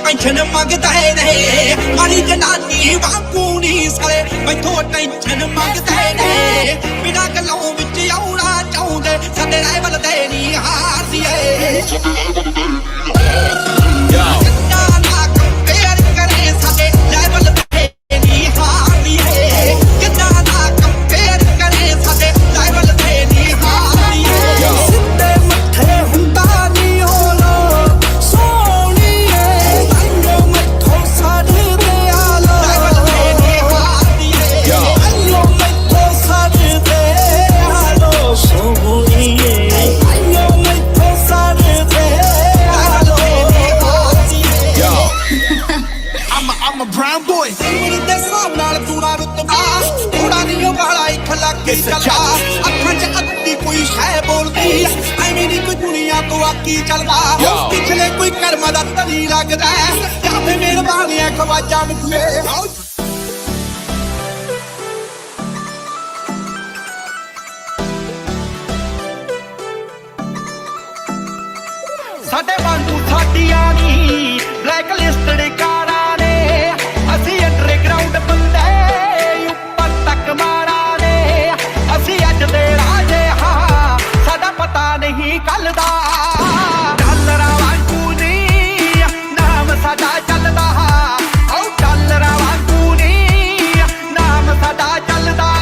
Pension मंगता है नहीं मारी जनानी वांगू नहीं साले मैथों टेंशन मंगता है नहीं बिना गलों विच आउणा चाहुंदे सदे राइवल दे नहीं हारदी I'm a brown boy. मेरे ते साम नाल तूड़ा रुतबा तूड़ा नहीं वाला एक लाके चला अखां च अद्धी कोई शै बोलदी ऐवें नी कोई दुनिया तो आकी चलदा पिछले कोई कर्म दा तली लगदा या फिर मेहरबानियां खवाजा मिठुए साडे वांगू साडियां नी ब्लैक लिस्टेड कारां नहीं कल दा डॉलरां वांगू नी नाम साडा चलदा ओ डॉलरां वांगू नी नाम साडा चलदा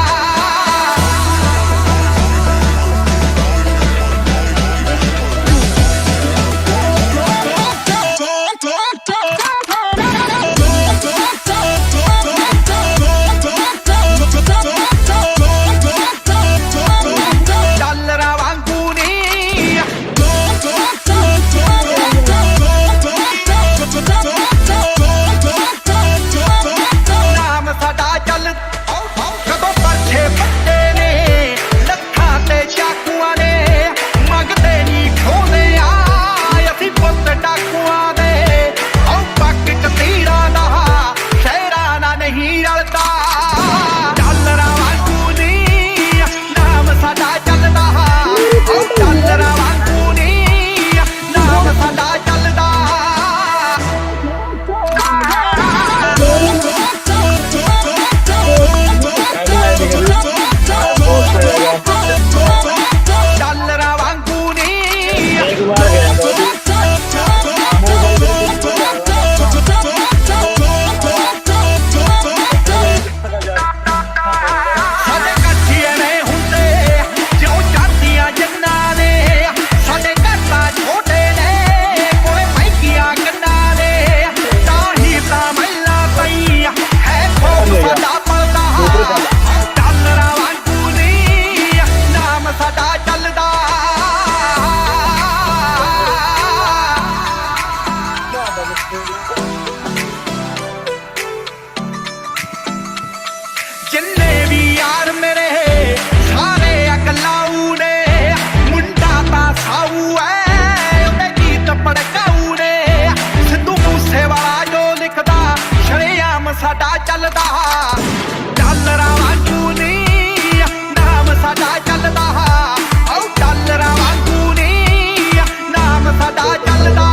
जिन्ने भी यार मेरे सारे अगलाऊ ने मुंडा ता साऊ है उन्हें गीत पड़काऊ ने सिद्धू मूसेवाला जो लिखदा शरेआम साडा चलदा डॉलरां वांगू नी नाम साडा चलदा ओ डॉलरां वांगू नी नाम साडा चलदा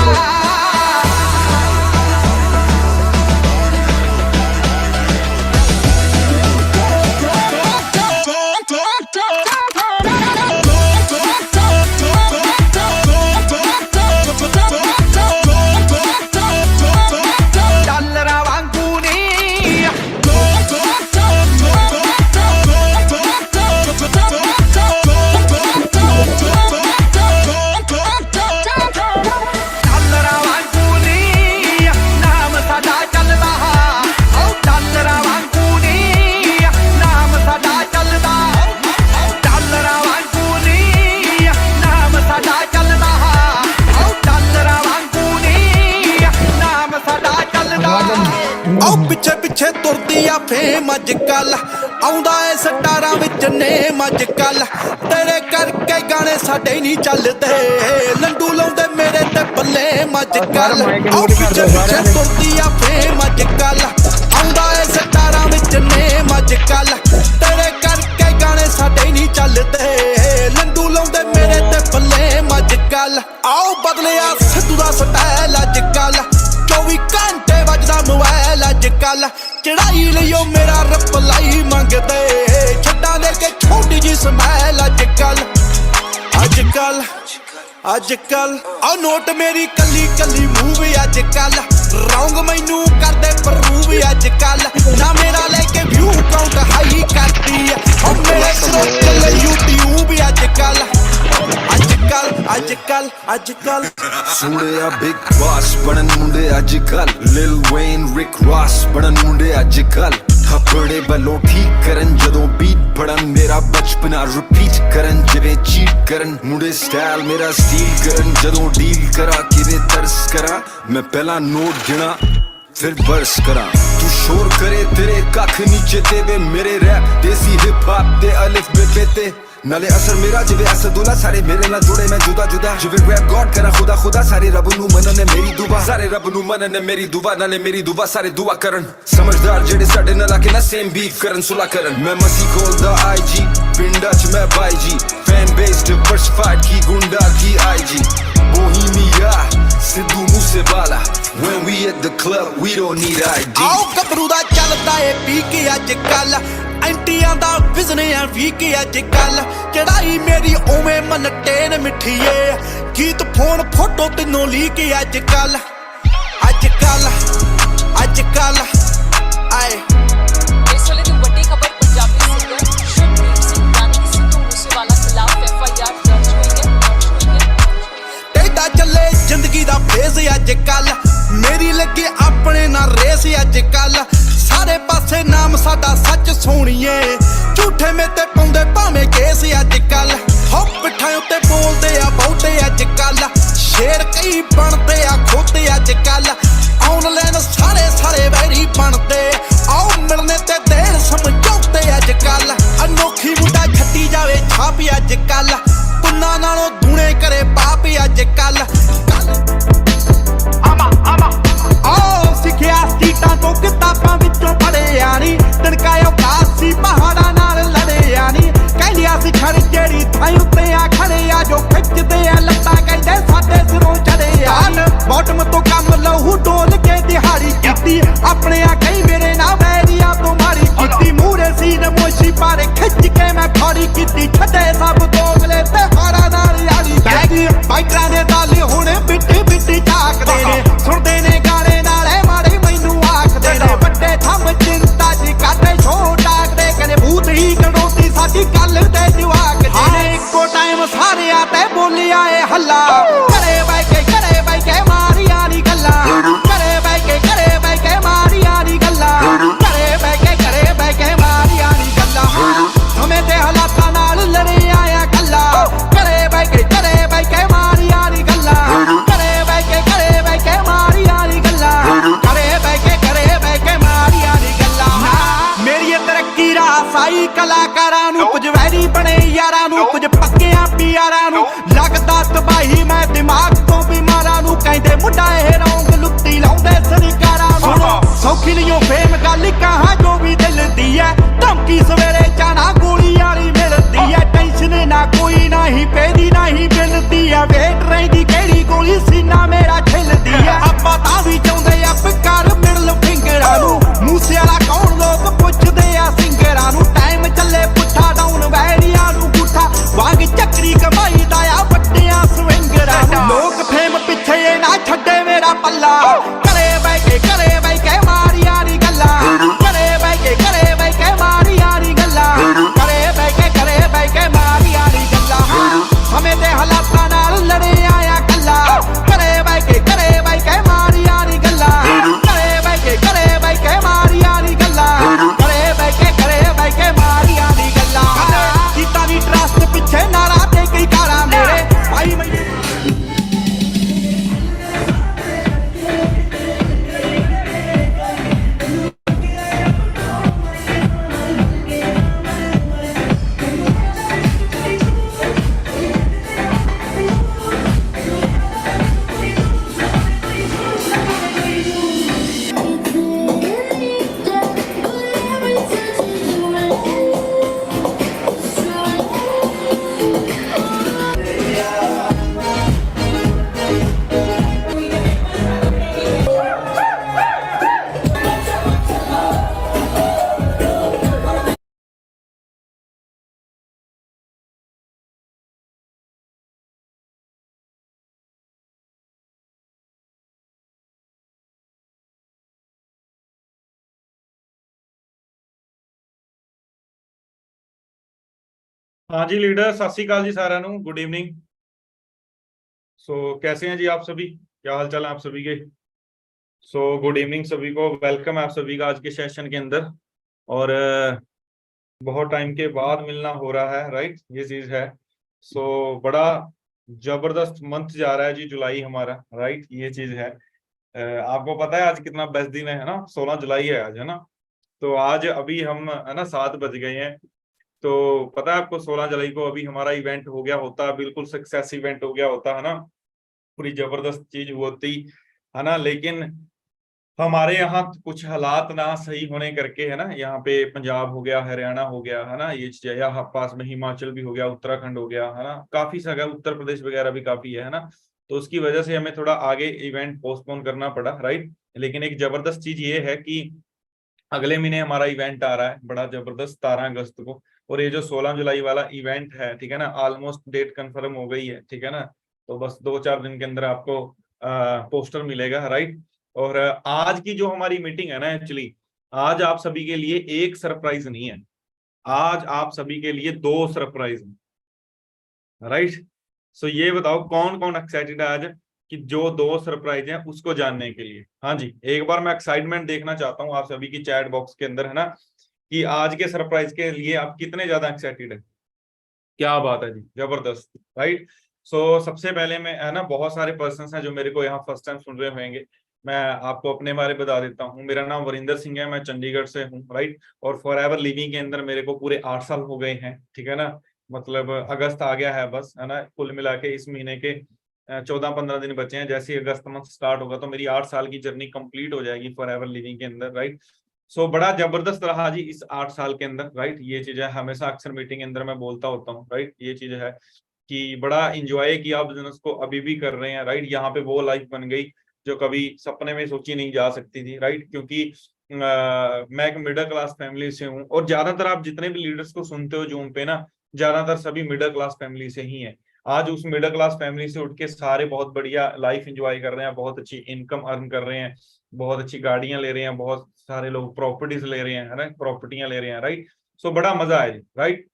पिछे पिछे तुरदी आ फेम अजकल आउंदा ए सटारां विच नेम अजकल तेरे करके गाने साडे नहीं चलदे लंडू लाउंदे मेरे ते बल्ले अजकल पिछे पिछे तुरदी आ फेम अजकल आउंदा ए सटारां विच नेम अजकल तेरे करके गाने साडे नहीं चलदे अज कल चढ़ाई लियो मेरा रिप्लाई मंगदे छड्डां दे के छोटी जी स्मैल अज कल आ नोट मेरी कली कली मूव अज कल रौंग मैनू करदे प्रूव अज कल ना मेरा लेके व्यू काउंट हाई करती है मेरे सिरों चले यूट्यूब अज कल सुनिया बिग बॉस बनन मुंडे अज कल लिल वेन रिक रॉस बनन मुंडे अज कल थप्पड़े बलों ठीक करन जदों बीट पड़न मेरा बचपना रिपीट करन जिवें चीट करन मुंडे स्टाइल मेरा स्टील करन जदों डील करा किवें तरस करा मैं पहला नोट गिना फिर बरस करा तू शोर करे तेरे कख नीचे ते वे मेरे रैप देसी हिप हॉप दे अलिफ बे ते नाले असर मेरा जिवे असदुल्ला सारे मेरे नाल जुड़े मैं जुदा जुदा जिवे रैप गॉड करा खुदा खुदा सारे रब नू मनने मेरी दुआ सारे रब नू मनने मेरी दुआ नाले मेरी दुआ सारे दुआ करन समझदार जेड़े साडे नाल आके ना सेम बीफ करन सुला करन मैं मसी खोलदा आईजी पिंडा च मैं बाईजी फैन बेस डिवर्सिफाइड की गुंडा की आईजी Bohemia Sidhu Moosewala when we at the club we don't need ID आओ कबरू दा चलदा ए पी के अज कल एंटियां दा विजन आ वी के अज कल चढ़ाई मेरी ओवें मन टेन मिठीए गीत फोन फोटो तीनों ली के अज कल आए इस वेले दी वड्डी खबर पंजाबी सिंगर शुभजीत सिंह यानी कि सिद्धू मूसेवाला खिलाफ FIR दर्ज हुई है टेढ़ा चले जिंदगी दा फेज अज कल मेरी लगे अपने ना रेस अज कल सारे पासे नाम साडा सच सोणीए झूठे में ते पाउंदे भावें केस अज कल हो पिट्ठां उत्ते बोलदे आ बहुते अज कल शेर कई बनदे आ खोते अज कल ऑनलाइन सारे वैरी बनदे आओ मिलने ते देर समझौते अज कल अनोखी मुंडा छट्टी जावे छाप अज कल कुन्ना नालों दूने करे पाप अज कल सिखिया सीटां तो किताबां विचों पढ़िया नी तड़कायो कासी पहाड़ां नाल लड़िया नी कहंदिया सी खड़ जेड़ी थाई उत्ते आ खड़े आ जो खिचदे आ लत्तां कहंदे साडे सिरों चढ़े आ बॉटम तो कम लहू डोल के दिहाड़ी कीती अपने आ कई मेरे ना वैरिया तो मारी कीती मूरे सीन मोशी पारे खिच के मैं खड़ी कीती छड्डे सब दोगले ते हारा नाल यारी बैगी बाइकरां दे दाले हुणे बिट्टी बिट्टी झाकदे ने सुणदे ने गाने नाले माड़े मैनू आखदे ने वड्डे थम चिंता जी काटे छोट आखदे कने भूत ही कड़ोती साडी गल ते जवाक जी इक्को टाइम सारे ते बोलिया ए हल्ला घरे बह के मारिया नी गल्ला घरे बह के मारिया नी गल्ला घरे बह के मारिया नी गल्ला हमें ते हालातां नाल लड़े आया गल्ला घरे बह के मारिया नी गल्ला घरे बह के मारिया नी गल्ला घरे बह के मारिया नी गल्ला मेरी तरक्की रासाई कलाकारां नू कुछ वैरी बने यारां नू कुछ पक्कियां पियारां नू लगदा तबाही मैं दिमाग तो बीमारां नू कहंदे मुंडा ए रौंग लुੱਤੀ लाउंदे सरकारां नू सौखी लियो फेम गल कहां जो भी दिल दी है धमकी सवेरे जाना गोली वाली मिलदी है टेंशन ना कोई नहीं पेदी नहीं मिलदी है वेट रही केड़ी गोली सीना मेरा छिलदी है आपां तां भी चाहुंदे आ पिकार मिडल फिंगरां नू मूसेवाला कौन लोग पुछदे आ सिंगरां नू टाइम चले पुठा डाउन वैरिया नू गुठा वांग चक्री कमाई दा आ वड्डियां स्विंगरां नू लोक फेम पिछे ना छड्डे मेरा पल्ला घरे बह के मारिया नी गल्ला घरे बह के मारिया नी गल्ला घरे बह के मारिया नी गल्ला हमें ते हालातां नाल लड़े आया गल्ला घरे बह के मारिया नी गल्ला हाँ जी लीडर, सत श्री अकाल जी साਰਿਆਂ ਨੂੰ, गुड इवनिंग। सो कैसे हैं जी आप सभी, क्या हाल चाल है आप सभी के? सो गुड इवनिंग सभी को, वेलकम है आप सभी का आज के सेशन के अंदर। और बहुत टाइम के बाद मिलना हो रहा है, राइट, ये चीज है। सो बड़ा जबरदस्त मंथ जा रहा है जी, जुलाई हमारा, राइट, ये चीज है। आपको पता है आज कितना बेस्ट दिन है ना? 16 जुलाई है आज, है ना? तो आज अभी हम, है ना, 7 बज गए हैं। तो पता है आपको 16 जुलाई को अभी हमारा इवेंट हो गया होता, बिल्कुल सक्सेस इवेंट हो गया होता, है ना, पूरी जबरदस्त चीज होती, है ना। लेकिन हमारे यहाँ कुछ हालात ना सही होने करके, है ना, यहाँ पे पंजाब हो गया, हरियाणा हो गया, है ना, ये चीजें, यहाँ पास में हिमाचल भी हो गया, उत्तराखंड हो गया, है ना, काफी जगह, उत्तर प्रदेश वगैरह भी काफी है ना। तो उसकी वजह से हमें थोड़ा आगे इवेंट पोस्टपोन करना पड़ा, राइट। लेकिन एक जबरदस्त चीज ये है कि अगले महीने हमारा इवेंट आ रहा है बड़ा जबरदस्त, 17 अगस्त को। और ये जो 16 जुलाई वाला इवेंट है, ठीक है ना, ऑलमोस्ट डेट कंफर्म हो गई है, ठीक है ना। तो बस 2-4 दिन के अंदर आपको पोस्टर मिलेगा, राइट। और आज की जो हमारी मीटिंग है ना, एक्चुअली आज आप सभी के लिए एक सरप्राइज नहीं है, आज आप सभी के लिए 2 सरप्राइज है, राइट। सो ये बताओ कौन कौन एक्साइटेड है आज कि जो 2 सरप्राइज हैं उसको जानने के लिए? हाँ जी, एक बार मैं एक्साइटमेंट देखना चाहता हूँ आप सभी की चैट बॉक्स के अंदर, है ना, कि आज के सरप्राइज के लिए आप कितने ज्यादा एक्साइटेड है। क्या बात है जी, जबरदस्त, राइट। सो सबसे पहले मैं, है ना, बहुत सारे पर्सन हैं जो मेरे को यहाँ फर्स्ट टाइम सुन रहे होंगे। मैं आपको अपने बारे में बता देता हूँ। मेरा नाम वरिंदर सिंह है, मैं चंडीगढ़ से हूँ, राइट। और फॉर एवर लिविंग के अंदर मेरे को पूरे 8 साल हो गए हैं, ठीक है ना। मतलब अगस्त आ गया है बस, है ना, कुल मिला के इस महीने के 14-15 दिन बचे हैं। जैसे ही अगस्त मंथ स्टार्ट होगा तो मेरी 8 साल की जर्नी कंप्लीट हो जाएगी फॉर एवर लिविंग के अंदर, राइट। सो बड़ा जबरदस्त रहा जी इस 8 साल के अंदर, राइट। ये चीज है, हमेशा अक्सर मीटिंग के अंदर मैं बोलता होता हूँ, राइट। ये चीज है कि बड़ा इंजॉय किया बिजनेस को, अभी भी कर रहे हैं, राइट। यहाँ पे वो लाइफ बन गई जो कभी सपने में सोची नहीं जा सकती थी, राइट। क्योंकि मैं एक मिडिल क्लास फैमिली से हूँ, और ज्यादातर आप जितने भी लीडर्स को सुनते हो जूम पे ना, ज्यादातर सभी मिडिल क्लास फैमिली से ही है। आज उस मिडिल क्लास फैमिली से उठ के सारे बहुत बढ़िया लाइफ एंजॉय कर रहे हैं, बहुत अच्छी इनकम अर्न कर रहे हैं, बहुत अच्छी गाड़ियां ले रहे हैं, बहुत सारे लोग प्रॉपर्टीज ले रहे हैं, है ना, प्रॉपर्टियां ले रहे हैं, राइट। सो बड़ा मजा है, राइट।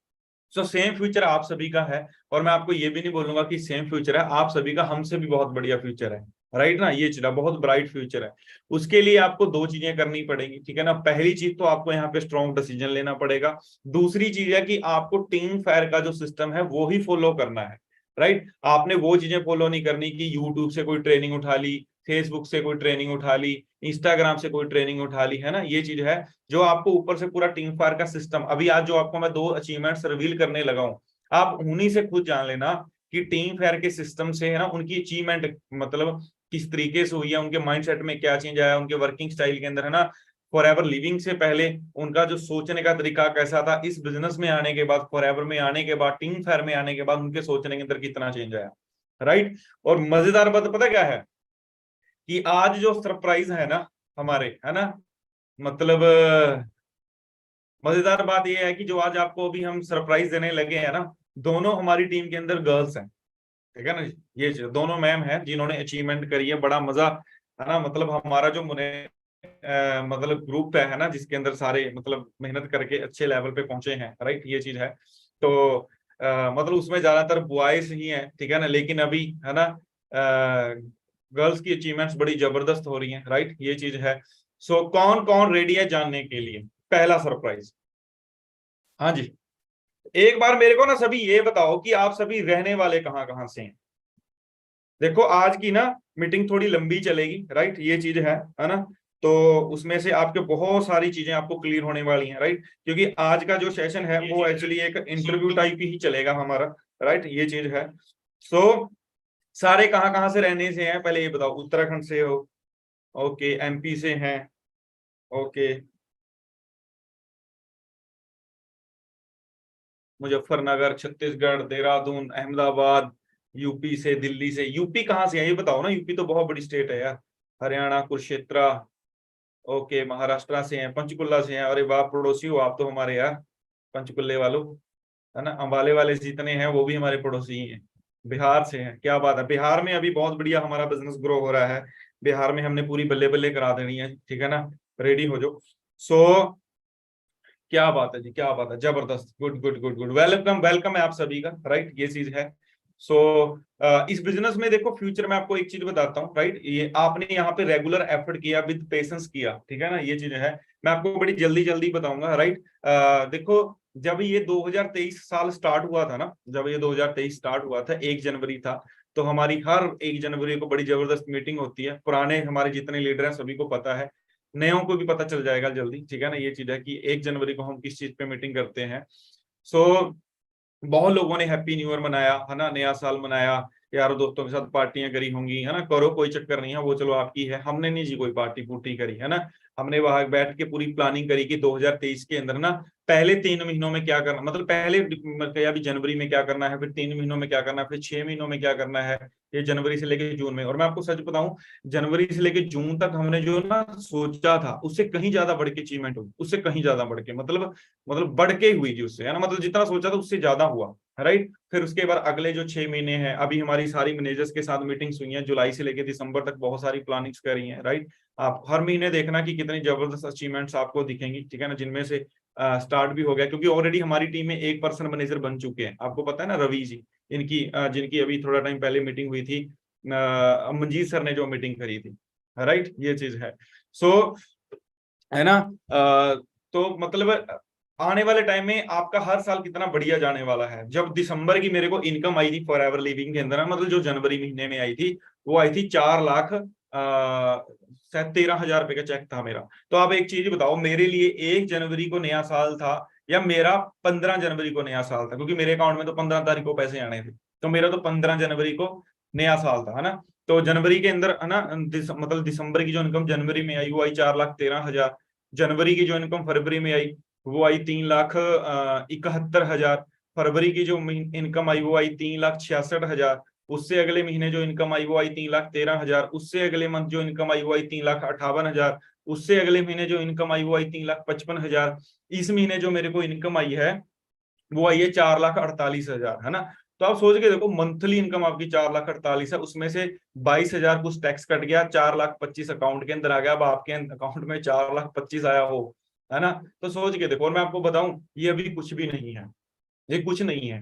सो सेम फ्यूचर आप सभी का है, और मैं आपको ये भी नहीं बोलूंगा कि सेम फ्यूचर है आप सभी का, हमसे भी बहुत बढ़िया फ्यूचर है, राइट ना। ये चीज बहुत ब्राइट फ्यूचर है। उसके लिए आपको 2 चीजें करनी पड़ेगी, ठीक है ना। पहली चीज तो आपको यहाँ पे स्ट्रॉन्ग डिसीजन लेना पड़ेगा। दूसरी चीज है कि आपको टीम फायर का जो सिस्टम है वो ही फॉलो करना है, राइट। आपने वो चीजें फॉलो नहीं करनी कि यूट्यूब से कोई ट्रेनिंग उठा ली, फेसबुक से कोई ट्रेनिंग उठा ली, इंस्टाग्राम से कोई ट्रेनिंग उठा ली, है ना। ये चीज है जो आपको ऊपर से पूरा टीम फायर का सिस्टम, अभी आज जो आपको मैं 2 अचीवमेंट्स रिवील करने लगा हूं, आप उन्हीं से खुद जान लेना कि टीम फेयर के सिस्टम से, है ना, उनकी अचीवमेंट मतलब किस तरीके से हुई है, उनके माइंडसेट में क्या चेंज आया, उनके वर्किंग स्टाइल के अंदर, है ना। फॉर एवर लिविंग से पहले उनका जो सोचने का तरीका कैसा था, इस बिजनेस में आने के बाद, फॉर एवर में आने के बाद, टीम फेयर में आने के बाद उनके सोचने के अंदर कितना चेंज आया, राइट। और मजेदार बात पता क्या है कि आज जो सरप्राइज है ना हमारे, है ना, मतलब मजेदार बात यह है कि जो आज आपको अभी हम सरप्राइज देने लगे हैं ना, दोनों हमारी टीम के अंदर गर्ल्स हैं, ठीक है ना। ये दोनों मैम हैं जिन्होंने अचीवमेंट करी है, बड़ा मजा, है ना। मतलब हमारा जो मतलब ग्रुप है ना, जिसके अंदर सारे मतलब मेहनत करके अच्छे लेवल पे पहुंचे हैं, राइट। ये चीज है। तो मतलब उसमें ज्यादातर बॉयज ही हैं, ठीक है ना। लेकिन अभी, है ना, गर्ल्स की अचीवमेंट्स बड़ी जबरदस्त हो रही हैं, राइट। ये चीज है। सो कौन कौन रेडी है जानने के लिए पहला सरप्राइज? हाँ जी, एक बार मेरे को ना सभी ये बताओ कि आप सभी रहने वाले कहाँ कहाँ से हैं। देखो आज की ना मीटिंग थोड़ी लंबी चलेगी, राइट। ये चीज है ना। तो उसमें से आपके बहुत सारी चीजें आपको क्लियर होने वाली हैं, राइट। क्योंकि आज का जो सेशन है वो एक्चुअली एक इंटरव्यू टाइप ही चलेगा हमारा, राइट। ये चीज है। सो सारे कहाँ कहाँ से रहने से हैं पहले ये बताओ। उत्तराखंड से हो, ओके। एमपी से हैं, ओके। मुजफ्फरनगर, छत्तीसगढ़, देहरादून, अहमदाबाद, यूपी से, दिल्ली से। यूपी कहाँ से है ये बताओ ना, यूपी तो बहुत बड़ी स्टेट है यार। हरियाणा, कुरुक्षेत्र, ओके। महाराष्ट्र से हैं, पंचकुला से हैं। अरे वाह, पड़ोसी हो आप तो हमारे यार, पंचकुले वालों, है ना। अंबाले वाले जितने हैं वो भी हमारे पड़ोसी ही हैं। बिहार से हैं, क्या बात है। बिहार में अभी बहुत बढ़िया हमारा बिजनेस ग्रो हो रहा है। बिहार में हमने पूरी बल्ले बल्ले करा देनी है, ठीक है ना। रेडी हो जाओ। सो क्या बात है जी, क्या बात है, जबरदस्त, good good good good, welcome welcome है आप सभी का, राइट, ये चीज है। सो इस बिजनेस में देखो फ्यूचर में आपको एक चीज बताता हूँ, राइट, ये आपने यहाँ पे रेगुलर एफर्ट किया, विद पेशेंस किया, ठीक है ना, ये चीज है। मैं आपको बड़ी जल्दी जल्दी बताऊंगा, राइट। देखो जब ये 2023 साल स्टार्ट हुआ था ना, जब ये 2023 स्टार्ट हुआ था, 1 जनवरी था, तो हमारी हर 1 जनवरी को बड़ी जबरदस्त मीटिंग होती है। पुराने हमारे जितने लीडर हैं सभी को पता है, नयों को भी पता चल जाएगा जल्दी, ठीक है ना, ये चीज है कि 1 जनवरी को हम किस चीज पे मीटिंग करते हैं। सो बहुत लोगों ने हैप्पी न्यू ईयर मनाया है ना, नया साल मनाया, यारों दोस्तों के साथ पार्टियां करी होंगी, है ना, करो, कोई चक्कर नहीं है, वो चलो आपकी है। हमने नहीं जी कोई पार्टी पुर्टी करी, है ना। हमने वहां बैठ के पूरी प्लानिंग करी कि 2023 के अंदर ना पहले 3 महीनों में क्या करना, मतलब पहले या भी जनवरी में क्या करना है, फिर 3 महीनों में क्या करना है, फिर 6 महीनों में क्या करना है, ये जनवरी से लेके जून में। और मैं आपको सच बताऊं, जनवरी से लेके जून तक हमने जो ना सोचा था उससे कहीं ज्यादा बढ़ के अचीवमेंट हुई, उससे कहीं ज्यादा बढ़ के, मतलब बढ़ के हुई जी उससे, है ना, मतलब जितना सोचा था उससे ज्यादा हुआ, राइट। फिर उसके बाद अगले जो 6 महीने हैं, अभी हमारी सारी मैनेजर्स के साथ मीटिंग्स हुई हैं, जुलाई से लेकर दिसंबर तक बहुत सारी प्लानिंग्स करी हैं, राइट। आप हर महीने देखना कि कितनी जबरदस्त अचीवमेंट्स आपको दिखेंगी, ठीक है ना, जिनमें से स्टार्ट भी हो गया, क्योंकि ऑलरेडी हमारी टीम में 1 पर्सन मैनेजर बन चुके हैं, आपको पता है ना, रवि जी, इनकी जिनकी अभी थोड़ा टाइम पहले मीटिंग हुई थी, मंजीत सर ने जो मीटिंग करी थी, राइट, ये चीज है। सो है ना, तो मतलब आने वाले टाइम में आपका हर साल कितना बढ़िया जाने वाला है। जब दिसंबर की मेरे को इनकम आई थी फॉर एवर लिविंग के अंदर, मतलब जो जनवरी महीने में आई थी, वो आई थी 4 लाख शायद 13,000 रुपए का चेक था मेरा। तो आप एक चीज बताओ, मेरे लिए 1 जनवरी को नया साल था या मेरा 15 जनवरी को नया साल था, क्योंकि मेरे अकाउंट में तो 15 तारीख को पैसे आने थे, तो मेरा तो 15 जनवरी को नया साल था, है ना। तो जनवरी के अंदर, है ना, मतलब दिसंबर की जो इनकम जनवरी में आई वो आई 4,13,000। जनवरी की जो इनकम फरवरी में आई वो आई 3,71,000। फरवरी की जो इनकम आई वो आई 3,66,000। उससे अगले महीने जो इनकम आई वो आई 3,13,000। उससे अगले मंथ जो इनकम आई वो आई 3,58,000। उससे अगले महीने जो इनकम आई वो आई 3,55,000। इस महीने जो मेरे को इनकम आई है वो आई है 4,48,000, है ना। तो आप सोच के देखो, मंथली इनकम आपकी 4,48,000 है, उसमें से 22,000 कुछ टैक्स कट गया, 4,25,000 अकाउंट के अंदर आ गया। अब आपके अकाउंट में 4,25,000 आया हो, है ना, तो सोच के देखो। और मैं आपको बताऊं, ये अभी कुछ भी नहीं है, ये कुछ नहीं है,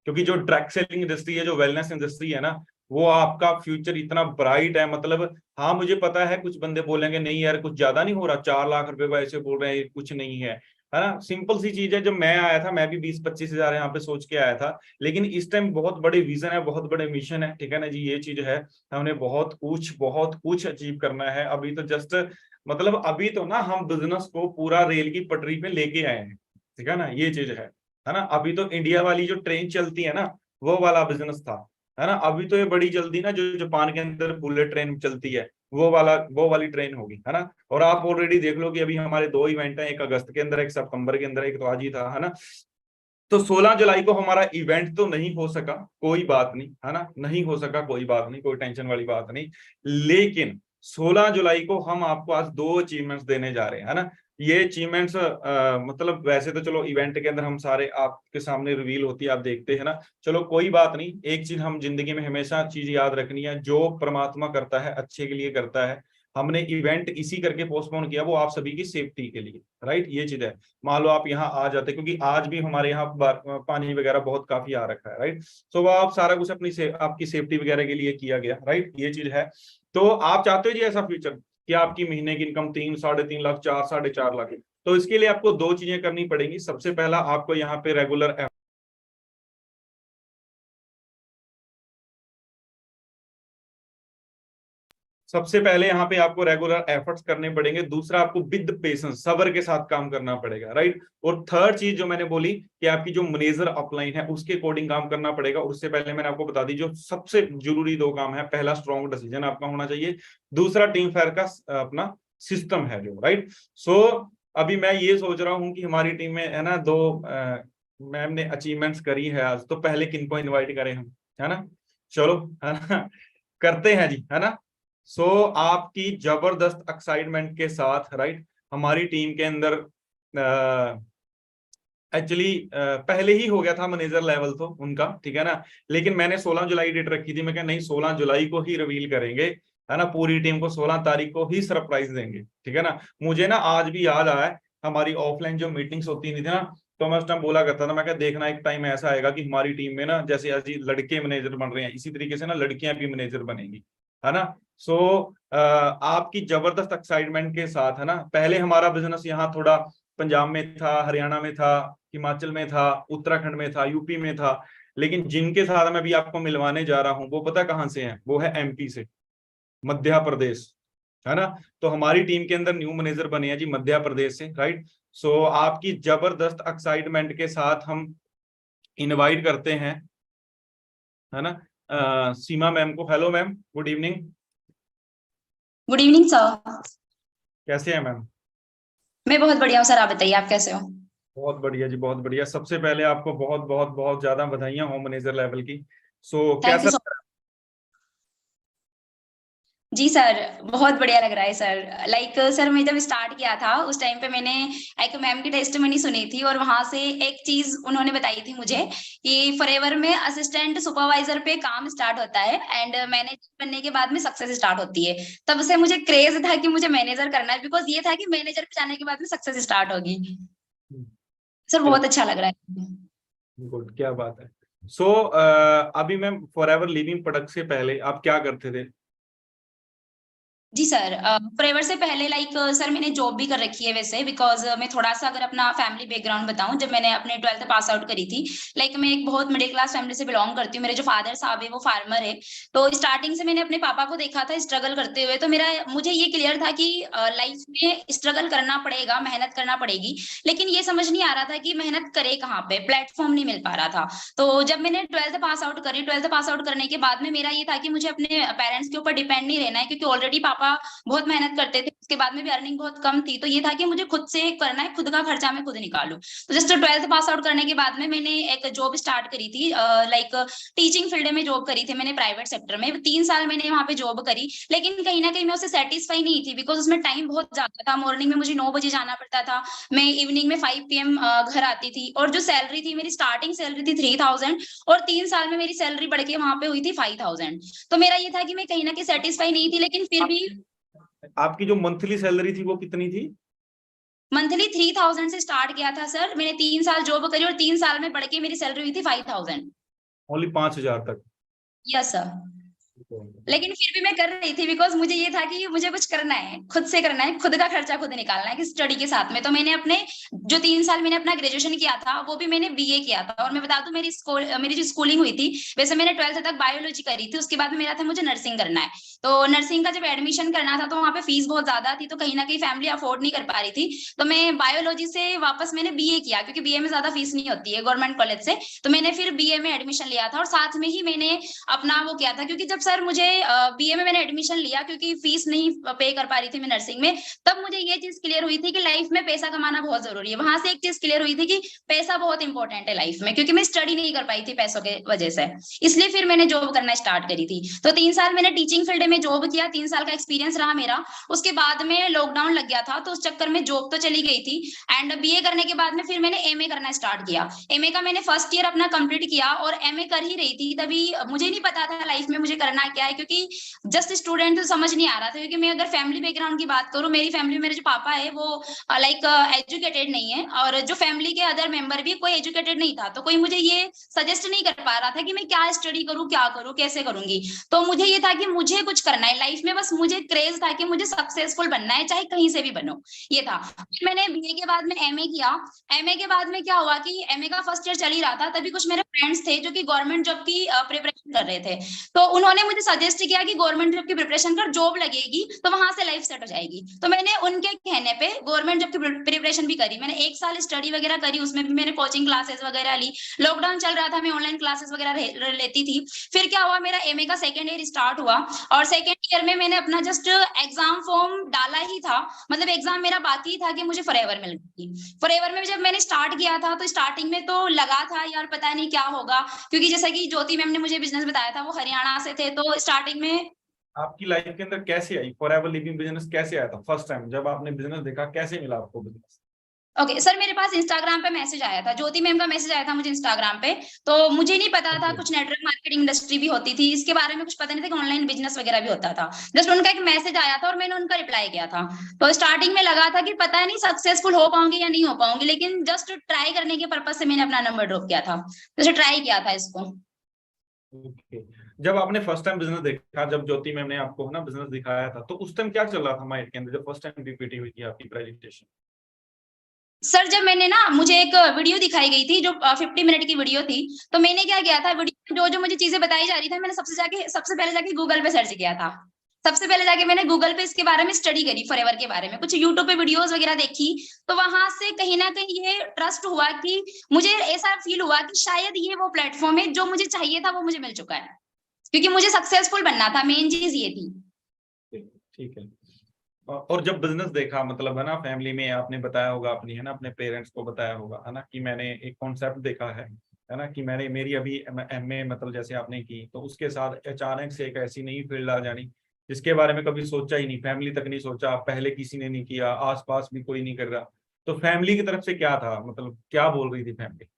क्योंकि जो डायरेक्ट सेलिंग इंडस्ट्री है, जो वेलनेस इंडस्ट्री है ना, वो आपका फ्यूचर इतना ब्राइट है। मतलब हाँ, मुझे पता है कुछ बंदे बोलेंगे नहीं यार कुछ ज्यादा नहीं हो रहा, 4 लाख रुपए को ऐसे बोल रहे हैं, कुछ नहीं है ना। सिंपल सी चीज है, जब मैं आया था मैं भी 20-25 हजार यहाँ पे सोच के आया था, लेकिन इस टाइम बहुत बड़े विजन है, बहुत बड़े मिशन है, ठीक है ना जी, ये चीज है। हमने बहुत कुछ अचीव करना है। अभी तो जस्ट मतलब अभी तो ना हम बिजनेस को पूरा रेल की पटरी पे लेके आए हैं, ठीक है ना, ये चीज है ना। अभी तो इंडिया वाली जो ट्रेन चलती है ना, वो वाला बिजनेस था, है ना। अभी तो ये बड़ी जल्दी ना जो जापान के अंदर बुलेट ट्रेन चलती है, वो वाली ट्रेन होगी, है ना। और आप ऑलरेडी देख लो कि अभी हमारे 2 इवेंट हैं, एक अगस्त के अंदर, एक सितंबर के अंदर, एक तो आज ही था, है ना। तो 16 जुलाई को हमारा इवेंट तो नहीं हो सका, कोई बात नहीं, है ना, नहीं हो सका, कोई बात नहीं, कोई टेंशन वाली बात नहीं। लेकिन 16 जुलाई को हम आपको आज 2 अचीवमेंट्स देने जा रहे हैं, है ना। ये अचीवमेंट्स मतलब वैसे तो चलो इवेंट के अंदर हम सारे आपके सामने रिवील होती है, आप देखते हैं ना, चलो कोई बात नहीं। एक चीज हम जिंदगी में हमेशा चीज याद रखनी है, जो परमात्मा करता है अच्छे के लिए करता है। हमने इवेंट इसी करके पोस्टपोन किया, वो आप सभी की सेफ्टी के लिए, राइट, ये चीज है। मान लो आप यहाँ आ जाते, क्योंकि आज भी हमारे यहाँ पानी वगैरह बहुत काफी आ रखा है, राइट। सो वो आप सारा कुछ आपकी सेफ्टी वगैरह के लिए किया गया, राइट, ये चीज है। तो आप चाहते हो जी ऐसा फ्यूचर कि आपकी महीने की इनकम 3, 3.5 लाख, 4, 4.5 लाख, तो इसके लिए आपको 2 चीजें करनी पड़ेंगी। सबसे पहला, आपको यहाँ पे रेगुलर सबसे पहले यहाँ पे आपको रेगुलर एफर्ट्स करने पड़ेंगे। दूसरा, आपको विद पेशेंस, सब्र के साथ काम करना पड़ेगा, राइट। और थर्ड चीज जो मैंने बोली कि आपकी जो मैनेजर अपलाइन है उसके अकॉर्डिंग काम करना पड़ेगा। और उससे पहले मैंने आपको बता दी जो सबसे जरूरी 2 काम है, पहला स्ट्रॉन्ग डिसीजन आपका होना चाहिए, दूसरा टीम फेयर का अपना सिस्टम है जो, राइट। सो अभी मैं ये सोच रहा हूँ कि हमारी टीम में, है ना, 2 मैम ने अचीवमेंट्स करी है आज, तो पहले किनको इन्वाइट करें हम, है ना, चलो, है ना, करते हैं जी, है ना। सो आपकी जबरदस्त एक्साइटमेंट के साथ, राइट, हमारी टीम के अंदर एक्चुअली पहले ही हो गया था मैनेजर लेवल तो उनका, ठीक है ना, लेकिन मैंने 16 जुलाई डेट रखी थी। मैं क्या, नहीं, 16 जुलाई को ही रिवील करेंगे, है ना, पूरी टीम को 16 तारीख को ही सरप्राइज देंगे, ठीक है ना। मुझे ना आज भी याद आया हमारी ऑफलाइन जो मीटिंग्स होती थी ना, तो मैं उस टाइम बोला करता था, मैं क्या देखना एक टाइम ऐसा आएगा कि हमारी टीम में ना जैसे अजी लड़के मैनेजर बन रहे हैं, इसी तरीके से ना लड़कियां भी मैनेजर बनेंगी, है ना। सो आपकी जबरदस्त एक्साइटमेंट के साथ, है ना, पहले हमारा बिजनेस यहाँ थोड़ा पंजाब में था, हरियाणा में था, हिमाचल में था, उत्तराखंड में था, यूपी में था, लेकिन जिनके साथ मैं भी आपको मिलवाने जा रहा हूँ वो पता कहाँ से हैं, वो है एमपी से, मध्य प्रदेश, है ना। तो हमारी टीम के अंदर न्यू मैनेजर बने हैं जी मध्य प्रदेश से, राइट। सो आपकी जबरदस्त एक्साइटमेंट के साथ हम इनवाइट करते हैं, है ना, सीमा मैम को। Hello ma'am, good evening. Good evening sir. कैसे हैं मैम? मैं बहुत बढ़िया हूँ सर, आप बताइए आप कैसे हो? बहुत बढ़िया जी, बहुत बढ़िया। सबसे पहले आपको बहुत बहुत बहुत ज्यादा बधाइयां होम मैनेजर लेवल की। सो थैंक यू कैसा? सर। जी सर, बहुत बढ़िया लग रहा है सर। लाइक सर, मैं जब स्टार्ट किया था उस टाइम पे मैंने एक मैम की टेस्टिमनी सुनी थी और वहां से एक चीज उन्होंने बताई थी मुझे कि फॉरएवर में असिस्टेंट सुपरवाइजर पे काम स्टार्ट होता है एंड मैनेजर बनने के बाद में सक्सेस स्टार्ट होती है। तब से मुझे क्रेज था कि मुझे मैनेजर करना है, बिकॉज ये था कि मैनेजर पे जाने के बाद में सक्सेस स्टार्ट होगी। सर बहुत अच्छा लग रहा है। गुड, क्या बात है। सो अभी मैम फॉरएवर लिविंग प्रोडक्ट से पहले आप क्या करते थे? जी सर, फॉरएवर से पहले लाइक सर मैंने जॉब भी कर रखी है वैसे, बिकॉज मैं थोड़ा सा अगर अपना फैमिली बैकग्राउंड बताऊं, जब मैंने अपने 12th पास आउट करी थी, लाइक मैं एक बहुत मिडिल क्लास फैमिली से बिलोंग करती हूँ। मेरे जो फादर साहब है वो फार्मर है, तो स्टार्टिंग से मैंने अपने पापा को देखा था स्ट्रगल करते हुए। तो मुझे ये क्लियर था कि लाइफ में स्ट्रगल करना पड़ेगा, मेहनत करना पड़ेगी, लेकिन ये समझ नहीं आ रहा था कि मेहनत करे कहाँ पे, प्लेटफॉर्म नहीं मिल पा रहा था। तो जब मैंने 12th पास आउट करी, 12th पास आउट करने के बाद में मेरा ये था कि मुझे अपने पेरेंट्स के ऊपर डिपेंड नहीं रहना है, क्योंकि ऑलरेडी पापा बहुत मेहनत करते थे, उसके बाद में भी अर्निंग बहुत कम थी। तो ये था कि मुझे खुद से करना है, खुद का खर्चा मैं खुद निकालूं। तो जस्ट 12th पास आउट करने के बाद में मैंने एक जॉब स्टार्ट करी थी, लाइक टीचिंग फील्ड में जॉब करी थी मैंने प्राइवेट सेक्टर में। 3 साल मैंने वहां पे जॉब करी, लेकिन कहीं ना कहीं मैं उससे सेटिस्फाई नहीं थी, बिकॉज उसमें टाइम बहुत ज्यादा था। मॉर्निंग में मुझे 9 बजे जाना पड़ता था, मैं इवनिंग में 5 PM घर आती थी, और जो सैलरी थी मेरी स्टार्टिंग सैलरी थी 3000, और 3 साल में मेरी सैलरी बढ़ के वहां पे हुई थी 5000। तो मेरा ये था कि मैं कहीं ना कहीं सेटिस्फाई नहीं थी, लेकिन फिर भी आपकी जो मंथली सैलरी थी वो कितनी थी? मंथली 3000 से स्टार्ट किया था सर। मैंने 3 साल जॉब करी और 3 साल में बढ़ के मेरी सैलरी हुई थी 5000। ओनली 5000 तक? Yes sir. लेकिन फिर भी मैं कर रही थी, बिकॉज मुझे ये था कि मुझे कुछ करना है, खुद से करना है, खुद का खर्चा खुद निकालना है कि स्टडी के साथ में। तो मैंने अपने जो 3 साल मैंने अपना ग्रेजुएशन किया था वो भी मैंने बीए किया था। और मैं बता दूं मेरी जो स्कूलिंग हुई थी, वैसे मैंने 12th तक बायोलॉजी करी थी, उसके बाद में मेरा था मुझे नर्सिंग करना है। तो नर्सिंग का जब एडमिशन करना था तो वहाँ पे फीस बहुत ज्यादा थी, तो कहीं ना कहीं फैमिली अफोर्ड नहीं कर पा रही थी। तो मैं बायोलॉजी से वापस मैंने बीए किया, क्योंकि बीए में ज्यादा फीस नहीं होती है गवर्नमेंट कॉलेज से। तो मैंने फिर बीए में एडमिशन लिया था, और साथ में ही मैंने अपना वो किया था, क्योंकि जब सर मुझे बीए में मैंने एडमिशन लिया, क्योंकि फीस नहीं पे कर पा रही थी मैं नर्सिंग में, तब मुझे ये चीज क्लियर हुई थी कि लाइफ में पैसा कमाना बहुत जरूरी है। वहां से एक चीज क्लियर हुई थी कि पैसा बहुत इंपॉर्टेंट है लाइफ में, क्योंकि मैं स्टडी नहीं कर पाई थी पैसों के वजह से, इसलिए फिर मैंने जॉब करना स्टार्ट करी थी। तो 3 साल मैंने टीचिंग फील्ड में जॉब किया, 3 साल का एक्सपीरियंस रहा मेरा। उसके बाद में लॉकडाउन लग गया था, तो उस चक्कर में जॉब तो चली गई थी। एंड बीए करने के बाद में फिर मैंने एमए करना स्टार्ट किया। एमए का मैंने फर्स्ट ईयर अपना कंप्लीट किया, और एमए कर ही रही थी तभी मुझे नहीं पता था लाइफ में मुझे करना क्या है, क्योंकि जस्ट स्टूडेंट तो समझ नहीं आ रहा था। क्योंकि मैं अगर फैमिली बैकग्राउंड की बात करूं, मेरी फैमिली में मेरे जो पापा है वो लाइक एजुकेटेड नहीं है, और जो फैमिली के अदर मेंबर भी कोई एजुकेटेड नहीं था। तो कोई मुझे ये सजेस्ट नहीं कर पा रहा था कि मैं क्या स्टडी करूं, क्या करूं, कैसे करूंगी। तो मुझे ये था कि मुझे कुछ करना है लाइफ में, बस मुझे क्रेज था कि मुझे सक्सेसफुल बनना है, चाहे कहीं से भी बनो, ये था। फिर मैंने बीए के बाद में एमए किया। एमए के बाद में क्या हुआ कि एमए का फर्स्ट ईयर चल ही रहा था, तभी कुछ मेरे फ्रेंड्स थे जो कि गवर्नमेंट जॉब की प्रिपरेशन कर रहे थे। तो उन्होंने मुझे सजेस्ट किया कि गवर्नमेंट जॉब की प्रिपरेशन कर, जॉब लगेगी तो वहां से लाइफ सेट हो जाएगी। तो मैंने उनके कहने पे गवर्नमेंट जॉब की प्रिपरेशन भी करी। मैंने 1 साल स्टडी वगैरह करी, उसमें भी मैंने कोचिंग क्लासेस वगैरह ली। लॉकडाउन चल रहा था, मैं ऑनलाइन क्लासेस वगैरह लेती थी। फिर क्या हुआ, मेरा एमए का सेकेंड ईयर स्टार्ट हुआ, और सेकेंड ईयर में मैंने अपना जस्ट एग्जाम फॉर्म डाला ही था, मतलब एग्जाम मेरा बाकी था कि मुझे फॉरएवर मिल गई। फॉरएवर में जब मैंने स्टार्ट किया था तो स्टार्टिंग में तो लगा था यार पता नहीं क्या होगा, क्योंकि जैसा कि ज्योति मैम ने मुझे बिजनेस बताया था, वो हरियाणा से थे। तो स्टार्टिंग में आपकी लाइफ के अंदर कैसे आई फॉरएवर लिविंग बिजनेस? कैसे आया था फर्स्ट टाइम जब आपने बिजनेस देखा? कैसे मिला आपको बिजनेस? ओके सर, मेरे पास इंस्टाग्राम पे मैसेज आया था, ज्योति मैम का मैसेज आया था मुझे इंस्टाग्राम पे। तो मुझे नहीं पता था, कुछ नेटवर्क मार्केटिंग इंडस्ट्री भी होती थी, इसके बारे में कुछ पता नहीं था कि ऑनलाइन बिजनेस वगैरह भी होता था। जस्ट उनका एक मैसेज आया था और मैंने उनका रिप्लाई किया था। तो स्टार्टिंग में लगा था कि पता नहीं सक्सेसफुल हो पाऊंगी या नहीं हो पाऊंगी, लेकिन जस्ट ट्राई करने के पर्पज से मैंने अपना नंबर ड्रॉप किया था, जैसे ट्राई किया था इसको। ओके, जब आपने फर्स्ट टाइम बिजनेस देखा, जब ज्योति मैम ने आपको है ना बिजनेस दिखाया था, तो उस टाइम क्या चल रहा था माइंड के अंदर जब फर्स्ट टाइम पीपीटी हुई थी आपकी प्रेजेंटेशन? सर जब मैंने ना, मुझे एक वीडियो दिखाई गई थी जो 50 मिनट की वीडियो थी। तो मैंने क्या किया था, वीडियो में जो जो मुझे चीजें बताई जा रही थी, मैंने सबसे पहले जाके गूगल पे सर्च किया था। सबसे पहले जाके मैंने गूगल पे इसके बारे में स्टडी करी, फॉरएवर के बारे में, कुछ यूट्यूब पे वीडियोस वगैरह देखी। तो वहां से कहीं ना कहीं ये ट्रस्ट हुआ कि मुझे ऐसा फील हुआ कि शायद ये वो प्लेटफॉर्म है, जो मुझे चाहिए था वो मुझे मिल चुका है, क्योंकि मुझे सक्सेसफुल बनना था, मेन चीज ये थी। ठीक है। और जब बिजनेस देखा, मतलब है ना फैमिली में आपने बताया होगा, अपनी है ना अपने पेरेंट्स को बताया होगा है ना कि मैंने एक कॉन्सेप्ट देखा है ना कि मैंने मेरी अभी एमए मतलब जैसे आपने की, तो उसके साथ अचानक से एक ऐसी नई फील्ड आ जानी जिसके बारे में कभी सोचा ही नहीं, फैमिली तक नहीं सोचा, पहले किसी ने नहीं किया, आसपास भी कोई नहीं कर रहा। तो फैमिली की तरफ से क्या था, मतलब क्या बोल रही थी फैमिली?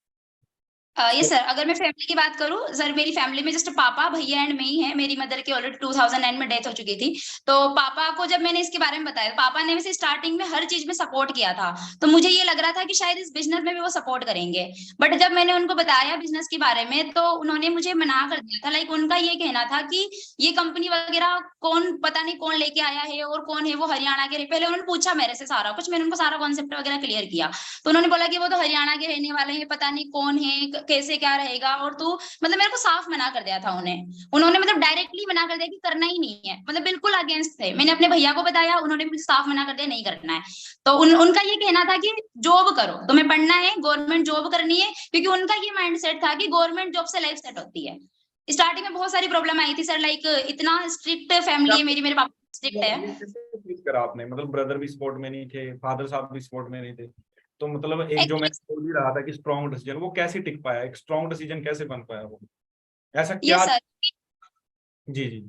ये सर, अगर मैं फैमिली की बात करूं सर, मेरी फैमिली में जस्ट पापा, भैया एंड मैं ही है। मेरी मदर की ऑलरेडी 2009 में डेथ हो चुकी थी। तो पापा को जब मैंने इसके बारे में बताया, पापा ने वैसे स्टार्टिंग में हर चीज में सपोर्ट किया था। तो मुझे ये लग रहा था कि शायद इस बिजनेस में भी वो सपोर्ट करेंगे। बट जब मैंने उनको बताया बिजनेस के बारे में, तो उन्होंने मुझे मना कर दिया था। लाइक उनका ये कहना था कि ये कंपनी वगैरह कौन, पता नहीं कौन लेके आया है और कौन है वो, हरियाणा के। पहले उन्होंने पूछा मेरे से सारा कुछ, मैंने उनको सारा कॉन्सेप्ट वगैरह क्लियर किया। तो उन्होंने बोला कि वो तो हरियाणा के रहने वाले हैं, पता नहीं कौन है, कैसे क्या रहेगा, और तू, मतलब मेरे को साफ मना कर दिया था उन्होंने मतलब डायरेक्टली मना कर दिया कि करना ही नहीं है, मतलब बिल्कुल अगेंस्ट थे। मैंने अपने भैया को बताया, उन्होंने मुझे साफ मना कर दिया नहीं करना है। तो उनका ये कहना था कि जॉब करो, तुम्हें पढ़ना है, गवर्नमेंट जॉब करनी है, क्योंकि उनका ये माइंडसेट था कि गवर्नमेंट जॉब से लाइफ सेट होती है। स्टार्टिंग में बहुत सारी प्रॉब्लम आई थी सर, लाइक इतना स्ट्रिक्ट फैमिली है मेरी, मेरे पापा स्ट्रिक्ट है। ये कैसे क्लिक करा आपने, मतलब ब्रदर भी सपोर्ट में नहीं थे, फादर साहब भी सपोर्ट में नहीं थे, तो मतलब एक जो मैं बोल भी रहा था कि स्ट्रॉन्ग डिसीजन, वो कैसे टिक पाया, एक स्ट्रॉन्ग डिसीजन कैसे बन पाया वो, ऐसा ये क्या? सर, जी जी।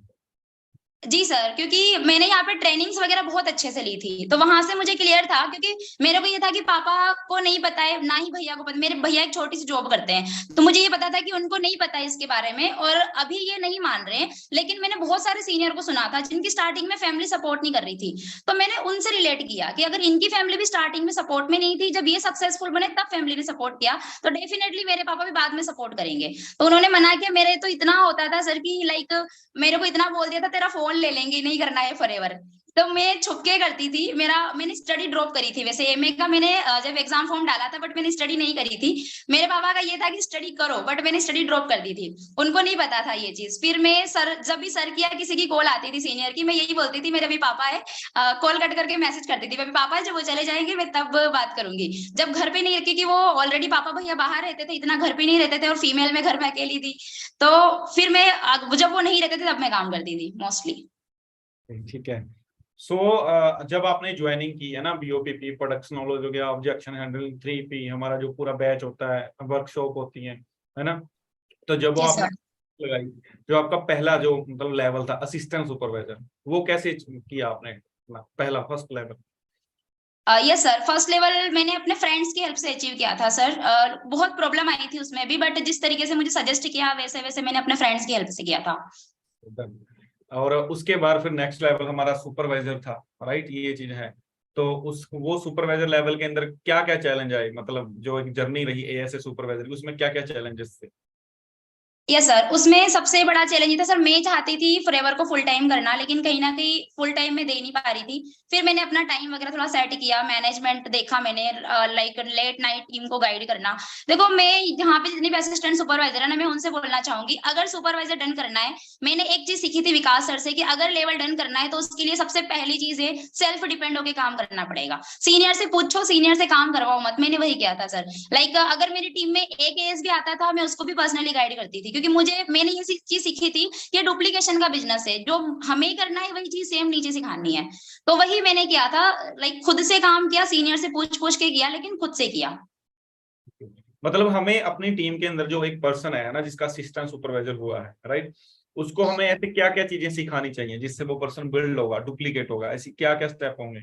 जी सर, क्योंकि मैंने यहाँ पे ट्रेनिंग्स वगैरह बहुत अच्छे से ली थी, तो वहां से मुझे क्लियर था। क्योंकि मेरे को ये था कि पापा को नहीं पता है, ना ही भैया को पता। मेरे भैया एक छोटी सी जॉब करते हैं, तो मुझे ये पता था कि उनको नहीं पता है इसके बारे में, और अभी ये नहीं मान रहे हैं। लेकिन मैंने बहुत सारे सीनियर को सुना था जिनकी स्टार्टिंग में फैमिली सपोर्ट नहीं कर रही थी। तो मैंने उनसे रिलेट किया कि अगर इनकी फैमिली भी स्टार्टिंग में सपोर्ट में नहीं थी, जब ये सक्सेसफुल बने तब फैमिली ने सपोर्ट किया, तो डेफिनेटली मेरे पापा भी बाद में सपोर्ट करेंगे। तो उन्होंने मना किया। मेरे तो इतना होता था सर कि लाइक मेरे को इतना बोल दिया था, तेरा फोन ले लेंगे, नहीं करना है फॉरएवर। तो मैं छुपके करती थी। मैंने स्टडी ड्रॉप करी थी वैसे, एमए का मैंने जब एग्जाम फॉर्म डाला था, बट मैंने स्टडी नहीं करी थी। मेरे पापा का ये था कि स्टडी करो, बट मैंने स्टडी ड्रॉप कर दी थी। उनको नहीं पता था ये चीज। फिर मैं सर, जब भी सर की या किसी की कॉल आती थी सीनियर की, मैं यही बोलती थी मेरे अभी पापा है। कॉल कट करके मैसेज करती थी, अभी पापा है, जब वो चले जाएंगे मैं तब बात करूंगी। जब घर पे नहीं, क्योंकि वो ऑलरेडी पापा भैया बाहर रहते थे, इतना घर पे नहीं रहते थे, और फीमेल में घर में अकेली थी। तो फिर मैं, जब वो नहीं रहते थे तब मैं काम करती थी मोस्टली। ठीक है। सो जब आपने ज्वाइनिंग की है ना, बीओपीपी प्रोडक्शन नॉलेज हो गया, ऑब्जेक्शन हैंडलिंग, 3P हमारा जो पूरा बैच होता है, वर्कशॉप होती है ना, तो जब वो जी आपने सर। लगाई, जो आपका पहला जो मतलब लेवल था असिस्टेंट सुपरवाइजर, वो कैसे किया आपने अपना पहला first level? Yes sir, first level मैंने अपने फ्रेंड्स की हेल्प से अचीव किया था सर। बहुत प्रॉब्लम आई थी उसमें भी, बट जिस तरीके से मुझे सजेस्ट किया, वैसे वैसे मैंने अपने फ्रेंड्स की हेल्प से किया था। और उसके बाद फिर नेक्स्ट लेवल हमारा सुपरवाइजर था, राइट, ये चीज है। तो उस वो सुपरवाइजर लेवल के अंदर क्या क्या चैलेंज आए, मतलब जो एक जर्नी रही एएसए सुपरवाइजर की, उसमें क्या क्या चैलेंजेस थे? यस सर, उसमें सबसे बड़ा चैलेंज ये था सर, मैं चाहती थी फॉरएवर को फुल टाइम करना, लेकिन कहीं ना कहीं फुल टाइम में दे नहीं पा रही थी। फिर मैंने अपना टाइम वगैरह थोड़ा सेट किया, मैनेजमेंट देखा मैंने, लाइक लेट नाइट टीम को गाइड करना। देखो, मैं यहाँ पे जितनी भी असिस्टेंट सुपरवाइजर है ना, मैं उनसे बोलना चाहूंगी, अगर सुपरवाइजर डन करना है, मैंने एक चीज सीखी थी विकास सर से, कि अगर लेवल डन करना है तो उसके लिए सबसे पहली चीज है सेल्फ डिपेंड होकर काम करना पड़ेगा। सीनियर से पूछो, सीनियर से काम करवाओ मत। मैंने वही किया था सर। लाइक अगर मेरी टीम में एक एएस भी आता था, मैं उसको भी पर्सनली गाइड करती थी, क्योंकि मैंने ये चीज सीखी थी कि डुप्लीकेशन का बिजनेस है, जो हमें करना है वही चीज सेम नीचे सिखानी है। तो वही मैंने किया था, लाइक खुद से काम किया, सीनियर से पूछ पूछ के किया, लेकिन खुद से किया। मतलब हमें अपनी टीम के अंदर जो एक पर्सन है ना, जिसका असिस्टेंट सुपरवाइजर हुआ है, राइट, उसको हमें ऐसे क्या क्या चीजें सिखानी चाहिए जिससे वो पर्सन बिल्ड होगा, डुप्लीकेट होगा, ऐसी क्या क्या स्टेप होंगे?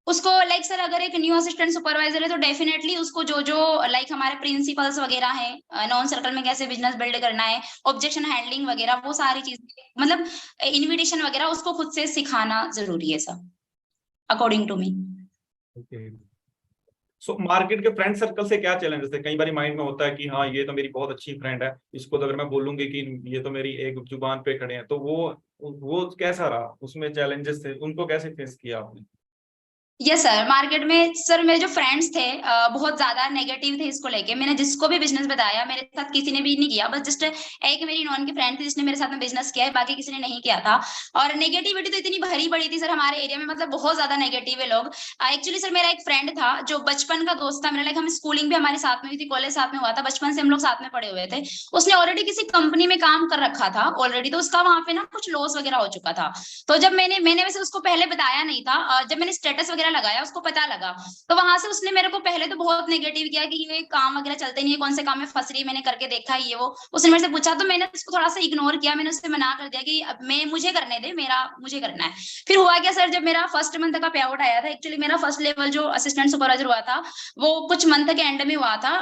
उसको लाइक सर अगर एक न्यू असिस्टेंट सुपरवाइजर है तो डेफिनेटली उसको जो जो लाइक हमारे प्रिंसिपल्स वगैरह हैं, नॉन सर्कल में कैसे बिजनेस बिल्ड करना है, ऑब्जेक्शन हैंडलिंग वगैरह, वो सारी चीजें मतलब इनविटेशन वगैरह उसको खुद से सिखाना जरूरी है sir, according to me. So market के फ्रेंड सर्कल से क्या चैलेंजेस है? कई बार माइंड में होता है कि हाँ ये तो मेरी बहुत अच्छी फ्रेंड है, इसको तो अगर मैं बोलूंगी कि ये तो मेरी एक जुबान पे खड़े हैं, तो वो कैसा रहा, उसमें चैलेंजेस थे, उनको कैसे फेस किया आपने? यस सर, मार्केट में सर मेरे जो फ्रेंड्स थे बहुत ज्यादा नेगेटिव थे इसको लेके। मैंने जिसको भी बिजनेस बताया, मेरे साथ किसी ने भी नहीं किया, बस जस्ट एक मेरी नॉन की फ्रेंड थी जिसने मेरे साथ में बिजनेस किया है, बाकी किसी ने नहीं किया था। और नेगेटिविटी तो इतनी भरी पड़ी थी सर हमारे एरिया में, मतलब बहुत ज्यादा नेगेटिव है लोग। एक्चुअली सर मेरा एक फ्रेंड था जो बचपन का दोस्त था मेरा, लाइक हम स्कूलिंग भी हमारे साथ में हुई थी, कॉलेज साथ में हुआ था, बचपन से हम लोग साथ में पढ़े हुए थे। उसने ऑलरेडी किसी कंपनी में काम कर रखा था ऑलरेडी, तो उसका वहां पे ना कुछ लॉस वगैरह हो चुका था। तो जब मैंने वैसे उसको पहले बताया नहीं था, जब मैंने स्टेटस वगैरह लगाया उसको पता लगा, तो वहां से उसने मेरे को पहले तो बहुत नेगेटिव किया कि ये काम वगैरह चलते नहीं है, कौन से काम में फंस रही है, मैंने करके देखा है ये वो। उसने मेरे से पूछा तो मैंने उसको थोड़ा सा इग्नोर किया, मैंने उससे मना कर दिया कि अब मुझे करने दे, मुझे करना है। फिर हुआ क्या सर, जब मेरा फर्स्ट मंथ का पे आउट आया था, एक्चुअली मेरा फर्स्ट लेवल जो असिस्टेंट सुपरवाइजर हुआ था वो कुछ मंथ के एंड में हुआ था,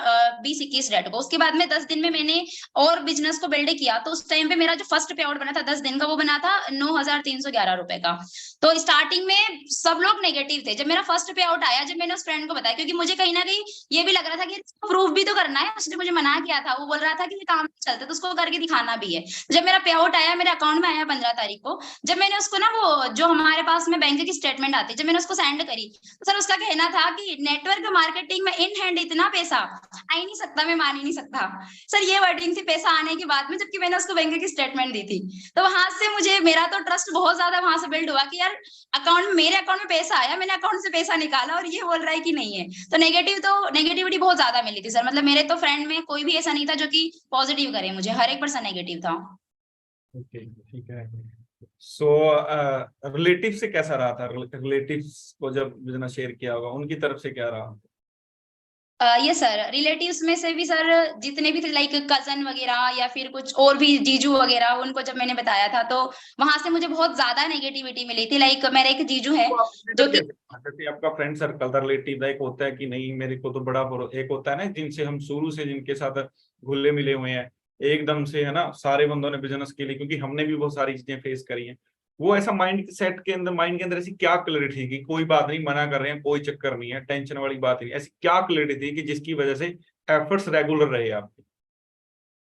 20-21 डेट को। उसके बाद में 10 दिन में मैंने और बिजनेस को बिल्ड किया, तो उस टाइम पे मेरा जो फर्स्ट पे आउट बना था 10 दिन का, वो बना था 9,311 रुपए का। तो स्टार्टिंग में सब लोग नेगेटिव थे। जब मेरा फर्स्ट पे आउट आया, जब मैंने उस फ्रेंड को बताया, क्योंकि मुझे कहीं ना कहीं ये भी लग रहा था कि प्रूफ भी तो करना है, उसने मुझे मना किया था, वो बोल रहा था कि ये काम चलता है तो उसको करके दिखाना भी है। जब मेरा पे आउट आया, मेरे अकाउंट में आया 15 तारीख को, जब मैंने उसको ना वो जो हमारे पास में बैंक की स्टेटमेंट आती है, जब मैंने उसको सेंड करी, तो सर उसका कहना था कि नेटवर्क मार्केटिंग में इन हैंड इतना पैसा आ ही नहीं सकता, मैं मान ही नहीं सकता। सर ये वर्डिंग थी पैसा आने के बाद में, जबकि मैंने उसको बैंक की स्टेटमेंट दी थी। तो वहां से मुझे मेरा तो ट्रस्ट बहुत ज्यादा वहां से बिल्ड हुआ कि यार मेरे अकाउंट में पैसा आया, मैंने अकाउंट से पैसा निकाला और ये बोल रहा है कि नहीं है। तो नेगेटिविटी बहुत ज्यादा मिली थी सर, मतलब मेरे तो फ्रेंड में कोई भी ऐसा नहीं था जो कि पॉजिटिव करे मुझे, हर एक पर्सन नेगेटिव था। ओके, ठीक है। सो रिलेटिव से कैसा रहा था? रिलेटिव्स को जब बिजनेस शेयर किया होगा, उनकी तरफ से क्या रहा? ये सर रिलेटिव्स में से भी सर जितने भी थे, लाइक कजन वगैरह या फिर कुछ और भी जीजू वगैरह, उनको जब मैंने बताया था तो वहां से मुझे बहुत ज्यादा नेगेटिविटी मिली थी। लाइक मेरा एक जीजू है जो कि जैसे आपका फ्रेंड सर्कल था, रिलेटिव एक होता है कि नहीं मेरे को तो बड़ा एक होता है ना जिनसे हम शुरू से जिनके साथ घुले मिले हुए हैं, एकदम से है ना सारे बंदों ने बिजनेस के लिए, क्योंकि हमने भी बहुत सारी चीजें फेस करी हैं। वो ऐसा माइंड सेट के अंदर, माइंड के अंदर ऐसी क्या क्लैरिटी थी कि कोई बात नहीं, मना कर रहे हैं, कोई चक्कर नहीं है, टेंशन वाली बात नहीं, ऐसी क्या क्लैरिटी थी कि जिसकी वजह से एफर्ट्स रेगुलर रहे आपके?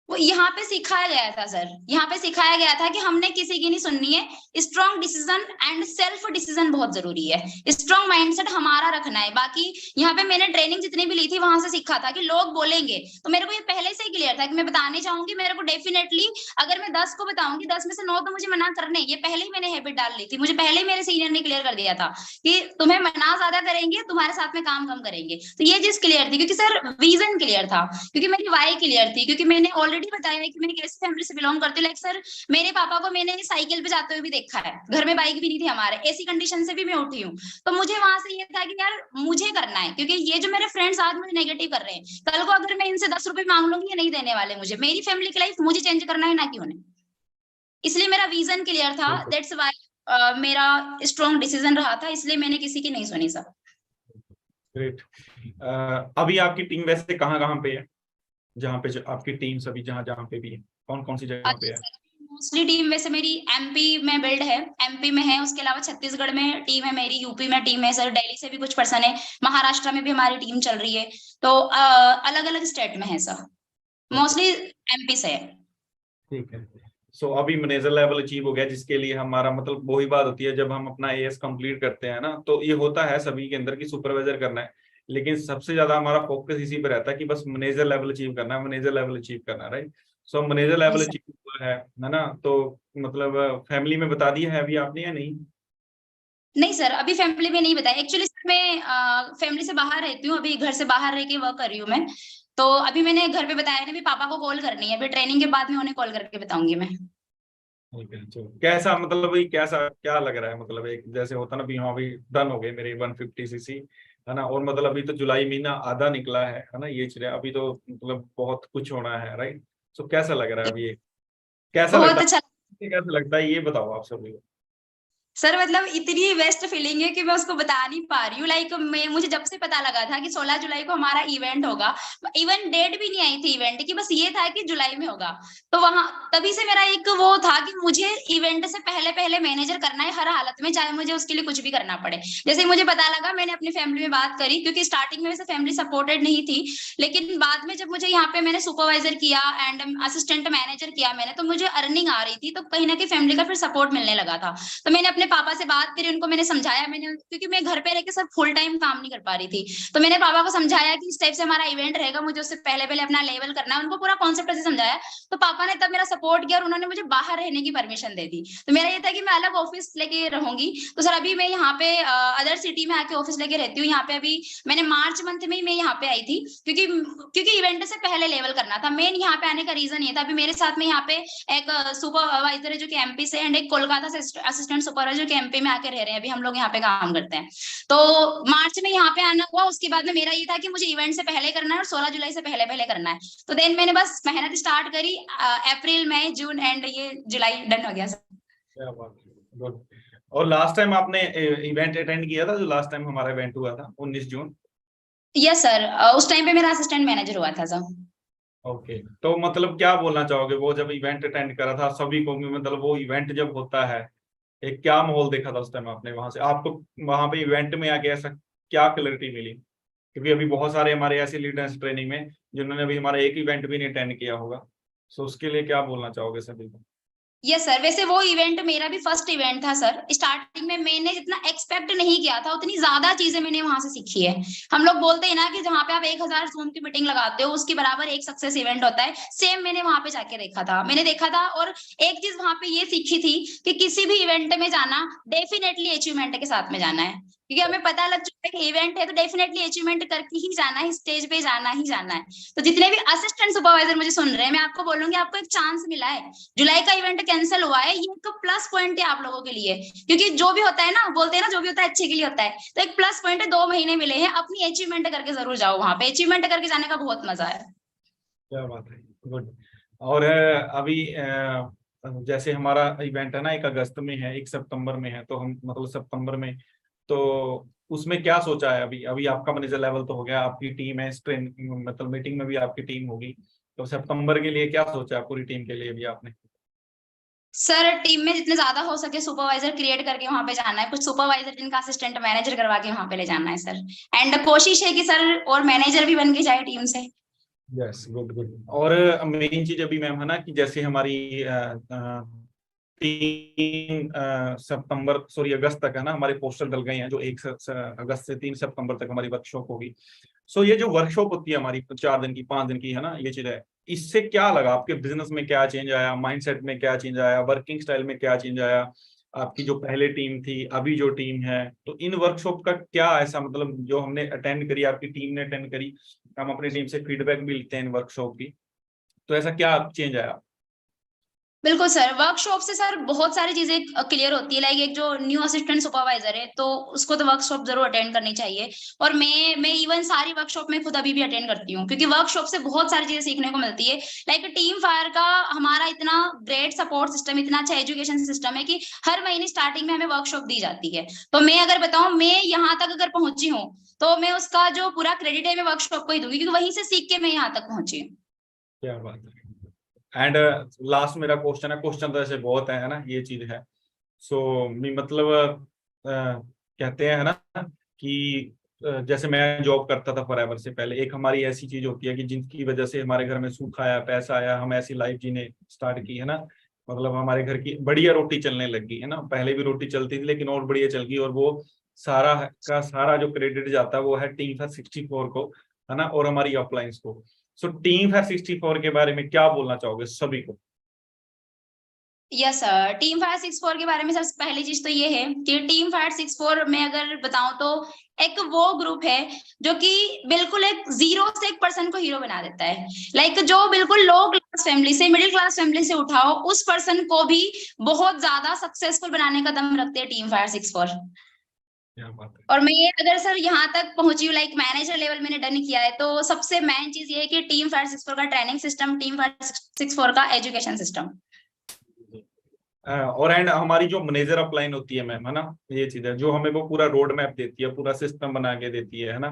वो यहाँ पे सिखाया गया था सर, यहाँ पे सिखाया गया था कि हमने किसी की नहीं सुननी है, strong decision and self decision बहुत जरूरी है, स्ट्रॉन्ग माइंडसेट हमारा रखना है। बाकी यहाँ पे मैंने ट्रेनिंग जितनी भी ली थी वहां से सीखा था कि लोग बोलेंगे, तो मेरे को ये पहले से ही क्लियर था कि मैं बताने चाहूंगी, मेरे को डेफिनेटली अगर मैं 10 को बताऊंगी 10 में से 9 तो मुझे मना करने, ये पहले ही मैंने हैबिट डाल ली थी, मुझे पहले ही मेरे सीनियर ने क्लियर कर दिया था कि तुम्हें मना ज्यादा करेंगे, तुम्हारे साथ में काम कम करेंगे। तो ये चीज क्लियर थी, क्योंकि सर विजन क्लियर था, क्योंकि मेरी वाई क्लियर थी, क्योंकि मैंने ऑलरेडी बताया है कि मैंने कैसी फैमिली से बिलोंग करती हूँ। लाइक सर मेरे पापा को मैंने साइकिल पे जाते हुए भी देखा है, घर में बाइक भी नहीं थी हमारे, ऐसी कंडीशन से भी मैं उठी हूँ। तो मुझे वहां से ये था कि यार मुझे करना है, क्योंकि ये जो मेरे फ्रेंड्स आज मुझे नेगेटिव कर रहे हैं, कल को अगर मैं इनसे 10 रुपए मांग लूंगी, ये नहीं देने वाले मुझे, मेरी फैमिली की लाइफ मुझे चेंज करना है, ना कि उन्हें। इसलिए मेरा विजन क्लियर था, दैट्स व्हाई मेरा स्ट्रॉन्ग डिसीजन रहा था, इसलिए मैंने किसी की नहीं सुनी सर। ग्रेट। अभी आपकी टीम वैसे कहाँ कहाँ पे है, जहाँ पे आपकी टीम सभी जहाँ जहाँ पे भी है, कौन कौन सी जगह पे है? मोस्टली टीम वैसे मेरी एमपी में बिल्ड है, एमपी में है, उसके अलावा छत्तीसगढ़ में टीम है मेरी, यूपी में टीम है सर, दिल्ली से भी कुछ पर्सन है, महाराष्ट्र में भी हमारी टीम चल रही है, तो अलग अलग स्टेट में है सर, मोस्टली एमपी से है। ठीक है। सो अभी मैनेजर लेवल अचीव हो गया, जिसके लिए हमारा मतलब वही बात होती है जब हम अपना एएस कंप्लीट करते हैं ना, तो ये होता है सभी के अंदर की सुपरवाइजर करना है, लेकिन सबसे ज्यादा हमारा फोकस इसी पर रहता है कि बस मैनेजर लेवल अचीव करना है, मैनेजर लेवल अचीव करना है, right? So manager level achieve हुआ है ना, तो मतलब फैमिली में बता दिया है अभी आपने या नहीं? नहीं सर, अभी फैमिली में नहीं बताया, एक्चुअली सर मैं फैमिली से बाहर रहती हूँ, अभी घर से बाहर रह के वर्क कर रही हूँ मैं, तो अभी मैंने घर पे बताया नहीं, अभी पापा को कॉल करनी है, अभी ट्रेनिंग के बाद में उन्हें कॉल करके बताऊंगी मैं। कैसा मतलब कैसा क्या लग रहा है, मतलब एक जैसे होता ना भी, हाँ भाई डन हो गए मेरे 150 सीसी, है ना, और मतलब अभी तो जुलाई महीना आधा निकला है ना, ये चीज अभी तो मतलब बहुत कुछ होना है, राइट? सो कैसा लग रहा है अभी ये, कैसा बहुत लगता अच्छा। है, कैसा लगता है ये बताओ आप सभी को। सर मतलब इतनी बेस्ट फीलिंग है कि मैं उसको बता नहीं पा रही हूँ। लाइक मुझे जब से पता लगा था कि 16 जुलाई को हमारा इवेंट होगा, इवन डेट भी नहीं आई थी इवेंट की, बस ये था कि जुलाई में होगा। तो वहां तभी से मेरा एक वो था कि मुझे इवेंट से पहले पहले मैनेजर करना है हर हालत में, चाहे मुझे उसके लिए कुछ भी करना पड़े। जैसे ही मुझे पता लगा, मैंने अपनी फैमिली में बात करी, क्योंकि स्टार्टिंग में वैसे फैमिली सपोर्टेड नहीं थी, लेकिन बाद में जब मुझे यहाँ पे मैंने सुपरवाइजर किया एंड असिस्टेंट मैनेजर किया मैंने, तो मुझे अर्निंग आ रही थी, तो कहीं ना कहीं फैमिली का फिर सपोर्ट मिलने लगा था। तो मैंने अपने पापा से बात करी, उनको मैंने समझाया, क्योंकि मैं घर पे रह के सर फुल टाइम काम नहीं कर पा रही थी, तो मैंने पापा को समझाया कि इस टाइप से हमारा इवेंट रहेगा, मुझे उससे पहले पहले अपना लेवल करना है, उनको पूरा कॉन्सेप्ट ऐसे समझाया। तो पापा ने तब मेरा सपोर्ट किया और उन्होंने मुझे बाहर रहने की परमिशन दे दी। तो मेरा ये था कि मैं अलग ऑफिस लेके रहूंगी। तो सर अभी मैं यहाँ पे अदर सिटी में आके ऑफिस लेके रहती हूँ। यहाँ पे अभी मैंने मार्च मंथ में ही मैं यहाँ पे आई थी, क्योंकि इवेंट से पहले लेवल करना था। मेन यहाँ पे आने का रीजन ये था, अभी मेरे साथ में यहाँ पे एक सुपरवाइजर है जो कि एमपी से, एंड एक कोलकाता से असिस्टेंट सुपरवाइजर जो कि एमपी में आके रह रहे हैं, अभी हम लोग यहाँ पे काम करते हैं। तो मार्च में यहाँ पे आना हुआ, उसके बाद में मेरा ये था कि मुझे इवेंट से पहले करना है और 16 जुलाई से पहले पहले करना है। तो देन मैंने बस मेहनत स्टार्ट करी, अप्रैल मई जून एंड ये जुलाई डन हो गया सर। क्या बात है, गुड। और लास्ट टाइम आपने इवेंट अटेंड किया था, जो लास्ट टाइम हमारा इवेंट हुआ था 19 जून? यस सर, उस टाइम पे मेरा असिस्टेंट मैनेजर हुआ था सर। ओके, तो मतलब क्या बोलना चाहोगे, वो जब इवेंट अटेंड करा था सभी को, मतलब वो इवेंट जब होता है, एक क्या माहौल देखा था उस टाइम आपने वहां से? आपको वहां पे इवेंट में आके ऐसा क्या क्लैरिटी मिली? क्योंकि अभी बहुत सारे हमारे ऐसे लीडर्स ट्रेनिंग में जिन्होंने अभी हमारा एक इवेंट भी नहीं अटेंड किया होगा, सो उसके लिए क्या बोलना चाहोगे सभी को? यस सर, वैसे वो इवेंट मेरा भी फर्स्ट इवेंट था सर। स्टार्टिंग में मैंने जितना एक्सपेक्ट नहीं किया था, उतनी ज्यादा चीजें मैंने वहां से सीखी है। हम लोग बोलते हैं ना कि जहाँ पे आप 1000 जूम की मीटिंग लगाते हो, उसके बराबर एक सक्सेस इवेंट होता है। सेम मैंने वहां पे जाके मैंने देखा था। और एक चीज वहां पे ये सीखी थी कि किसी भी इवेंट में जाना डेफिनेटली अचीवमेंट के साथ में जाना है, क्योंकि हमें पता लग चुका है कि इवेंट है तो डेफिनेटली अचीवमेंट करके ही जाना है, स्टेज पे जाना ही जाना है। तो जितने भी असिस्टेंट सुपरवाइजर मुझे सुन रहे हैं, मैं आपको बोलूंगी आपको एक चांस मिला है। जुलाई का इवेंट कैंसिल हुआ है, ये एक प्लस पॉइंट है आप लोगों के लिए, क्योंकि जो भी होता है ना, बोलते हैं ना, जो भी होता है अच्छे के लिए होता है। तो एक प्लस पॉइंट है, 2 महीने मिले हैं, अपनी अचीवमेंट करके जरूर जाओ। वहां पे अचीवमेंट करके जाने का बहुत मजा है। क्या बात है, गुड। और अभी जैसे हमारा इवेंट है ना, 1 अगस्त में है, 1 सितंबर में है, तो हम मतलब सितंबर में, तो उसमें क्या सोचा है? अभी आपका मैनेजर लेवल तो हो गया, आपकी टीम है, मतलब मीटिंग में भी आपकी टीम होगी, तो सितंबर के लिए क्या सोचा है पूरी टीम के लिए भी आपने? सर टीम में जितने ज्यादा हो सके सुपरवाइजर क्रिएट करके वहां पे जाना है, कुछ सुपरवाइजर जिनका असिस्टेंट मैनेजर करवा के वहां पे ले जाना है सर। एंड कोशिश है कि सर और मैनेजर भी बन के जाए टीम से। Yes, good good. और मेन चीज अभी मैम है ना कि जैसे हमारी 3 अगस्त तक है ना, हमारे पोस्टर डल गए हैं, जो 1 अगस्त से 3 सितंबर तक हमारी वर्कशॉप होगी। सो ये जो वर्कशॉप होती है हमारी 4 दिन की 5 दिन की है ना, ये चीज है, इससे क्या लगा आपके बिजनेस में? क्या चेंज आया, माइंडसेट में क्या चेंज आया, वर्किंग स्टाइल में क्या चेंज आया? आपकी जो पहले टीम थी, अभी जो टीम है, तो इन वर्कशॉप का क्या ऐसा मतलब जो हमने अटेंड करी, आपकी टीम ने अटेंड करी, हम अपनी टीम से फीडबैक भी लेते हैं इन वर्कशॉप की, तो ऐसा क्या चेंज आया? बिल्कुल सर, वर्कशॉप से सर बहुत सारी चीजें क्लियर होती है। लाइक एक जो न्यू असिस्टेंट सुपरवाइजर है, तो उसको तो वर्कशॉप जरूर अटेंड करनी चाहिए। और मैं इवन सारी वर्कशॉप में खुद अभी भी अटेंड करती हूँ, क्योंकि वर्कशॉप से बहुत सारी चीजें सीखने को मिलती है। लाइक टीम फायर का हमारा इतना ग्रेट सपोर्ट सिस्टम, इतना अच्छा एजुकेशन सिस्टम है कि हर महीने स्टार्टिंग में हमें वर्कशॉप दी जाती है। तो मैं अगर बताऊं, मैं यहाँ तक अगर पहुंची हूँ, तो मैं उसका जो पूरा क्रेडिट है मैं वर्कशॉप को ही दूंगी, क्योंकि वहीं से सीख के मैं यहाँ तक पहुंची हूँ। क्या बात है। एंड लास्ट मेरा क्वेश्चन है, क्वेश्चन तो ऐसे बहुत है ना, ये चीज है। सो मतलब कहते हैं ना कि जैसे मैं जॉब करता था फॉरएवर से पहले, एक हमारी ऐसी चीज होती है कि जिनकी वजह से हमारे घर में सुख आया, पैसा आया, हम ऐसी लाइफ जीने स्टार्ट की है ना, मतलब हमारे घर की बढ़िया रोटी चलने लग गई है ना। पहले भी रोटी चलती थी लेकिन और बढ़िया चल गई, और वो सारा का सारा जो क्रेडिट जाता है वो है टीम फॉर 64 को, है ना, और हमारी अपलाइंस को। सो टीम फॉर 64 के बारे में क्या बोलना चाहोगे सभी को? यस सर, टीम फायर 64 के बारे में सबसे पहली चीज तो ये है कि टीम फायर 64 में अगर बताऊं तो एक वो ग्रुप है जो कि बिल्कुल एक 0 से 1% को हीरो बना देता है। लाइक जो बिल्कुल लो क्लास फैमिली से, मिडिल क्लास फैमिली से उठाओ, उस पर्सन को भी बहुत ज्यादा सक्सेसफुल बनाने का दम रखते हैं टीम फायर 64। क्या बात है। और मैं अगर सर यहाँ तक पहुंची हूँ, लाइक मैनेजर लेवल मैंने डन किया है, तो सबसे मेन चीज ये है कि टीम फायर 64 का ट्रेनिंग सिस्टम, टीम फायर 64 का एजुकेशन सिस्टम। और एंड हमारी जो मैनेजर अपलाइन होती है मैम, है ना, ये चीज है जो हमें वो पूरा रोड मैप देती है, पूरा सिस्टम बना के देती है ना।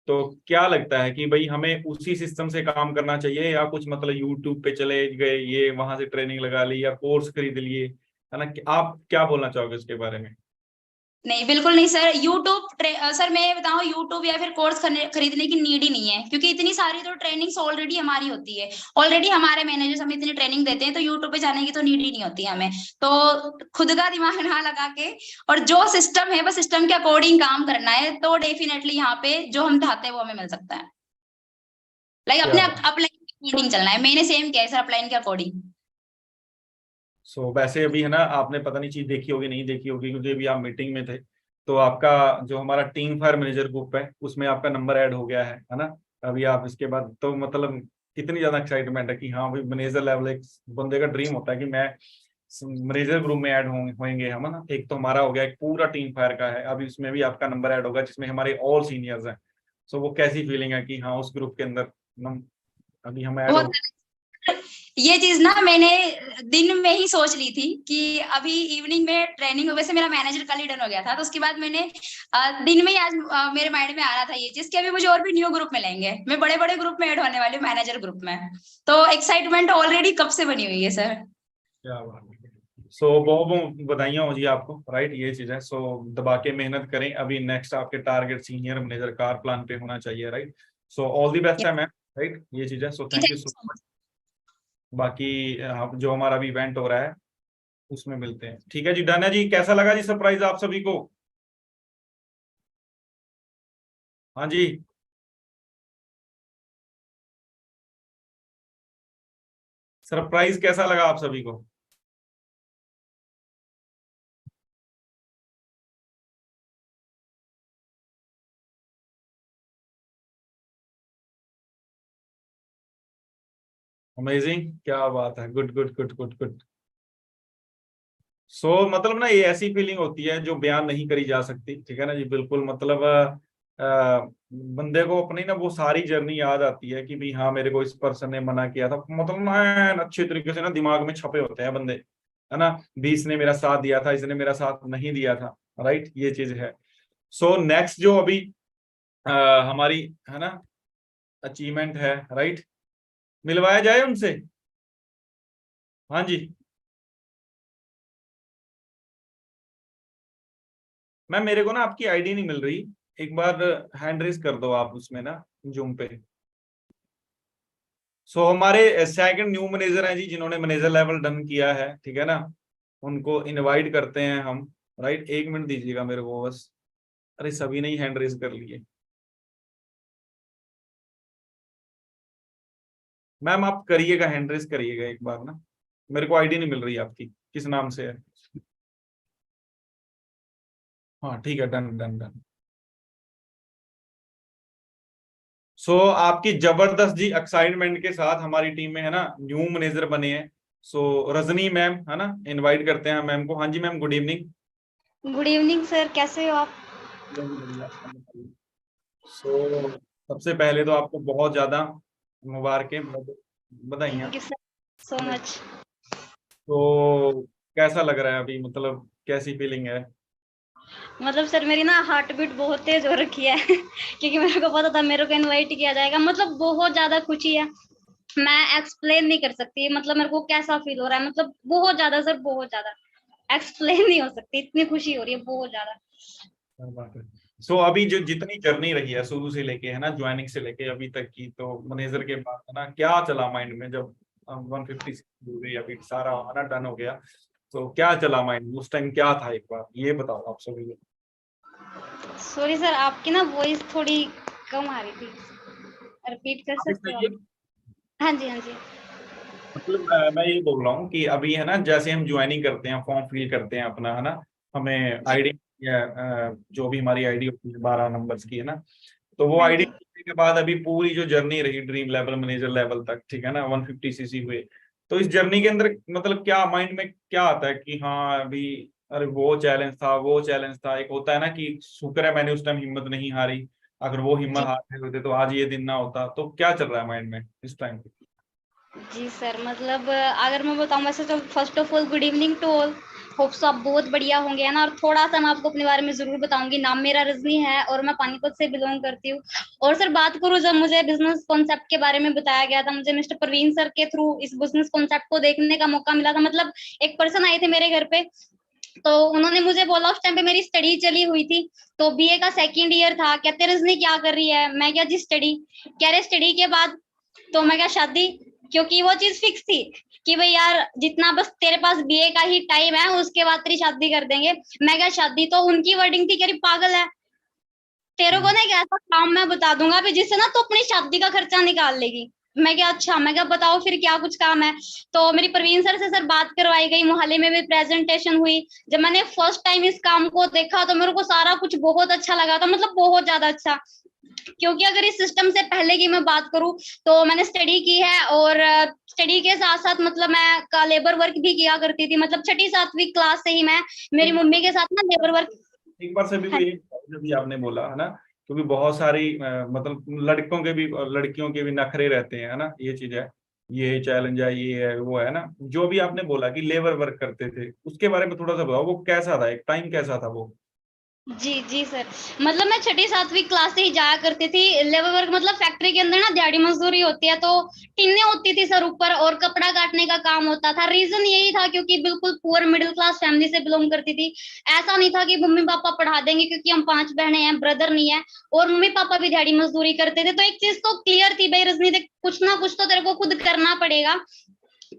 तो क्या लगता है कि भाई हमें उसी सिस्टम से काम करना चाहिए, या कुछ मतलब यूट्यूब पे चले गए, ये वहां से ट्रेनिंग लगा ली, या कोर्स खरीद लिए, है ना? आप क्या बोलना चाहोगे इसके बारे में? नहीं, बिल्कुल नहीं सर। सर मैं ये बताऊं, यूट्यूब या फिर कोर्स खरीदने की नीड ही नहीं है, क्योंकि इतनी सारी तो ट्रेनिंग्स ऑलरेडी हमारी होती है। ऑलरेडी हमारे मैनेजर्स हमें इतनी ट्रेनिंग देते हैं, तो यूट्यूब पे जाने की तो नीड ही नहीं होती हमें। तो खुद का दिमाग ना लगा के और जो सिस्टम है बस सिस्टम के अकॉर्डिंग काम करना है, तो डेफिनेटली यहाँ पे जो हम चाहते हैं वो हमें मिल सकता है। लाइक अपने अपलाइन के अकॉर्डिंग चलना है। मैंने सेम किया है सर, अपलाइन के अकॉर्डिंग। वैसे अभी है ना, आपने पता नहीं चीज देखी होगी नहीं देखी होगी, क्योंकि अभी आप मीटिंग में थे, तो आपका जो हमारा टीम फायर मैनेजर ग्रुप है उसमें आपका नंबर ऐड हो गया है ना? अभी आप इसके बाद तो मतलब कितनी ज्यादा एक्साइटमेंट है कि हाँ भाई मैनेजर लेवल, एक बंदे का ड्रीम होता है कि मैं मैनेजर ग्रुप में ऐड होंगे हम, है ना? एक तो हमारा हो गया, एक पूरा टीम फायर का है, अभी उसमें भी आपका नंबर ऐड होगा जिसमें हमारे ऑल सीनियर्स हैं। सो वो कैसी फीलिंग है कि हाँ उस ग्रुप के अंदर अभी हम ऐड हो। ये चीज ना मैंने दिन में ही सोच ली थी कि अभी इवनिंग में ट्रेनिंग, वैसे मेरा मैनेजर कल ही डन हो गया था, तो उसके बाद मैंने दिन में ही आज मेरे माइंड में आ रहा था ये चीज कि अभी मुझे और भी न्यू ग्रुप मिलेंगे, मैं बड़े बड़े ग्रुप में ऐड होने वाली हूँ, मैनेजर ग्रुप में। तो एक्साइटमेंट ऑलरेडी कब से बनी हुई है सर। क्या बात है। बहुत बहुत बधाइयां हो जी आपको, राइट? ये चीज है। दबा के मेहनत करें, अभी नेक्स्ट आपके target senior manager car plan पे होना चाहिए, राइट? ऑल द बेस्ट है मैम, राइट? ये चीज है। Thank you so much. बाकी जो हमारा भी इवेंट हो रहा है उसमें मिलते हैं, ठीक है जी? डन है जी। कैसा लगा जी सरप्राइज आप सभी को? हाँ जी, सरप्राइज कैसा लगा आप सभी को? अमेजिंग, क्या बात है। Good good good good good. मतलब ना ये ऐसी फीलिंग होती है जो बयान नहीं करी जा सकती, ठीक है ना जी? बिल्कुल मतलब बंदे को अपनी ना वो सारी जर्नी याद आती है कि भाई हाँ मेरे को इस पर्सन ने मना किया था, मतलब ना अच्छे तरीके से ना दिमाग में छपे होते हैं बंदे, है ना? भी इसने मेरा साथ दिया था, इसने मेरा साथ नहीं दिया था, राइट? ये चीज है। नेक्स्ट जो अभी हमारी है ना अचीवमेंट है, राइट? मिलवाया जाए उनसे। हाँ जी मैम, मेरे को ना आपकी आईडी नहीं मिल रही, एक बार हैंड रेज कर दो आप उसमें ना, जूम पे। हमारे सेकंड न्यू मैनेजर हैं जी, जिन्होंने मैनेजर लेवल डन किया है, ठीक है ना? उनको इनवाइट करते हैं हम, राइट? 1 मिनट दीजिएगा मेरे को बस। अरे सभी ने ही हैंड रेज कर लिए। मैम आप करिएगा, हैंड रेज करिएगा एक बार ना, मेरे को आईडी नहीं मिल रही आपकी, किस नाम से है? हाँ ठीक है, डन डन डन। आपकी जबरदस्त जी एक्साइटमेंट के साथ हमारी टीम में है ना न्यू मैनेजर बने हैं। रजनी मैम, है ना? इनवाइट करते हैं मैम को। हाँ जी ma'am, good evening. Good evening sir, कैसे हो आप? सबसे पहले तो आपको बहुत ज्यादा मुबारकें, बधाइयाँ। Thank you sir so much. तो कैसा लग रहा है अभी, मतलब कैसी फीलिंग है? मतलब सर मेरी ना हार्ट बीट बहुत तेज हो रखी है क्योंकि मेरे को पता था मेरे को इनवाइट किया जाएगा। मतलब बहुत ज्यादा खुशी है, मैं एक्सप्लेन नहीं कर सकती। मतलब मेरे को कैसा फील हो रहा है, मतलब बहुत ज्यादा सर, बहुत ज्यादा एक्सप्लेन नहीं हो सकती, इतनी खुशी हो रही है बहुत ज्यादा। अभी जो जितनी जर्नी रही है शुरू से लेके, है ना, ज्वाइनिंग से लेके अभी तक की, तो मैनेजर के बाद है ना क्या चला माइंड में जब 150 हो गई, अभी सारा है ना डन हो गया, तो क्या चला माइंड में उस टाइम, क्या था एक बार ये बताओ आप सभी को। सॉरी सर, आपकी ना वॉइस थोड़ी कम आ रही थी, रिपीट कर सकते हो आप? हाँ जी हाँ जी। मतलब मैं ये बोल रहा हूँ कि अभी है ना जैसे हम ज्वाइनिंग करते हैं, फॉर्म फिल करते हैं अपना, है ना, हमें आईडी या जो भी हमारी आईडी होती है 12 नंबर्स की, है ना, तो वो हाँ आईडी जी। के बाद अभी पूरी जो जर्नी रही ड्रीम लेवल मैनेजर लेवल तक, ठीक है ना, 150 सीसी हुए, तो इस जर्नी के अंदर मतलब क्या माइंड में क्या आता है कि हाँ अभी अरे वो चैलेंज था, वो चैलेंज था, एक होता है ना कि शुक्र है मैंने उस टाइम हिम्मत नहीं हारी, अगर वो हिम्मत जी हार रहे होते तो आज ये दिन ना होता, तो क्या चल रहा है माइंड में इस टाइम पे? जी सर, मतलब अगर मैं बताऊं वैसे तो first of all good evening to all. Hope so आप बहुत बढ़िया होंगे, है ना। और थोड़ा सा मैं आपको अपने बारे में जरूर बताऊंगी। नाम मेरा रजनी है और मैं पानीपत से बिलोंग करती हूँ। और सर बात करूँ, जब मुझे बिजनेस कॉन्सेप्ट के बारे में बताया गया था, मुझे मिस्टर प्रवीण सर के थ्रू इस बिजनेस कॉन्सेप्ट को देखने का मौका मिला था। मतलब एक पर्सन आए थे मेरे घर पे, तो उन्होंने मुझे बोला, उस टाइम पे मेरी स्टडी चली हुई थी, तो बीए का सेकंड ईयर था। कहते रजनी क्या कर रही है? मैं क्या जी स्टडी। कह रहे स्टडी के बाद? तो मैं क्या शादी। क्योंकि वो चीज फिक्स थी कि भाई यार जितना बस तेरे पास बीए का ही टाइम है, उसके बाद तेरी शादी कर देंगे। मैं क्या शादी। तो उनकी वर्डिंग थी, कह रही पागल है, तेरे को ना एक ऐसा काम मैं बता दूंगा भी जिससे ना तू अपनी शादी का खर्चा निकाल लेगी। मैं क्या अच्छा। मैं क्या बताओ फिर क्या कुछ काम है। तो मेरी प्रवीण सर से सर बात करवाई गई, मोहल्ले में भी प्रेजेंटेशन हुई। जब मैंने फर्स्ट टाइम इस काम को देखा तो मेरे को सारा कुछ बहुत अच्छा लगा था, मतलब बहुत ज्यादा अच्छा। क्योंकि अगर इस सिस्टम से पहले की मैं बात करूं तो मैंने स्टडी की है, और स्टडी के साथ साथ मतलब मैं का लेबर वर्क भी किया करती थी। मतलब छठी सातवीं क्लास से ही मैं मेरी मम्मी के साथ ना लेबर वर्क। एक बार सभी को ये जो भी आपने बोला है ना, क्योंकि बहुत सारी मतलब लड़कों के भी और लड़कियों के भी नखरे रहते हैं, है ना, ये चीज है, ये चैलेंज है, ये है वो है ना। जो भी आपने बोला कि लेबर वर्क करते थे, उसके बारे में थोड़ा सा बताओ, वो कैसा था, एक टाइम कैसा था वो? जी जी सर, मतलब मैं छठी सातवीं क्लास से ही जाया करती थी लेबर वर्क। मतलब फैक्ट्री के अंदर ना दिहाड़ी मजदूरी होती है, तो टिन्ने होती थी सर ऊपर, और कपड़ा काटने का काम होता था। रीजन यही था क्योंकि बिल्कुल पुअर मिडिल क्लास फैमिली से बिलोंग करती थी। ऐसा नहीं था कि मम्मी पापा पढ़ा देंगे, क्योंकि हम 5 बहनें हैं, ब्रदर नहीं है, और मम्मी पापा भी दिहाड़ी मजदूरी करते थे। तो एक चीज तो क्लियर थी भाई रजनी, देख कुछ ना कुछ तो तेरे को खुद करना पड़ेगा,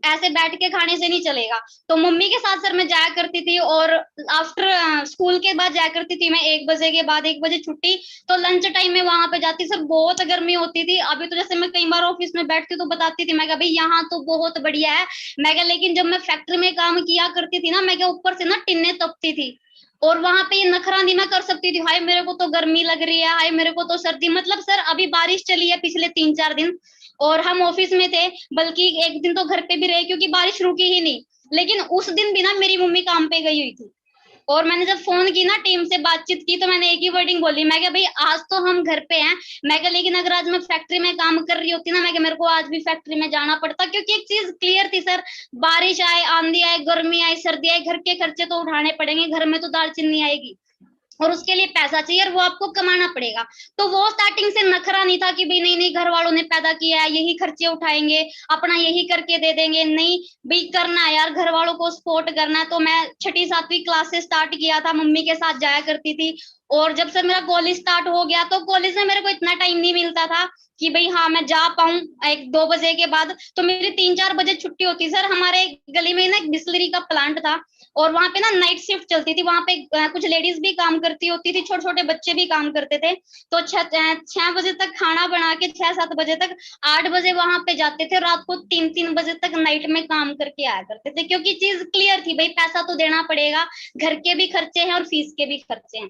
ऐसे बैठ के खाने से नहीं चलेगा। तो मम्मी के साथ सर मैं जाया करती थी, और आफ्टर स्कूल के बाद जाया करती थी मैं 1 बजे के बाद। 1 बजे छुट्टी, तो लंच टाइम में वहां पे जाती। सर बहुत गर्मी होती थी। अभी तो जैसे मैं कई बार ऑफिस में बैठती तो बताती थी, मैं क्या भाई यहाँ तो बहुत बढ़िया है। मैं क्या लेकिन जब मैं फैक्ट्री में काम किया करती थी ना, मैं क्या ऊपर से ना टिन्ने तपती थी, और वहां पे ये नखरा नहीं मैं कर सकती थी, हाय मेरे को तो गर्मी लग रही है, हाय मेरे को तो सर्दी। मतलब सर अभी बारिश चली है पिछले 3-4 दिन, और हम ऑफिस में थे, बल्कि एक दिन तो घर पे भी रहे क्योंकि बारिश रुकी ही नहीं। लेकिन उस दिन भी ना मेरी मम्मी काम पे गई हुई थी, और मैंने जब फोन की ना टीम से बातचीत की तो मैंने एक ही वर्डिंग बोली, मैं क्या भाई आज तो हम घर पे हैं। मैं क्या लेकिन अगर आज मैं फैक्ट्री में काम कर रही होती ना, मैं क्या मेरे को आज भी फैक्ट्री में जाना पड़ता। क्योंकि एक चीज क्लियर थी सर, बारिश आए, आंधी आए, गर्मी आए, सर्दी आए, घर के खर्चे तो उठाने पड़ेंगे। घर में तो दाल चीनी आएगी, और उसके लिए पैसा चाहिए, और वो आपको कमाना पड़ेगा। तो वो स्टार्टिंग से नखरा नहीं था कि भाई नहीं नहीं घर वालों ने पैदा किया है, यही खर्चे उठाएंगे, अपना यही करके दे देंगे। नहीं भाई करना है यार, घर वालों को सपोर्ट करना है। तो मैं छठी सातवीं क्लास से स्टार्ट किया था, मम्मी के साथ जाया करती थी। और जब से मेरा कॉलेज स्टार्ट हो गया, तो कॉलेज में मेरे को इतना टाइम नहीं मिलता था कि भाई हाँ मैं जा पाऊं 1-2 बजे के बाद। तो मेरी 3-4 बजे छुट्टी होती। सर हमारे गली में ना एक बिस्लरी का प्लांट था, और वहां पे ना नाइट शिफ्ट चलती थी। वहां पे कुछ लेडीज भी काम करती होती थी, छोटे छोटे बच्चे भी काम करते थे। तो 6 बजे तक खाना बना के 6-7 बजे तक, 8 बजे वहां पे जाते थे, रात को 3-3 बजे तक नाइट में काम करके आया करते थे। क्योंकि चीज क्लियर थी भाई पैसा तो देना पड़ेगा, घर के भी खर्चे हैं और फीस के भी खर्चे हैं।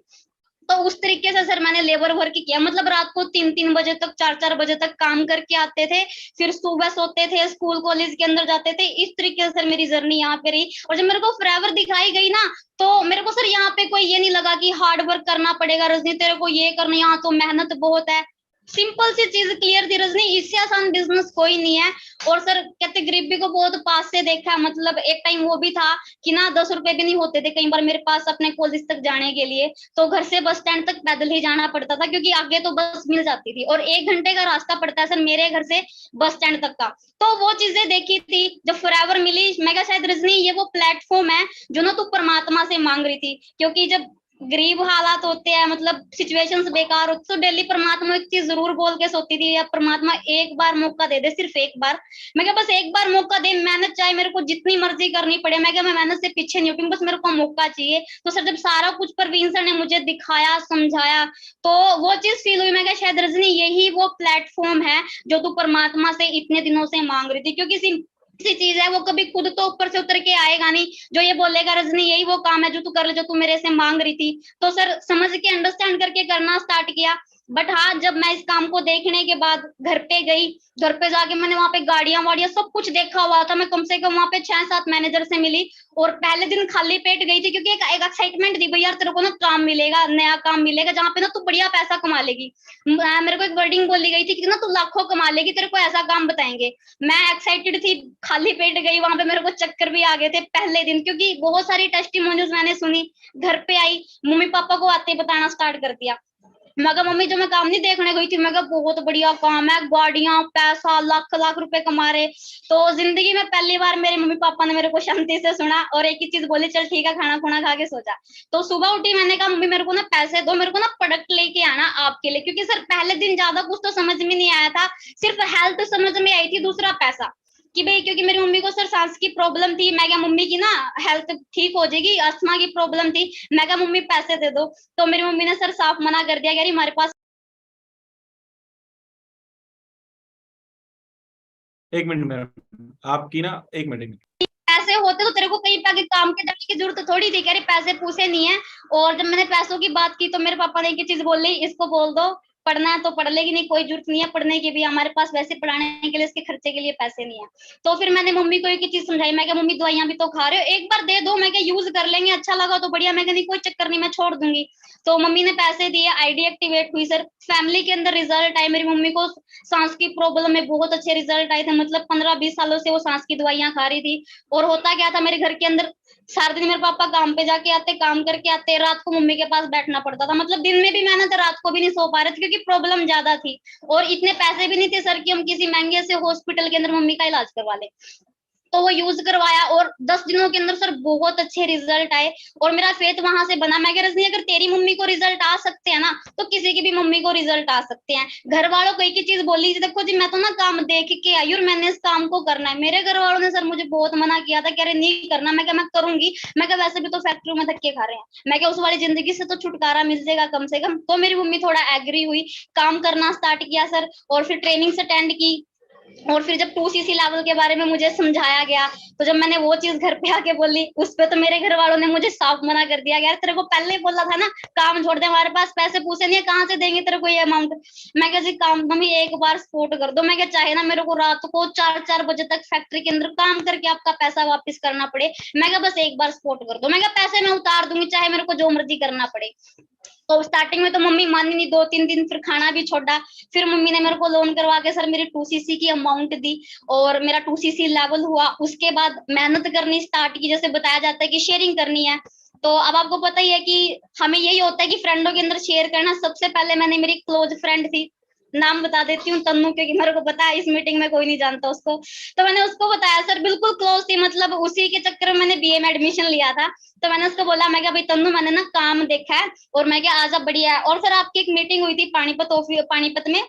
तो उस तरीके से सर मैंने लेबर वर्क किया। मतलब रात को 3-3 बजे तक, 4-4 बजे तक काम करके आते थे, फिर सुबह सोते थे, स्कूल कॉलेज के अंदर जाते थे। इस तरीके से सर मेरी जर्नी यहाँ पे रही। और जब मेरे को फॉरएवर दिखाई गई ना, तो मेरे को सर यहाँ पे कोई ये नहीं लगा कि हार्ड वर्क करना पड़ेगा रजनी, तेरे को ये करना, यहाँ तो मेहनत बहुत है। सिंपल सी चीज क्लियर थी रजनी, इससे आसान बिजनेस कोई नहीं है। और सर कहते गरीबी को बहुत पास से देखा। मतलब एक टाइम वो भी था कि ना 10 रुपए भी नहीं होते थे कई बार मेरे पास अपने कॉलेज तक जाने के लिए। तो घर से बस स्टैंड तक पैदल ही जाना पड़ता था, क्योंकि आगे तो बस मिल जाती थी, और 1 घंटे का रास्ता पड़ता है सर मेरे घर से बस स्टैंड तक का। तो वो चीजें देखी थी जब फॉरएवर मिली। मैं क्या शायद रजनी ये वो प्लेटफॉर्म है जो ना तू परमात्मा से मांग रही थी। क्योंकि जब गरीब हालात होते हैं, मतलब सिचुएशंस बेकार होती, तो डेली परमात्मा एक चीज जरूर बोल के सोती थी, या परमात्मा एक बार मौका दे दे, सिर्फ एक बार। मैं क्या बस एक बार मौका दे, मेहनत चाहे मेरे को जितनी मर्जी करनी पड़े, मैं क्या मैं मेहनत से पीछे नहीं हटूंगी, बस मेरे को मौका चाहिए। तो सर जब सारा कुछ परवीन सर ने मुझे दिखाया, समझाया, तो वो चीज फील हुई। मैं क्या शायद रजनी यही वो प्लेटफॉर्म है जो तू परमात्मा से इतने दिनों से मांग रही थी। क्योंकि ऐसी चीज है वो कभी खुद तो ऊपर से उतर के आएगा नहीं, जो ये बोलेगा रजनी यही वो काम है जो तू कर ले, जो तू मेरे से मांग रही थी। तो सर समझ के अंडरस्टैंड करके करना स्टार्ट किया। बट हाँ, जब मैं इस काम को देखने के बाद घर पे गई, घर पे जाके मैंने वहां पे गाड़ियां वाड़ियां सब कुछ देखा हुआ था। मैं कम से कम वहां पे 6-7 मैनेजर से मिली, और पहले दिन खाली पेट गई थी, क्योंकि एक एक्साइटमेंट थी, भाई यार तेरे को ना काम मिलेगा, नया काम मिलेगा जहाँ पे ना तू बढ़िया पैसा कमा लेगी। मेरे को एक वर्डिंग बोली गई थी कि ना तू लाखों कमा लेगी, तेरे को ऐसा काम बताएंगे। मैं एक्साइटेड थी, खाली पेट गई वहां पे, मेरे को चक्कर भी आ गए थे पहले दिन, क्योंकि बहुत सारी टेस्टिमोनियल्स मैंने सुनी। घर पे आई, मम्मी पापा को आते बताना स्टार्ट कर दिया। मैं कहा मम्मी, जो मैं काम नहीं देखने गई थी, मैं कहा बहुत बढ़िया काम है, गाड़ियां, पैसा, लाख लाख रुपए कमा रहे। तो जिंदगी में पहली बार मेरे मम्मी पापा ने मेरे को शांति से सुना, और एक ही चीज बोली, चल ठीक है, खाना खुना खा के सो जा। तो सुबह उठी, मैंने कहा मम्मी मेरे को ना पैसे दो, मेरे को ना प्रोडक्ट लेके आना आपके लिए, क्योंकि सर पहले दिन ज्यादा कुछ तो समझ में नहीं आया था, सिर्फ हेल्थ समझ में आई थी, दूसरा पैसा। कि भाई क्योंकि मेरी मम्मी को सर सांस की प्रॉब्लम थी, मैं क्या मम्मी की ना हेल्थ ठीक हो जाएगी, अस्थमा की प्रॉब्लम थी, मैं क्या मम्मी पैसे दे दो। तो मेरी मम्मी ने सर साफ मना कर दिया कि हमारे पास। एक मिनट मैडम, आपकी ना, एक मिनट। पैसे होते तो तेरे को कहीं पे आगे काम के जाने की जरूरत थोड़ी थी, कह रही पैसे पूछे नहीं है। और जब मैंने पैसों की बात की तो मेरे पापा ने एक चीज बोली, इसको बोल दो पढ़ना है तो पढ़ लेगी, नहीं कोई जरूरत नहीं है पढ़ने की भी, हमारे पास वैसे पढ़ाने के लिए इसके खर्चे के लिए पैसे नहीं है। तो फिर मैंने मम्मी को एक चीज समझाई, मैं क्या मम्मी दवाइयां भी तो खा रहे हो, एक बार दे दो, मैं क्या यूज कर लेंगे, अच्छा लगा तो बढ़िया, मैं क्या नहीं कोई चक्कर नहीं, मैं छोड़ दूंगी। तो मम्मी ने पैसे दिए, आईडी एक्टिवेट हुई सर, फैमिली के अंदर रिजल्ट आए। मेरी मम्मी को सांस की प्रॉब्लम में बहुत अच्छे रिजल्ट आए थे, मतलब 15-20 सालों से वो सांस की दवाइयां खा रही थी। और होता क्या था, मेरे घर के अंदर सारा दिन मेरे पापा काम पे जाके आते, काम करके आते, रात को मम्मी के पास बैठना पड़ता था, मतलब दिन में भी मैं ना तो रात को भी नहीं सो पा रहे थे, क्योंकि प्रॉब्लम ज्यादा थी। और इतने पैसे भी नहीं थे सर कि हम किसी महंगे से हॉस्पिटल के अंदर मम्मी का इलाज करवा ले। तो वो यूज करवाया, और 10 दिनों के अंदर सर बहुत अच्छे रिजल्ट आए, और मेरा फेथ वहां से बना। मैं कह रही अगर तेरी मम्मी को रिजल्ट आ सकते हैं ना, तो किसी की भी मम्मी को रिजल्ट आ सकते हैं। घर वालों को एक ही चीज बोली, देखो जी मैं तो ना काम देख के आई और मैंने इस काम को करना है। मेरे घर वालों ने सर मुझे बहुत मना किया था, कह रहे नहीं करना, मैं क्या मैं करूंगी, मैं क्या वैसे भी तो फैक्ट्री में धक्के खा रहे हैं, मैं क्या उस वाली जिंदगी से तो छुटकारा मिल जाएगा कम से कम। तो मेरी मम्मी थोड़ा एग्री हुई, काम करना स्टार्ट किया सर, और फिर ट्रेनिंग्स अटेंड की। और फिर जब 2cc लेवल के बारे में मुझे समझाया गया, तो जब मैंने वो चीज घर पे आके बोली, उस पे तो मेरे घर वालों ने मुझे साफ मना कर दिया, यार तेरे को पहले ही बोला था ना काम छोड़ दे, हमारे पास पैसे पूछे नहीं है, कहाँ से देंगे तेरे को ये अमाउंट। मैं क्या जी काम, मम्मी एक बार सपोर्ट कर दो, मैं क्या चाहे ना मेरे को रात को 4-4 बजे तक फैक्ट्री के अंदर काम करके आपका पैसा वापस करना पड़े, मैं क्या बस एक बार सपोर्ट कर दो, मैं क्या पैसे मैं उतार दूंगी, चाहे मेरे को जो मर्जी करना पड़े। तो स्टार्टिंग में तो मम्मी मानी नहीं, 2-3 दिन फिर खाना भी छोड़ा। फिर मम्मी ने मेरे को लोन करवा के सर मेरी 2cc की अमाउंट दी, और मेरा 2cc लेवल हुआ। उसके बाद मेहनत करनी स्टार्ट की, जैसे बताया जाता है कि शेयरिंग करनी है। तो अब आपको पता ही है कि हमें यही होता है कि फ्रेंडों के अंदर शेयर करना। सबसे पहले मैंने, मेरी क्लोज फ्रेंड थी, नाम बता देती हूँ, तन्नू, क्योंकि मेरे को पता है इस मीटिंग में कोई नहीं जानता उसको। तो मैंने उसको बताया सर, बिल्कुल क्लोज थी, मतलब उसी के चक्कर में मैंने बीए में एडमिशन लिया था। तो मैंने उसको बोला, मैं क्या भाई तन्नू मैंने ना काम देखा है, और मैं क्या आजा बढ़िया है। और सर आपकी एक मीटिंग हुई थी पानीपत में,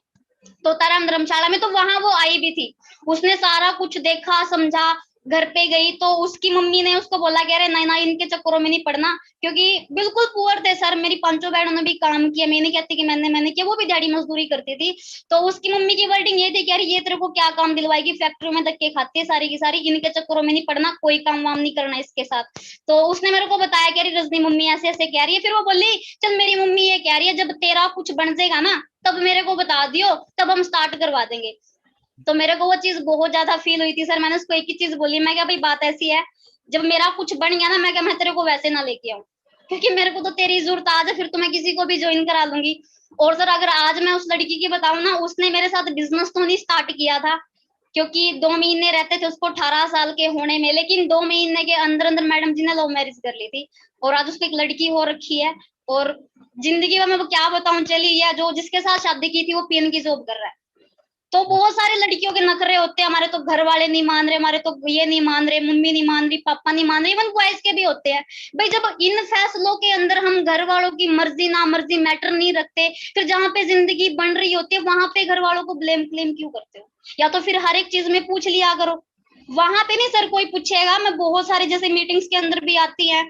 तो ताराम धर्मशाला में, तो वहां वो आई भी थी। उसने सारा कुछ देखा समझा, घर पे गई तो उसकी मम्मी ने उसको बोला, कह रहे नहीं ना इनके चक्करों में नहीं पड़ना, क्योंकि बिल्कुल पुअर थे सर। मेरी 5 बहनों ने भी काम किया, मैं नहीं कहती कि मैंने किया, वो भी दिहाड़ी मजदूरी करती थी। तो उसकी मम्मी की वर्डिंग ये थी कि यार ये तेरे को क्या काम दिलवाएगी, फैक्ट्री में धक्के खाती है सारी की सारी, इनके चक्करों में नहीं पड़ना, कोई काम वाम नहीं करना इसके साथ। तो उसने मेरे को बताया कि रजनी मम्मी ऐसे ऐसे कह रही है। फिर वो बोली, चल मेरी मम्मी ये कह रही है, जब तेरा कुछ बन जाएगा ना तब मेरे को बता दियो, तब हम स्टार्ट करवा देंगे। तो मेरे को वो चीज बहुत ज्यादा फील हुई थी सर। मैंने उसको एक ही चीज बोली, मैं क्या भाई बात ऐसी है, जब मेरा कुछ बन गया ना, मैं क्या मैं तेरे को वैसे ना लेके आऊं, क्योंकि मेरे को तो तेरी जरूरत आज है, फिर तो मैं किसी को भी ज्वाइन करा लूंगी। और सर अगर आज मैं उस लड़की की बताऊं ना, उसने मेरे साथ बिजनेस तो नहीं स्टार्ट किया था, क्योंकि 2 महीने रहते थे उसको 18 साल के होने में, लेकिन 2 महीने के अंदर अंदर मैडम जी ने लव मैरिज कर ली थी, और आज उसको एक लड़की हो रखी है। और जिंदगी में मैं वो क्या बताऊं, चली या जो जिसके साथ शादी की थी वो पीएन की जॉब कर रहा है। तो बहुत सारे लड़कियों के नखरे होते हैं, हमारे तो घर वाले नहीं मान रहे, हमारे तो ये नहीं मान रहे, मम्मी नहीं मान रही, पापा नहीं मान रहे, इवन बॉयज के भी होते हैं। भाई जब इन फैसलों के अंदर हम घर वालों की मर्जी ना मर्जी मैटर नहीं रखते, फिर जहाँ पे जिंदगी बन रही होती है वहां पे घर वालों को ब्लेम क्लेम क्यों करते हो? या तो फिर हर एक चीज में पूछ लिया करो, वहां पे नहीं सर कोई पूछेगा। मैं बहुत सारी जैसे मीटिंग्स के अंदर भी आती है,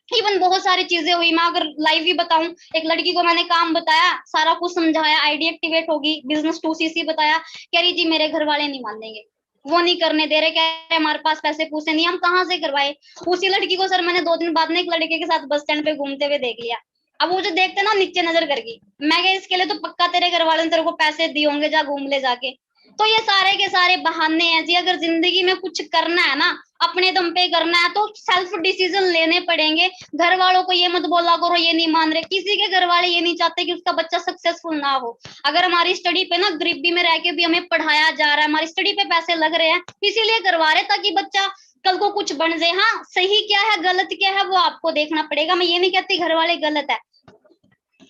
इवन बहुत सारी चीजें हुई। मैं अगर लाइव ही बताऊं, एक लड़की को मैंने काम बताया, सारा कुछ समझाया, आईडी एक्टिवेट होगी, बिजनेस 2cc बताया, कह रही जी मेरे घर वाले नहीं मान देंगे, वो नहीं करने दे रहे, कह रहे हमारे पास पैसे पूछे नहीं, हम कहाँ से करवाए। उसी लड़की को सर मैंने 2 दिन बाद में एक लड़के के साथ बस स्टैंड पे घूमते हुए देख लिया। अब वो जो देखते ना नीचे नजर करके, मैं क्या इसके लिए तो पक्का तेरे घर वाले ने तेरे को पैसे दिए होंगे, जा घूम ले जाके। तो ये सारे के सारे बहाने हैं जी। अगर जिंदगी में कुछ करना है ना, अपने दम पे करना है, तो सेल्फ डिसीजन लेने पड़ेंगे। घर वालों को ये मत बोला करो ये नहीं मान रहे। किसी के घर वाले ये नहीं चाहते कि उसका बच्चा सक्सेसफुल ना हो। अगर हमारी स्टडी पे ना गरीबी में रह के भी हमें पढ़ाया जा रहा है, हमारी स्टडी पे पैसे लग रहे हैं, इसीलिए करवा रहे ताकि बच्चा कल को कुछ बन जाए। हाँ, सही क्या है गलत क्या है वो आपको देखना पड़ेगा। मैं ये नहीं कहती घर वाले गलत है,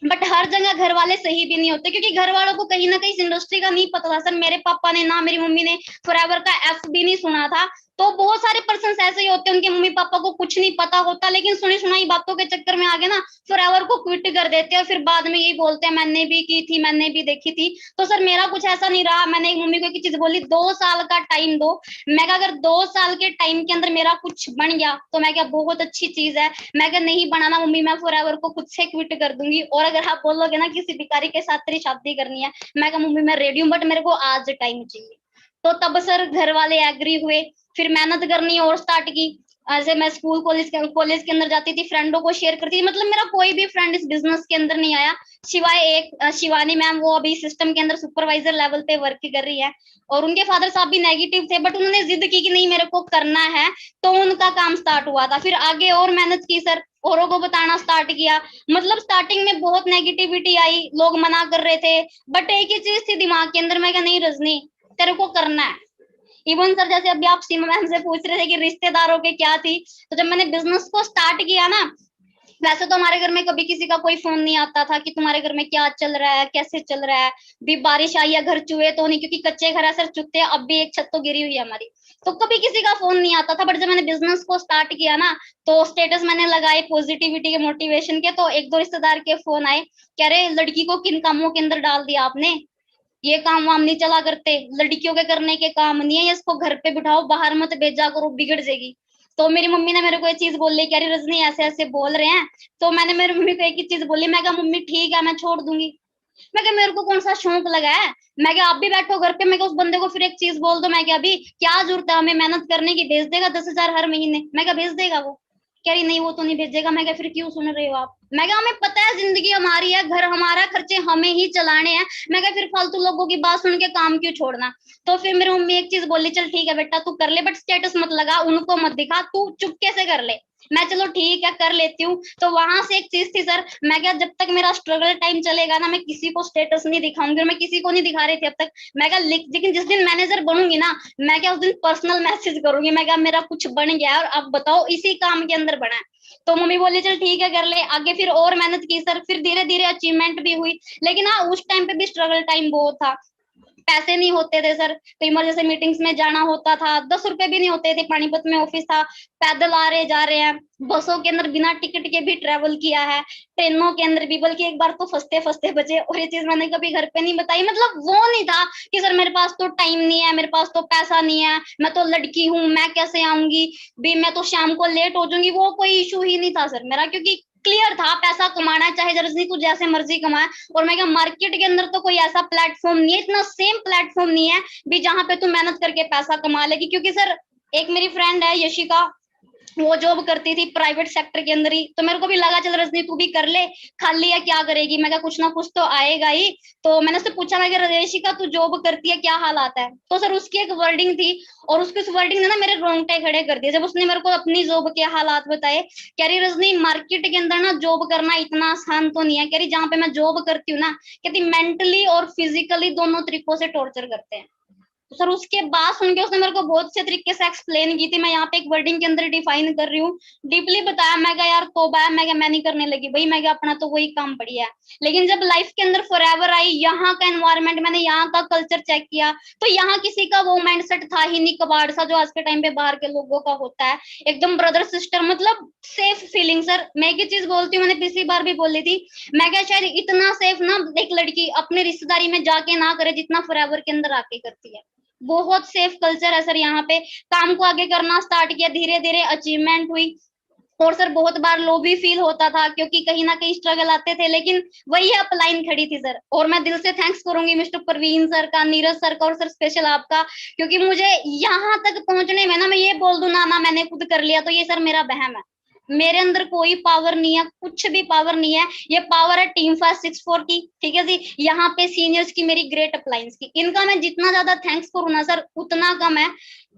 बट हर जगह घर वाले सही भी नहीं होते, क्योंकि घर वालों को कहीं ना कहीं इस इंडस्ट्री का नहीं पता था। सर मेरे पापा ने ना मेरी मम्मी ने फॉरएवर का एफ भी नहीं सुना था। तो बहुत सारे पर्सन ऐसे ही होते हैं, उनके मम्मी पापा को कुछ नहीं पता होता, लेकिन सुनी सुनाई बातों के चक्कर में आगे ना फॉरएवर को क्विट कर देते हैं, और फिर बाद में यही बोलते हैं मैंने भी की थी, मैंने भी देखी थी। तो सर मेरा कुछ ऐसा नहीं रहा। मैंने एक मम्मी को एक चीज बोली, 2 साल का टाइम दो। मैं अगर 2 साल के टाइम के अंदर मेरा कुछ बन गया तो मैं क्या बहुत अच्छी चीज है। मैं क्या नहीं बनाना मम्मी, मैं फॉरएवर को खुद से क्विट कर दूंगी। और अगर आप बोलोगे ना किसी भिखारी के साथ तेरी शादी करनी है, मैं क्या मम्मी मैं रेडी हूँ, बट मेरे को आज टाइम चाहिए। तो तब सर घर वाले एग्री हुए। फिर मेहनत करनी और स्टार्ट की। ऐसे मैं स्कूल कॉलेज के अंदर जाती थी, फ्रेंडों को शेयर करती थी। मतलब मेरा कोई भी फ्रेंड इस बिजनेस के अंदर नहीं आया, सिवाय एक शिवानी मैम, वो अभी सिस्टम के अंदर सुपरवाइजर लेवल पे वर्क कर रही है। और उनके फादर साहब भी नेगेटिव थे, बट उन्होंने जिद की कि नहीं मेरे को करना है, तो उनका काम स्टार्ट हुआ था। फिर आगे और मेहनत की सर, औरों को बताना स्टार्ट किया। मतलब स्टार्टिंग में बहुत नेगेटिविटी आई, लोग मना कर रहे थे, बट एक ही चीज थी दिमाग के अंदर, मैं क्या नहीं रजनी तेरे को करना है। इवन सर जैसे अभी आप सीमा मैम से पूछ रहे थे कि रिश्तेदारों के क्या थी, तो जब मैंने बिजनेस को स्टार्ट किया ना, वैसे तो हमारे घर में कभी किसी का कोई फोन नहीं आता था कि तुम्हारे घर में क्या चल रहा है, कैसे चल रहा है। भी बारिश आई है घर चुए तो नहीं, क्योंकि कच्चे घर है सर, चुते हैं। अब भी एक छत तो गिरी हुई है हमारी, तो कभी किसी का फोन नहीं आता था। बट जब मैंने बिजनेस को स्टार्ट किया ना, तो स्टेटस मैंने लगाए पॉजिटिविटी के, मोटिवेशन के, तो 1-2 रिश्तेदार के फोन आए, कह रहे लड़की को किन कामों के अंदर डाल दिया आपने, ये काम वाम नहीं चला करते, लड़कियों के करने के काम नहीं है, इसको घर पे बिठाओ, बाहर मत भेजा करो, बिगड़ जाएगी। तो मेरी मम्मी ने मेरे को ये चीज बोल ली, कह रही रजनी ऐसे ऐसे बोल रहे हैं। तो मैंने मेरी मम्मी को एक ही चीज बोली, मैं कहा मम्मी ठीक है मैं छोड़ दूंगी। मैं कहा मेरे को कौन सा शौक लगा है, मैं क्या आप भी बैठो घर पे। मैं उस बंदे को फिर एक चीज बोल दो, मैं क्या अभी क्या जरूरत है हमें मेहनत करने की, भेज देगा 10,000 हर महीने। मैं क्या भेज देगा वो, कह रही नहीं वो तो नहीं भेजेगा। मैं क्या फिर क्यों सुन रहे हो आप। मैं क्या हमें पता है जिंदगी हमारी है, घर हमारा, खर्चे हमें ही चलाने हैं। मैं क्या फिर फालतू लोगों की बात सुन के काम क्यों छोड़ना। तो फिर मेरी मम्मी एक चीज बोली, चल ठीक है बेटा तू कर ले, बट स्टेटस मत लगा, उनको मत दिखा, तू चुपके से कर ले। मैं चलो ठीक है कर लेती हूँ। तो वहां से एक चीज थी सर, मैं क्या जब तक मेरा स्ट्रगल टाइम चलेगा ना, मैं किसी को स्टेटस नहीं दिखाऊंगी, और मैं किसी को नहीं दिखा रही थी अब तक। मैं क्या लेकिन जिस दिन मैनेजर बनूंगी ना, मैं क्या उस दिन पर्सनल मैसेज करूंगी, मैं क्या मेरा कुछ बन गया है और अब बताओ इसी काम के अंदर बना है। तो मम्मी बोली चल ठीक है कर ले। आगे फिर और मेहनत की सर, फिर धीरे धीरे अचीवमेंट भी हुई। लेकिन हाँ उस टाइम पे भी स्ट्रगल टाइम बहुत था, पैसे नहीं होते थे सर। तो इमरजेंसी मीटिंग्स में जाना होता था, 10 रुपए भी नहीं होते थे। पानीपत में ऑफिस था, पैदल आ रहे जा रहे हैं, बसों के अंदर बिना टिकट के भी ट्रेवल किया है, ट्रेनों के अंदर भी, बल्कि एक बार तो फंसते फंसते बचे। और ये चीज मैंने कभी घर पे नहीं बताई। मतलब वो नहीं था कि सर मेरे पास तो टाइम नहीं है, मेरे पास तो पैसा नहीं है, मैं तो लड़की हूँ, मैं कैसे आऊंगी भी, मैं तो शाम को लेट हो जाऊंगी, वो कोई इशू ही नहीं था सर मेरा। क्योंकि क्लियर था पैसा कमाना है, चाहे जर्सी तू जैसे मर्जी कमाए। और मैं क्या मार्केट के अंदर तो कोई ऐसा प्लेटफॉर्म नहीं है, इतना सेम प्लेटफॉर्म नहीं है भी जहां पे तू मेहनत करके पैसा कमा लेगी। क्योंकि सर एक मेरी फ्रेंड है यशिका, वो जॉब करती थी प्राइवेट सेक्टर के अंदर ही। तो मेरे को भी लगा चल रजनी तू भी कर ले, खाली है क्या करेगी। मैं क्या कुछ ना कुछ तो आएगा ही। तो मैंने उससे पूछा, मैं यशिका तू जॉब करती है क्या हालात है। तो सर उसकी एक वर्डिंग थी, और उसकी उस वर्डिंग ने ना मेरे रोंगटे खड़े कर दिए। जब उसने मेरे को अपनी जॉब के हालात बताए, कह रही रजनी मार्केट के अंदर ना जॉब करना इतना आसान तो नहीं है। कह रही जहाँ पे मैं जॉब करती हूँ ना, कहती मेंटली और फिजिकली दोनों तरीकों से टॉर्चर करते हैं। तो सर उसके बाद सुन के उसने मेरे को बहुत अच्छे तरीके से एक्सप्लेन की थी। मैं यहाँ पे एक वर्डिंग के अंदर डिफाइन कर रही हूँ, डीपली बताया। मैं क्या यार तोबा है, मैं क्या मैं नहीं करने लगी भाई, मैं क्या अपना तो वही काम पड़ी है। लेकिन जब लाइफ के अंदर फॉरएवर आई, यहाँ का एनवायरनमेंट, मैंने यहाँ का कल्चर चेक किया, तो यहाँ किसी का वो माइंडसेट था ही नहीं कबाड़ सा जो आज के टाइम पे बाहर के लोगों का होता है। एकदम ब्रदर सिस्टर, मतलब सेफ फीलिंग। सर मैं एक चीज बोलती हूँ, मैंने पिछली बार भी बोली थी, मैं क्या शायद इतना सेफ ना एक लड़की अपने रिश्तेदारी में जाके ना करे जितना फॉरएवर के अंदर आके करती है। बहुत सेफ कल्चर है सर यहाँ पे। काम को आगे करना स्टार्ट किया, धीरे धीरे अचीवमेंट हुई। और सर बहुत बार लो भी फील होता था, क्योंकि कहीं ना कहीं स्ट्रगल आते थे, लेकिन वही अपलाइन खड़ी थी सर। और मैं दिल से थैंक्स करूंगी मिस्टर परवीन सर का, नीरज सर का, और सर स्पेशल आपका। क्योंकि मुझे यहाँ तक पहुंचने में ना, मैं ये बोल दूं ना मैंने खुद कर लिया, तो ये सर मेरा बहम है। मेरे अंदर कोई पावर नहीं है, कुछ भी पावर नहीं है। ये पावर है टीम 564 की, ठीक है जी। यहाँ पे सीनियर्स की, मेरी ग्रेट अप्लायंस की, इनका मैं जितना ज्यादा थैंक्स करूँ ना सर उतना कम है।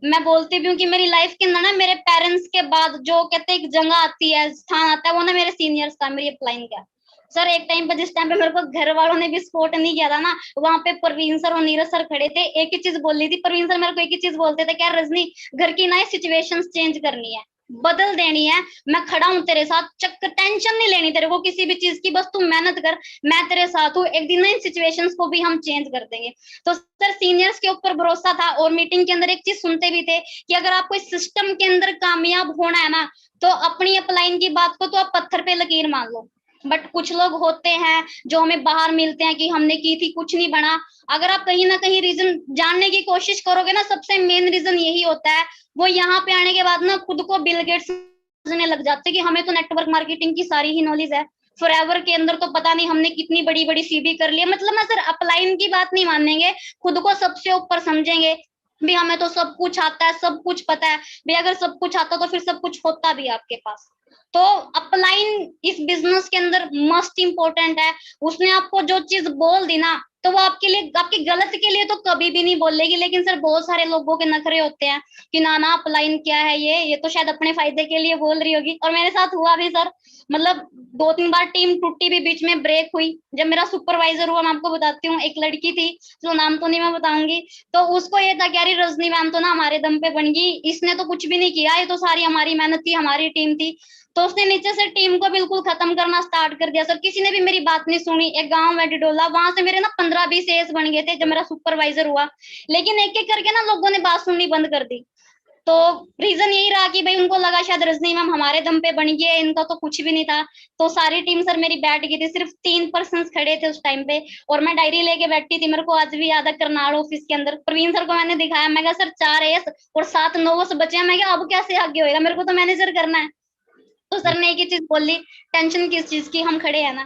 मैं बोलती भी हूँ कि मेरी लाइफ के अंदर ना मेरे पेरेंट्स के बाद जो कहते हैं एक जगह आती है, स्थान आता है, वो ना मेरे सीनियर्स का, मेरी अपलाइन का। सर एक टाइम पे, जिस टाइम पे मेरे को घर वालों ने भी सपोर्ट नहीं किया था ना, वहां पे परवीन सर और नीरज सर खड़े थे। एक ही चीज बोल रही थी परवीन सर, मेरे को एक ही चीज बोलते थे, क्या रजनी, घर की ना सिचुएशंस चेंज करनी है, बदल देनी है, मैं खड़ा हूं तेरे साथ, चक्कर टेंशन नहीं लेनी तेरे को किसी भी चीज की, बस तू मेहनत कर, मैं तेरे साथ हूँ, एक दिन ना इन सिचुएशंस को भी हम चेंज कर देंगे। तो सर सीनियर्स के ऊपर भरोसा था। और मीटिंग के अंदर एक चीज सुनते भी थे कि अगर आपको इस सिस्टम के अंदर कामयाब होना है ना, तो अपनी अपलाइन की बात को तो आप पत्थर पे लकीर मान लो। बट कुछ लोग होते हैं जो हमें बाहर मिलते हैं कि हमने की थी, कुछ नहीं बना। अगर आप कहीं ना कहीं रीजन जानने की कोशिश करोगे ना, सबसे मेन रीजन यही होता है। वो यहाँ पे आने के बाद ना खुद को बिल गेट्स समझने लग जाते कि हमें तो नेटवर्क मार्केटिंग की सारी ही नॉलेज है, फॉरएवर के अंदर तो पता नहीं हमने कितनी बड़ी बड़ी सीवी कर ली है। मतलब ना सर अपलाइन की बात नहीं मानेंगे, खुद को सबसे ऊपर समझेंगे भी हमें तो सब कुछ आता है, सब कुछ पता है। भी अगर सब कुछ आता तो फिर सब कुछ होता भी आपके पास। तो अपलाइन इस बिजनेस के अंदर मस्ट इम्पोर्टेंट है। उसने आपको जो चीज बोल दी ना, तो वो आपके लिए, आपकी गलत के लिए तो कभी भी नहीं बोलेगी। लेकिन सर बहुत सारे लोगों के नखरे होते हैं कि ना ना अपलाइन क्या है, ये तो शायद अपने फायदे के लिए बोल रही होगी। और मेरे साथ हुआ भी सर, मतलब 2-3 बार टीम टूटी भी, बीच में ब्रेक हुई। जब मेरा सुपरवाइजर हुआ, मैं आपको बताती हूँ, एक लड़की थी जो नाम तो नहीं मैं बताऊंगी, तो उसको ये था कि यार रजनी मैम तो ना हमारे दम पे बन गई, इसने तो कुछ भी नहीं किया, ये तो सारी हमारी मेहनत थी, हमारी टीम थी। तो उसने नीचे से टीम को बिल्कुल खत्म करना स्टार्ट कर दिया सर। किसी ने भी मेरी बात नहीं सुनी। एक गांव है डिडोला, वहां से मेरे ना 15-20 एस बन गए थे जब मेरा सुपरवाइजर हुआ। लेकिन एक एक करके ना लोगों ने बात सुननी बंद कर दी। तो रीजन यही रहा कि भाई उनको लगा शायद रजनी मैम हमारे दम पे बन गई है, इनका तो कुछ भी नहीं था। तो सारी टीम सर मेरी बैठ गई थी, सिर्फ 3 पर्सन खड़े थे उस टाइम पे। और मैं डायरी लेके बैठी थी, मेरे को आज भी याद है, करनाल ऑफिस के अंदर प्रवीण सर को मैंने दिखाया, मैं कहा सर 4 एस और 7 नोवस बचे हैं। मैं क्या अब कैसे आगे होएगा, मेरे को तो मैनेजर करना है। तो सर ने एक ही चीज बोली, टेंशन किस चीज की, हम खड़े हैं ना।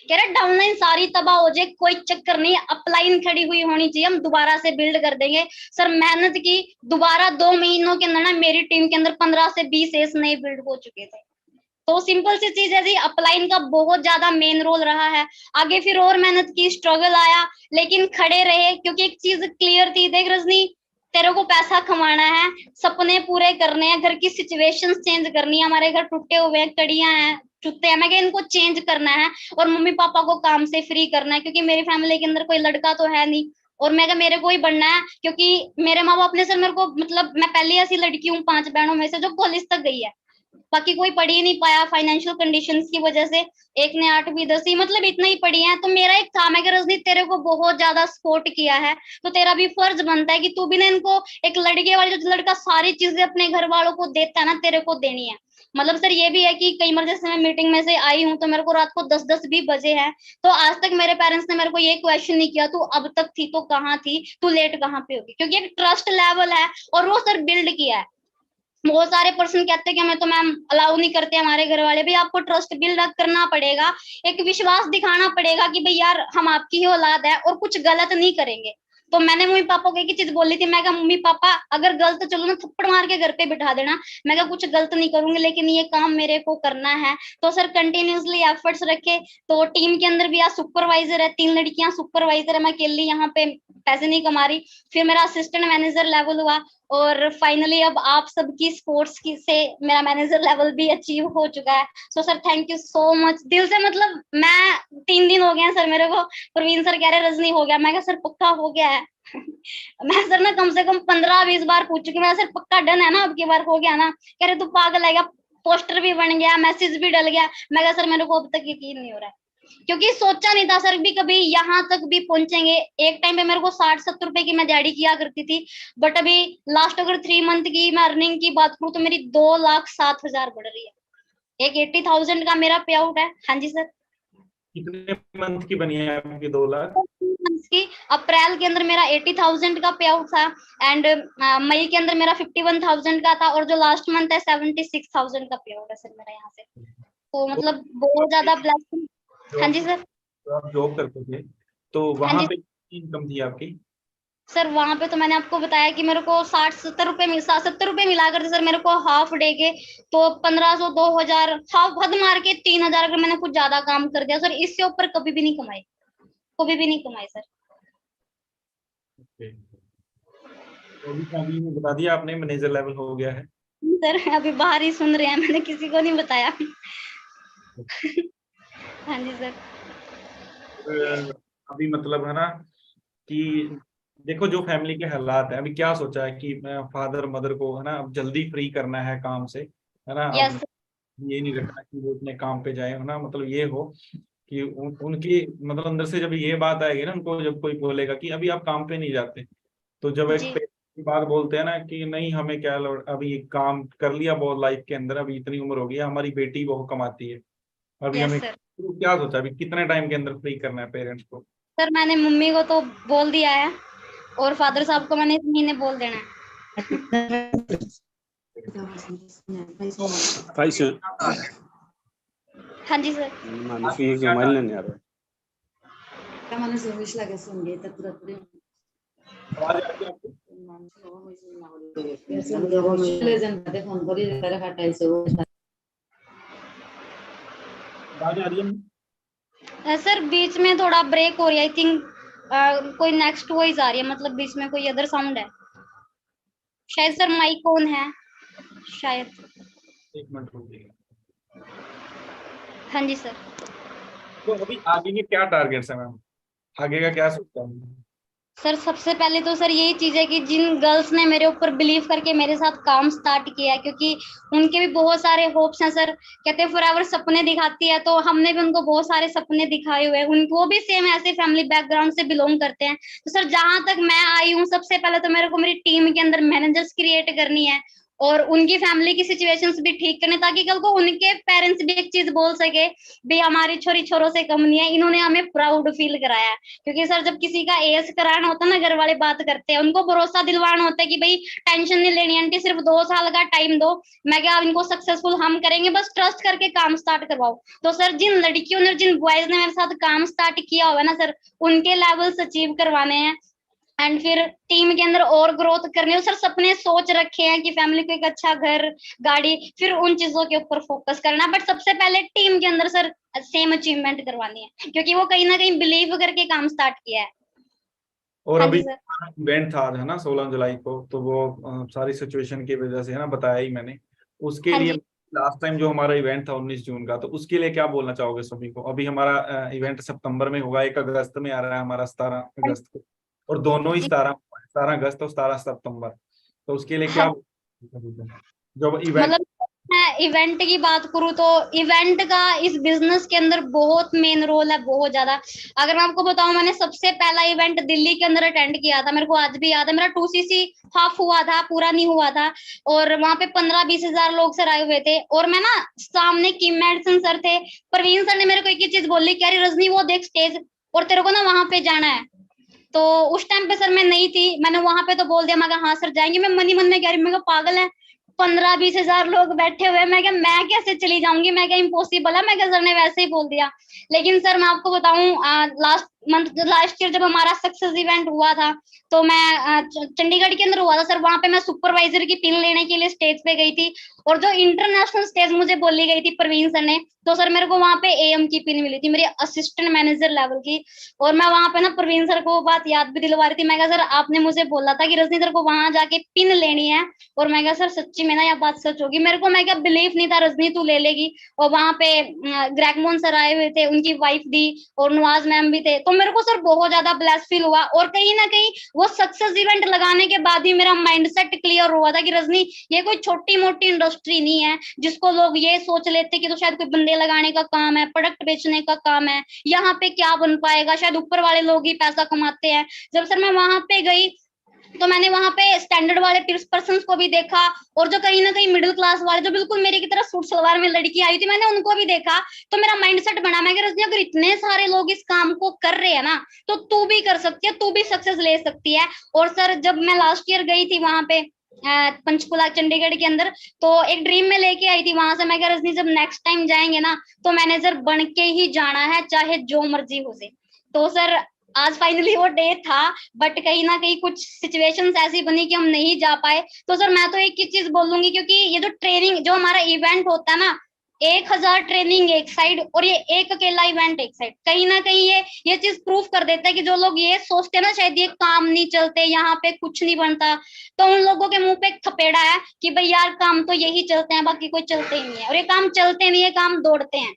कह रहे डाउनलाइन सारी तबाह हो जाए कोई चक्कर नहीं, अपलाइन खड़ी हुई होनी चाहिए, हम दोबारा से बिल्ड कर देंगे। सर मेहनत की, दोबारा 2 महीनों के अंदर ना मेरी टीम के अंदर 15 से 20 एस नए बिल्ड हो चुके थे। तो सिंपल सी चीज है जी, अपलाइन का बहुत ज्यादा मेन रोल रहा है। आगे फिर और मेहनत की, स्ट्रगल आया, लेकिन खड़े रहे, क्योंकि एक चीज क्लियर थी, देख रजनी तेरे को पैसा कमाना है, सपने पूरे करने हैं, घर की सिचुएशंस चेंज करनी है, हमारे घर टूटे हुए हैं, कड़ियां हैं, चुत्ते हैं, मैं क्या इनको चेंज करना है, और मम्मी पापा को काम से फ्री करना है, क्योंकि मेरी फैमिली के अंदर कोई लड़का तो है नहीं, और मैं क्या मेरे को ही बनना है। क्योंकि मेरे माँ बाप ने सर मेरे को, मतलब मैं पहली ऐसी लड़की हूँ 5 बहनों में से जो कॉलेज तक गई है, बाकी कोई पढ़ ही नहीं पाया फाइनेंशियल कंडीशंस की वजह से। एक ने 8वीं 10वीं, मतलब इतना ही पढ़ी है। तो मेरा एक काम है कि रजनी तेरे को बहुत ज्यादा सपोर्ट किया है, तो तेरा भी फर्ज बनता है कि तू भी ना इनको, एक लड़के वाले जो लड़का सारी चीजें अपने घर वालों को देता है ना, तेरे को देनी है। मतलब सर ये भी है कि कई बार जैसे मैं मीटिंग में से आई हूँ तो मेरे को रात को 10-10 भी बजे हैं, तो आज तक मेरे पेरेंट्स ने मेरे को ये क्वेश्चन नहीं किया तू अब तक थी तो कहाँ थी, तू लेट कहाँ पे होगी, क्योंकि एक ट्रस्ट लेवल है और वो सर बिल्ड किया है। बहुत सारे पर्सन कहते हैं कि हमें तो मैम अलाउ नहीं करते हमारे घर वाले। भाई आपको ट्रस्ट बिल्ड करना पड़ेगा, एक विश्वास दिखाना पड़ेगा कि भाई यार हम आपकी ही औलाद है और कुछ गलत नहीं करेंगे। तो मैंने मम्मी पापा को एक ही चीज बोली थी, मैं कहा मम्मी पापा अगर गलत चलो ना थप्पड़ मार के घर पे बिठा देना, मैं कहा कुछ गलत नहीं करूंगी, लेकिन ये काम मेरे को करना है। तो सर कंटिन्यूसली एफर्ट्स रखे। तो टीम के अंदर भी आज सुपरवाइजर है, 3 लड़कियां सुपरवाइजर है, मैं अकेली यहाँ पे पैसे नहीं कमा रही। फिर मेरा असिस्टेंट मैनेजर लेवल हुआ, और फाइनली अब आप सबकी स्पोर्ट्स की से मेरा मैनेजर लेवल भी अचीव हो चुका है। So sir thank you so much दिल से। मतलब मैं 3 दिन हो गए हैं सर, मेरे को प्रवीण सर कह रहे रजनी हो गया, मैं कहा सर पक्का हो गया है। मैं सर ना कम से कम 15-20 बार पूछ चुकी, मैं सर पक्का डन है ना, अब की बार हो गया ना। कह रहे तू पागल है क्या, पोस्टर भी बन गया, मैसेज भी डल गया। मैं कहा सर मेरे को अब तक यकीन नहीं हो रहा है, क्योंकि सोचा नहीं था सर भी कभी यहाँ तक भी पहुंचेंगे। एक टाइम पे मेरे को 60-70 रुपए की मैं दिहाड़ी किया करती थी, बट अभी लास्ट अगर 3 मंथ की मैं अर्निंग की बात करूँ तो मेरी 2,07,000 बढ़ रही है। एक 80,000 का मेरा पे आउट है। हाँ जी सर। कितने मंथ की बनी है आपकी 2 लाख? की अप्रैल के अंदर मेरा 80,000 का पे आउट था, एंड मई के अंदर मेरा 51,000 का था, और जो लास्ट मंथ है 76,000 का पे आउट है सर मेरा यहाँ से। तो मतलब बहुत ज्यादा ब्लेसिंग। हाँ जी सर। तो आप जॉब करते थे तो हाँ वहां जी पे इनकम थी आपकी? सर वहां पे तो मैंने आपको बताया कि मेरे को 60-70 रुपए मिला करते सर मेरे को हाफ डे के। तो 1500 2000 हाफ हद मार के 3000 अगर मैंने कुछ ज्यादा काम कर दिया सर, इससे ऊपर कभी भी नहीं कमाई, कभी भी नहीं कमाई सर। Okay. तो अभी फैमिली में बता दिया आपने मैनेजर लेवल हो गया है? सर अभी बाहर ही सुन रहे हैं, मैंने किसी को नहीं बताया। हाँ जी सर। अभी मतलब है ना कि देखो जो फैमिली के हालात है, अभी क्या सोचा है कि फादर मदर को है ना अब जल्दी फ्री करना है काम से, है ना? अब यस ये नहीं रखना कि वो अपने काम पे जाए, है ना? मतलब ये हो कि उनकी मतलब अंदर से जब ये बात आएगी ना उनको, जब कोई बोलेगा कि अभी आप काम पे नहीं जाते, तो जब एक जी। पेरेंट्स की बात बोलते हैं ना कि नहीं हमें क्या अभी काम कर लिया बहुत लाइफ के अंदर, अभी इतनी उम्र हो गई है, हमारी बेटी बहुत कमाती है, अभी यस हमें सर। तो क्या सोचा अभी कितने टाइम के अंदर फ्री करना है पेरेंट्स को? सर मैंने मम्मी को तो बोल दिया है और फादर साहब को मैंने इस महीने बोल देना है। पैसे हाँ जी सर। माणूस जमायला नाही यार. Kamu service lagi sungguh tertutup. आवाज आ रही है आपको? फोन करी जरा हटाइছো आवाज आ रही है? सर बीच में थोड़ा ब्रेक हो रही है, आई थिंक कोई नेक्स्ट वॉइस आ रही है, मतलब बीच में कोई अदर साउंड है शायद। सर माइक ऑन है शायद। एक मिनट रुकिए। हाँ जी सर। तो अभी आगे के क्या टारगेट्स है मैम, आगे का क्या सोचता हूँ? सर सबसे पहले तो सर यही चीज है कि जिन गर्ल्स ने मेरे ऊपर बिलीव करके मेरे साथ काम स्टार्ट किया है, क्योंकि उनके भी बहुत सारे होप्स हैं सर। कहते हैं फॉरएवर सपने दिखाती है, तो हमने भी उनको बहुत सारे सपने दिखाए हुए हैं। उनको भी सेम ऐसे फैमिली बैकग्राउंड से बिलोंग करते हैं। तो सर जहां तक मैं आई हूँ, सबसे पहले तो मेरे को मेरी टीम के अंदर मैनेजर्स क्रिएट करनी है और उनकी फैमिली की सिचुएशंस भी ठीक करने, ताकि कल को उनके पेरेंट्स भी एक चीज बोल सके, भाई हमारी छोरी छोरों से कम नहीं है, इन्होंने हमें प्राउड फील कराया है। क्योंकि सर जब किसी का एएस कराना होता है ना, घर वाले बात करते हैं, उनको भरोसा दिलवाना होता है कि भाई टेंशन नहीं लेनी आंटी, सिर्फ 2 साल का टाइम दो, मैं क्या इनको सक्सेसफुल हम करेंगे, बस ट्रस्ट करके काम स्टार्ट करवाओ। तो सर जिन लड़कियों ने, जिन बॉयज ने मेरे साथ काम स्टार्ट किया हुआ है ना सर, उनके लेवल्स अचीव करवाने हैं एंड फिर टीम के अंदर और ग्रोथ करनी है। सर सपने सोच रखे हैं कि फैमिली को एक अच्छा घर, गाड़ी, फिर उन चीजों के ऊपर फोकस करना। बट सबसे पहले टीम के अंदर सर सेम अचीवमेंट करवानी है, क्योंकि वो कहीं ना कहीं बिलीव करके काम स्टार्ट किया है। और हाँ अभी जी सर। इवेंट था है ना 16 जुलाई को, तो वो सारी सिचुएशन की वजह से है ना बताया ही मैंने, उसके हाँ लिए जी। लास्ट टाइम जो हमारा इवेंट था 19 जून का, तो उसके लिए क्या बोलना चाहोगे सभी को? अभी हमारा इवेंट सितंबर में होगा, 1 अगस्त में आ रहा है हमारा, 17 अगस्त को, और दोनों ही जी। 17 अगस्त और 17 सितंबर, तो उसके लिए हाँ, क्या जो इवेंट? मतलब मैं इवेंट की बात करूँ तो इवेंट का इस बिजनेस के अंदर बहुत मेन रोल है, बहुत ज्यादा। अगर मैं आपको बताऊं, मैंने सबसे पहला इवेंट दिल्ली के अंदर अटेंड किया था, मेरे को आज भी याद है। मेरा 2cc हाफ हुआ था, पूरा नहीं हुआ था, और वहां पे 15-20 हजार लोग सर आए हुए थे। और मैं ना, सामने किम मेडिसन सर थे, प्रवीण सर ने मेरे को एक ही चीज बोली कि अरे रजनी वो देख स्टेज, और तेरे को ना वहां पे जाना है। तो उस टाइम पे सर मैं नहीं थी, मैंने वहां पे तो बोल दिया, मैं कहा हाँ सर जाएंगे। मैं मन ही मन में कह रही, मैं कहा पागल है, 15-20 हजार लोग बैठे हुए, मैं क्या, मैं कैसे चली जाऊंगी, मैं क्या इम्पॉसिबल है, मैं क्या, सर ने वैसे ही बोल दिया। लेकिन सर मैं आपको बताऊं, लास्ट ईयर जब हमारा सक्सेस इवेंट हुआ था, तो मैं चंडीगढ़ के अंदर हुआ था सर, वहां पे मैं सुपरवाइजर की पिन लेने के लिए स्टेज पे गई थी, और जो इंटरनेशनल स्टेज मुझे बोली गई थी प्रवीण सर ने, तो सर मेरे को वहां पे एएम की पिन मिली थी, मेरी असिस्टेंट मैनेजर लेवल की। और मैं वहां पे ना प्रवीण सर को वो बात याद भी दिलवा रही थी, मैं कहा सर आपने मुझे बोला था कि रजनी सर को वहां जाके पिन लेनी है, और मैं कहा सर सच्ची में ना यह बात सच होगी। मेरे को, मैं क्या, बिलीव नहीं था रजनी तू ले लेगी। और वहां पे ग्रैगमोन सर आए हुए थे, उनकी वाइफ दी, और नवाज मैम भी थे, तो मेरे को सर बहुत ज्यादा ब्लेस फील हुआ। और कहीं ना कहीं वो सक्सेस इवेंट लगाने के बाद ही मेरा माइंडसेट क्लियर हुआ था कि रजनी ये कोई छोटी मोटी इंडस्ट्री नहीं है जिसको लोग ये सोच लेते कि तो शायद कोई बंदे लगाने का काम है, प्रोडक्ट बेचने का काम है, यहाँ पे क्या बन पाएगा, शायद ऊपर वाले लोग ही पैसा कमाते हैं। जब सर मैं वहां पे गई, तो मैंने वहां पे स्टैंडर्ड वाले पर्सन को भी देखा, और जो कहीं ना कहीं मिडिल क्लास वाले, जो बिल्कुल मेरी की तरह सूट सलवार में लड़की आई थी, मैंने उनको भी देखा। तो मेरा माइंडसेट बना, मैं रजनी अगर इतने सारे लोग इस काम को कर रहे हैं ना, तो तू भी कर सकती है, तू भी सक्सेस ले सकती है। और सर जब मैं लास्ट ईयर गई थी वहां पे पंचकुला चंडीगढ़ के अंदर, तो एक ड्रीम में लेके आई थी वहां से, मैं कह रजनी जब नेक्स्ट टाइम जाएंगे ना, तो मैनेजर बन के ही जाना है, चाहे जो मर्जी हो से। तो सर आज फाइनली वो डे था, बट कहीं ना कहीं कुछ सिचुएशंस ऐसी बनी कि हम नहीं जा पाए। तो सर मैं तो एक ही चीज बोलूंगी, क्योंकि ये जो ट्रेनिंग, जो हमारा इवेंट होता है ना, 1000 ट्रेनिंग एक साइड और ये एक अकेला इवेंट एक साइड, कहीं ना कहीं ये चीज प्रूफ कर देता है कि जो लोग ये सोचते हैं ना शायद ये काम नहीं चलते, यहाँ पे कुछ नहीं बनता, तो उन लोगों के मुंह पे एक थपेड़ा है कि भाई यार काम तो यही चलते हैं, बाकी कोई चलते ही नहीं है। और ये काम चलते नहीं है, काम दौड़ते हैं।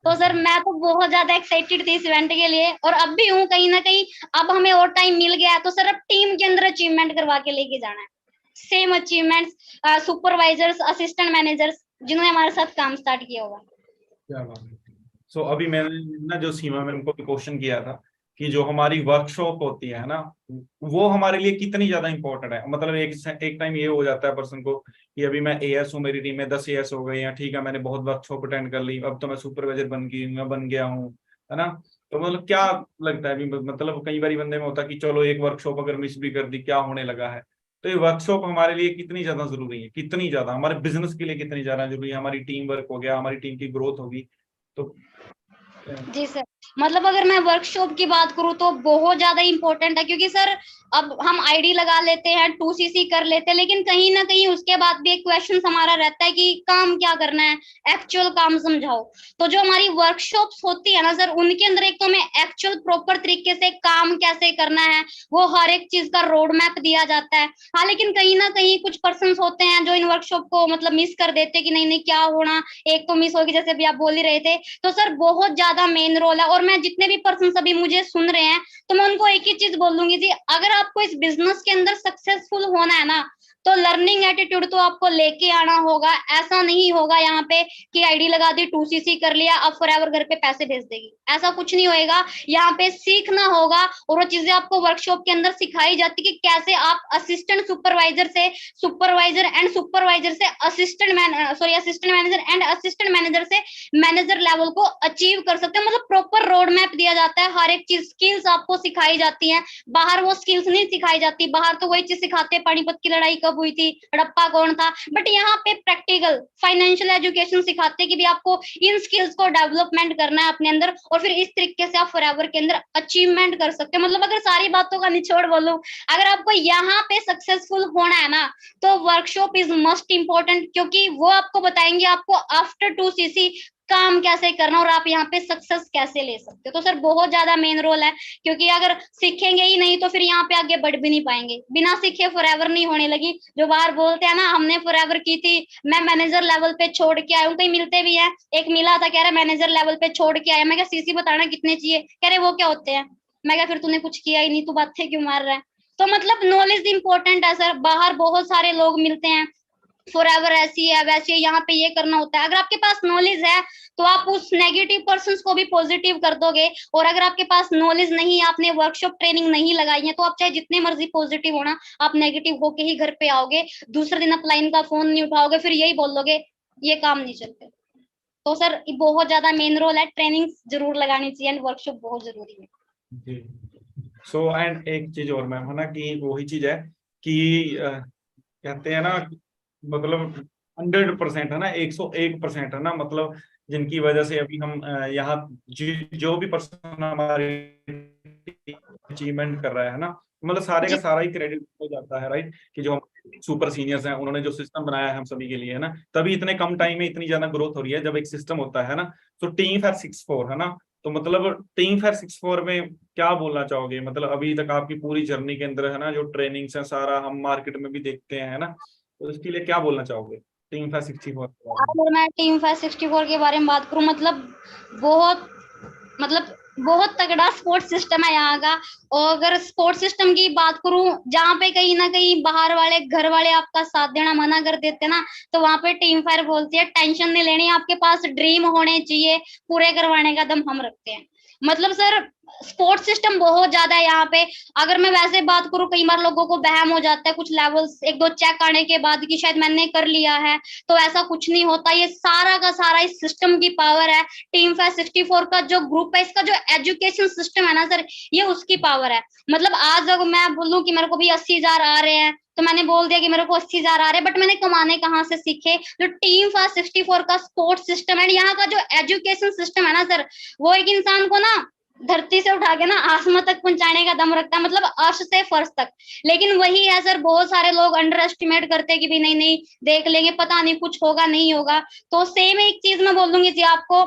तो सर मैं तो बहुत ज्यादा एक्साइटेड थी इस इवेंट के लिए, और अब भी हूँ कहीं ना कहीं। अब हमें और टाइम मिल गया है, तो सर अब टीम के अंदर अचीवमेंट करवा के लेके जाना है, same achievements, supervisors, assistant managers जिन्होंने हमारे साथ काम स्टार्ट किया होगा। क्या बात है। सो अभी मैंने ना जो सीमा मैम को भी क्वेश्चन किया था कि जो हमारी वर्कशॉप होती है ना, वो हमारे लिए कितनी ज्यादा इंपॉर्टेंट है। मतलब एक टाइम ये हो जाता है पर्सन को कि अभी मैं एएस हूँ, मेरी टीम में 10 एएस हो गए हैं, ठीक है, मैंने बहुत वर्कशॉप अटेंड कर ली, अब तो मैं सुपरवाइजर बन गया हूँ, है ना। तो मतलब क्या लगता है अभी, मतलब कई बार बंदे में होता है कि चलो एक वर्कशॉप अगर मिस भी कर दी क्या होने लगा है। तो ये वर्कशॉप हमारे लिए कितनी ज्यादा जरूरी है, कितनी ज्यादा हमारे बिजनेस के लिए कितनी ज्यादा जरूरी है, हमारी टीम वर्क हो गया, हमारी टीम की ग्रोथ होगी तो। जी सर, मतलब अगर मैं वर्कशॉप की बात करूँ तो बहुत ज्यादा इंपॉर्टेंट है, क्योंकि सर अब हम आईडी लगा लेते हैं, 2CC कर लेते हैं, लेकिन कहीं ना कहीं उसके बाद भी एक क्वेश्चन हमारा रहता है कि काम क्या करना है, एक्चुअल काम समझाओ। तो जो हमारी वर्कशॉप्स होती है ना सर, उनके अंदर एक तो हमें एक्चुअल प्रॉपर तरीके से काम कैसे करना है, वो हर एक चीज का रोड मैप दिया जाता है। हाँ, लेकिन कहीं ना कहीं कुछ पर्सन होते हैं जो इन वर्कशॉप को मतलब मिस कर देते हैं कि नहीं नहीं क्या होना, एक तो मिस होगी, जैसे भी आप बोल ही रहे थे। तो सर बहुत ज्यादा मेन रोल है, और मैं जितने भी पर्सन अभी मुझे सुन रहे हैं तो मैं उनको एक ही चीज बोलूंगी जी, अगर आपको इस बिजनेस के अंदर सक्सेसफुल होना है ना, तो लर्निंग एटीट्यूड तो आपको लेके आना होगा। ऐसा नहीं होगा यहाँ पे कि आईडी लगा दी, 2CC कर लिया, अब फॉरएवर घर पे पैसे भेज देगी, ऐसा कुछ नहीं होएगा। यहाँ पे सीखना होगा, और वो चीजें आपको वर्कशॉप के अंदर सिखाई जाती कि कैसे आप असिस्टेंट सुपरवाइजर से सुपरवाइजर एंड सुपरवाइजर से assistant manager and assistant manager से मैनेजर लेवल को अचीव कर सकते हैं। मतलब प्रॉपर रोड मैप दिया जाता है, हर एक चीज स्किल्स आपको सिखाई जाती हैं। बाहर वो स्किल्स नहीं सिखाई जाती, बाहर तो वही चीज सिखाते हैं, पानीपत की लड़ाई कब हुई थी, हड़प्पा कौन था, बट यहाँ पे प्रैक्टिकल फाइनेंशियल एजुकेशन सिखाते हैं कि भी आपको इन स्किल्स को डेवलपमेंट करना है अपने अंदर, और फिर इस तरीके से आप फॉरएवर के अंदर अचीवमेंट कर सकते हैं। मतलब अगर सारी बातों का निचोड़ बोलूं, अगर आपको यहाँ पे सक्सेसफुल होना है ना, तो वर्कशॉप इज मस्ट इम्पोर्टेंट, क्योंकि वो आपको बताएंगे आपको आफ्टर 2CC काम कैसे करना और आप यहाँ पे सक्सेस कैसे ले सकते हो। तो सर बहुत ज्यादा मेन रोल है, क्योंकि अगर सीखेंगे ही नहीं तो फिर यहाँ पे आगे बढ़ भी नहीं पाएंगे। बिना सीखे फॉरएवर नहीं होने लगी। जो बाहर बोलते हैं ना हमने फॉरएवर की थी, मैं मैनेजर लेवल पे छोड़ के आया हूँ, कहीं मिलते भी है। एक मिला था, कह रहा मैनेजर लेवल पे छोड़ के आया। मैं क्या CC बताना कितने चाहिए, कह रहे वो क्या होते हैं। मैं क्या फिर तूने कुछ किया ही नहीं, तू बातें क्यों मार रहा है। तो मतलब नॉलेज इंपॉर्टेंट है सर। बाहर बहुत सारे लोग मिलते हैं, फॉरएवर ऐसी है वैसी है, यहाँ पे ये करना होता है। अगर आपके पास नॉलेज है तो आप उस नेगेटिव पर्संस को भी पॉजिटिव कर दोगे, और अगर आपके पास नॉलेज नहीं, आपने वर्कशॉप ट्रेनिंग नहीं लगाई है, तो आप चाहे जितने मर्जी पॉजिटिव होना, आप नेगेटिव होके ही घर पे आओगे। दूसरे दिन आप लाइन का फोन नहीं उठाओगे, फिर यही बोलोगे ये काम नहीं चलते। तो सर बहुत ज्यादा मेन रोल है, ट्रेनिंग जरूर लगानी चाहिए एंड वर्कशॉप बहुत जरूरी है जी। सो एंड एक चीज और मैम है ना, कि वही चीज है कि कहते हैं ना, मतलब 100% है ना, 101% है ना, मतलब जिनकी वजह से अभी हम यहाँ जो भी पर्सन हमारे अचीवमेंट कर रहा है ना, मतलब सारे का सारा ही क्रेडिट हो जाता है, राइट। कि जो सुपर सीनियर्स हैं उन्होंने जो सिस्टम बनाया है हम सभी के लिए, है ना, तभी इतने कम टाइम में इतनी ज्यादा ग्रोथ हो रही है जब एक सिस्टम होता है ना। तो टीम फॉर 64 है ना, तो मतलब टीम फॉर 64 में क्या बोलना चाहोगे। मतलब अभी तक आपकी पूरी जर्नी के अंदर है ना, जो ट्रेनिंग्स है सारा हम मार्केट में भी देखते हैं, है ना, तो इसके लिए क्या बोलना चाहोगे टीम फॉर 64 के बारे में। अगर मैं टीम 564 के बारे में बात करूं, मतलब बहुत तगड़ा स्पोर्ट्स सिस्टम है यहाँ का। और अगर स्पोर्ट्स सिस्टम की बात करूं, जहाँ पे कहीं ना कहीं बाहर वाले घर वाले आपका साथ देना मना कर देते ना, तो वहां पे टीम फायर बोलती है टेंशन नहीं लेनी, आपके पास ड्रीम होने चाहिए, पूरे करवाने का दम हम रखते हैं। मतलब सर स्पोर्ट्स सिस्टम बहुत ज्यादा है यहाँ पे। अगर मैं वैसे बात करूं, कई बार लोगों को वहम हो जाता है कुछ लेवल्स 1-2 चेक आने के बाद कि शायद मैंने कर लिया है, तो ऐसा कुछ नहीं होता। ये सारा का सारा इस सिस्टम की पावर है। टीम 564 का जो ग्रुप है, इसका जो एजुकेशन सिस्टम है ना सर, ये उसकी पावर है। मतलब आज अगर मैं बोलूं कि मेरे को भी 80,000 आ रहे हैं, तो मैंने बोल दिया कि मेरे को 80,000 आ रहे हैं, बट मैंने कमाने कहाँ से सीखे। जो टीम 564 का स्पोर्ट्स सिस्टम है, यहाँ का जो एजुकेशन सिस्टम है ना सर, वो एक इंसान को ना धरती से उठा के ना आसमान तक पहुंचाने का दम रखता है, मतलब अर्श से फर्श तक। लेकिन वही है सर, बहुत सारे लोग अंडर एस्टिमेट करते हैं कि भी नहीं नहीं देख लेंगे, पता नहीं कुछ होगा नहीं होगा। तो सेम एक चीज मैं बोल दूंगी जी आपको,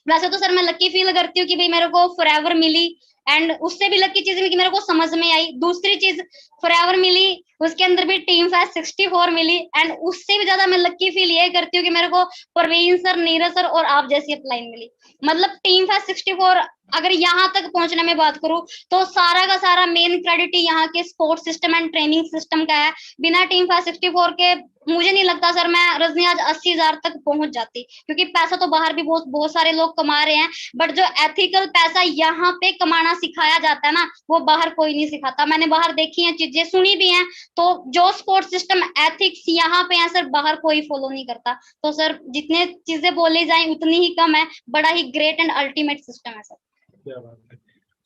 वैसे तो सर मैं लकी फील करती हूँ कि भाई मेरे को फॉरएवर मिली, एंड उससे भी लकी चीज कि मेरे को समझ में आई। दूसरी चीज फॉरएवर मिली, उसके अंदर भी टीम फैस 64 मिली, एंड उससे भी ज्यादा मैं लकी फील ये करती हूँ कि मेरे को प्रवीण सर, नीरज सर और आप जैसी अपलाइन मिली। मतलब टीम फैस 64 अगर यहाँ तक पहुंचने में बात करूं तो सारा का सारा मेन क्रेडिट यहाँ के sports system and training system का है। बिना टीम फैस 64 के मुझे नहीं लगता सर मैं रजनी आज 80,000 तक पहुंच जाती, क्योंकि पैसा तो बाहर भी बहुत सारे लोग कमा रहे हैं, बट जो एथिकल पैसा यहाँ पे कमाना सिखाया जाता है ना, वो बाहर कोई नहीं सिखाता। मैंने बाहर देखी है चीजें, सुनी भी हैं। तो जो स्पोर्ट्स सिस्टम एथिक्स यहाँ पे है सर, बाहर कोई फॉलो नहीं करता। तो सर जितने चीजें बोली जाए उतनी ही कम है, बड़ा ही ग्रेट एंड अल्टीमेट सिस्टम है सर। क्या बात है।